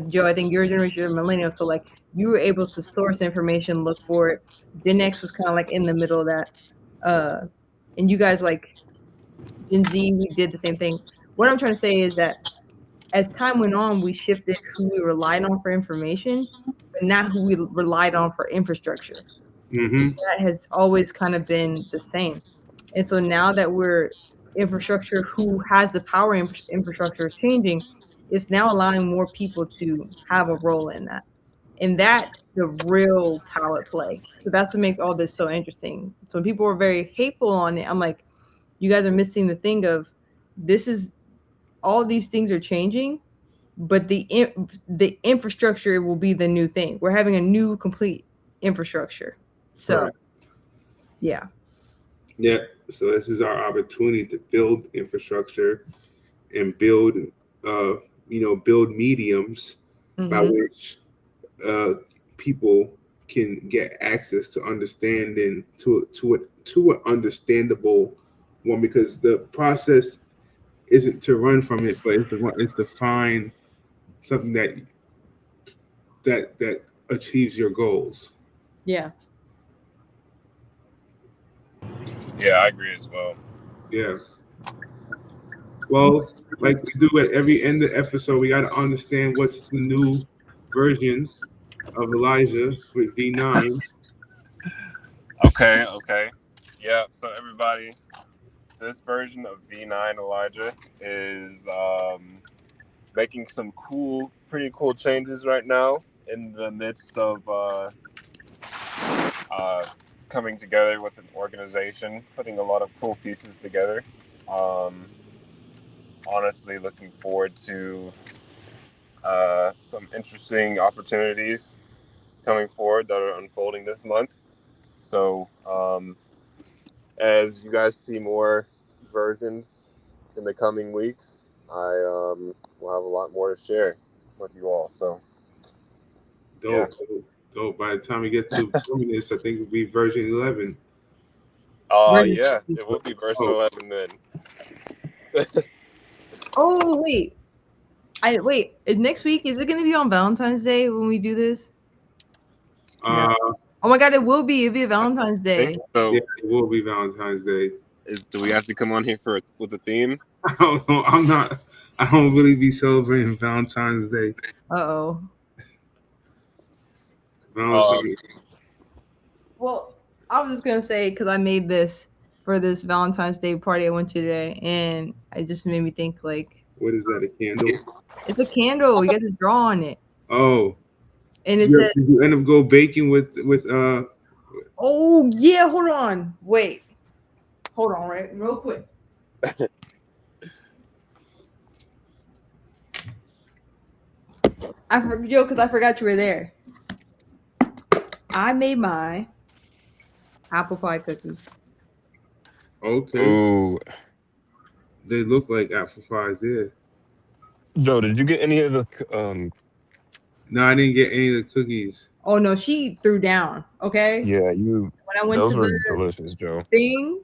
Joe, I think your generation is millennial, so like you were able to source information, look for it. Gen X was kind of like in the middle of that, and you guys, like Gen Z, we did the same thing. What I'm trying to say is that as time went on, we shifted who we relied on for information, but not who we relied on for infrastructure. Mm-hmm. That has always kind of been the same. And so now that we're infrastructure who has the power infrastructure is changing, it's now allowing more people to have a role in that. And that's the real power play. So that's what makes all this so interesting. So when people are very hateful on it, I'm like, you guys are missing the thing of this is all these things are changing, but the infrastructure will be the new thing. We're having a new complete infrastructure. So Right. yeah. Yeah. So this is our opportunity to build infrastructure and build, build mediums by Mhm. which people can get access to understanding to an understandable one, because the process isn't to run from it, but it's to find something that achieves your goals. Yeah. Yeah, I agree as well. Yeah. Well, like we do at every end of the episode, we got to understand what's the new version of Elijah with V9. Okay. Yeah, so everybody, this version of V9 Elijah is making some pretty cool changes right now in the midst of coming together with an organization, putting a lot of cool pieces together. Honestly, looking forward to some interesting opportunities coming forward that are unfolding this month. So, as you guys see more versions in the coming weeks, I will have a lot more to share with you all. So, yeah. Dope. By the time we get to Luminous, I think it'll be version 11. Yeah, it will be version 11 then. Oh wait. Next week, is it gonna be on Valentine's Day when we do this? Yeah. Oh my god, it will be. It'll be Valentine's Day. So, yeah, it will be Valentine's Day. Do we have to come on here with a theme? I don't know. I don't really be celebrating Valentine's Day. Uh-oh. Well, I was just gonna say, because I made this for this Valentine's Day party I went to today, and it just made me think, like, what is that? A candle? It's a candle. You got to draw on it. Oh. And it did said, you end up go baking with oh yeah, hold on. Wait. Hold on, right? Real quick. Because I forgot you were there. I made my apple pie cookies. Okay. Ooh. They look like apple pies, yeah. Joe, did you get any of the No, I didn't get any of the cookies. Oh no, she threw down. Okay. Yeah, when I went those to were the delicious, Joe. thing,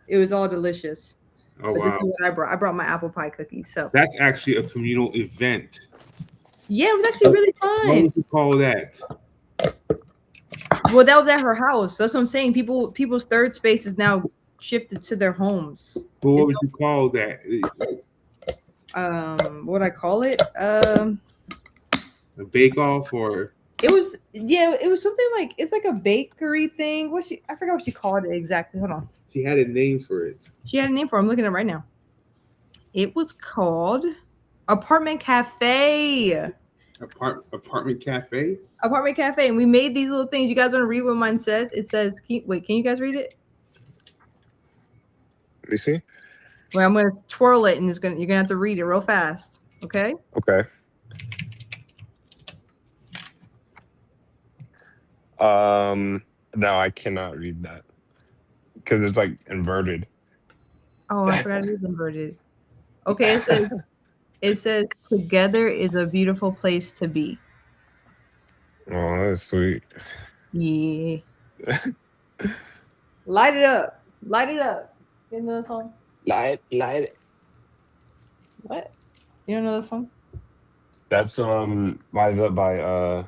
it was all delicious. Oh, but wow. This is what I brought. I brought my apple pie cookies. So that's actually a communal event. Yeah, it was actually really fun. What would you call that? Well, that was at her house. That's what I'm saying. People's third space is now shifted to their homes. But what would you call that? What would I call it? A bake off, or it was something like, it's like a bakery thing. I forgot what she called it exactly. Hold on. She had a name for it. She had a name for it. I'm looking at it right now. It was called Apartment Cafe. Apartment Cafe? Apartment Cafe. And we made these little things. You guys want to read what mine says? It says, can you guys read it? Let me see. Well, I'm gonna twirl it, and you're gonna have to read it real fast. Okay? Okay. No, I cannot read that because it's like inverted. Oh, I forgot it is inverted. Okay, it says together is a beautiful place to be. Oh, that's sweet. Yeah. Light it up. Light it up. You know that song? Light it. What? You don't know that song? That's lighted up by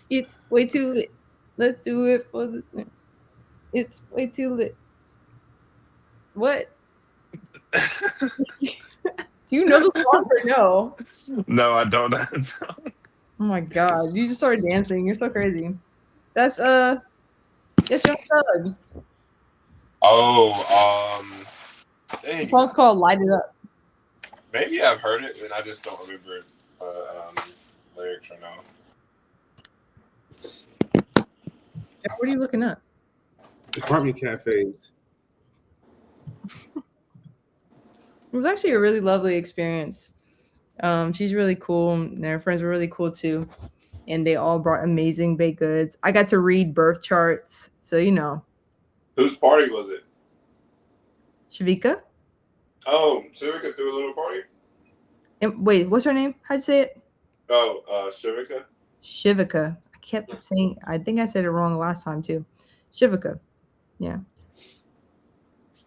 It's way too lit. Let's do it for the. It's way too lit. What? Do you know the song or no? No, I don't know. Oh my god, you just started dancing. You're so crazy. That's Young Thug. Oh, The dang. song's called "Light It Up." Maybe I've heard it, and I just don't remember lyrics right now. What are you looking up? Apartment cafes. It was actually a really lovely experience. She's really cool, and her friends were really cool too. And they all brought amazing baked goods. I got to read birth charts, so you know. Whose party was it? Shavika? Oh, Shivika threw a little party? And wait, what's her name? How'd you say it? Oh, Shivika? Shivika. I kept saying, I think I said it wrong last time too. Shivika. Yeah.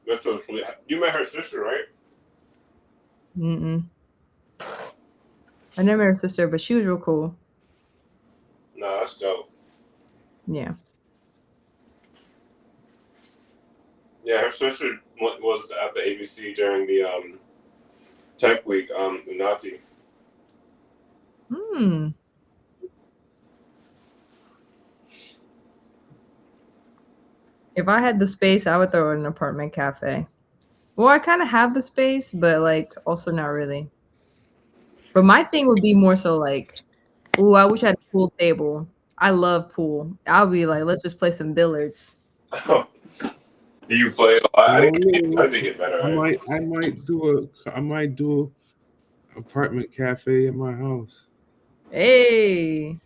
That's so sweet. You met her sister, right? Mm-mm. I never met her sister, but she was real cool. No, that's dope. Yeah. Yeah, her sister was at the ABC during the Tech Week, Unati. Hmm. If I had the space, I would throw it in an apartment cafe. Well, I kind of have the space, but like also not really. But my thing would be more so like, ooh, I wish I had a pool table. I love pool. I'll be like, let's just play some billiards. Do you play a lot? I didn't get better. I might do a apartment cafe at my house. Hey.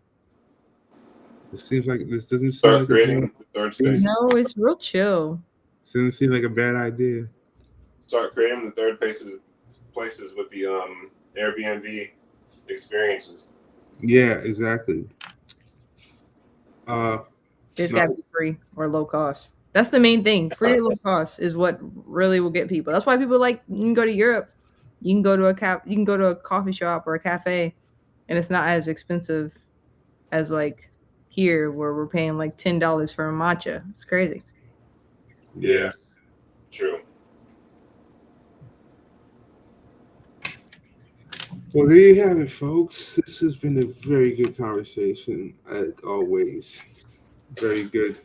It seems like this doesn't seem Start like creating the third space. No, it's real chill. Doesn't seem like a bad idea. Start creating the third places with the Airbnb experiences. Yeah, exactly. It's got to be free or low cost. That's the main thing. Free or low cost is what really will get people. That's why people like, you can go to Europe, you can go to a coffee shop or a cafe, and it's not as expensive as like here where we're paying like $10 for a matcha. It's crazy. Yeah, true. Well, there you have it, folks. This has been a very good conversation, like always. Very good.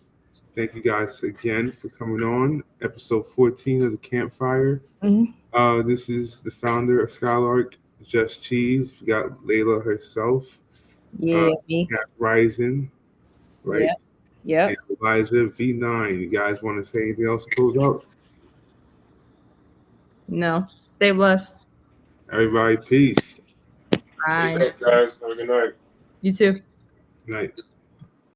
Thank you guys again for coming on. Episode 14 of the Campfire. This is the founder of Skylark, Just Cheese. We got Layla herself. Yeah, me. Cat Rising, right? Yeah. And Elijah V9. You guys want to say anything else to close out? No. Stay blessed. Everybody, peace. Bye. Peace out, guys. Have a good night. You too. Night.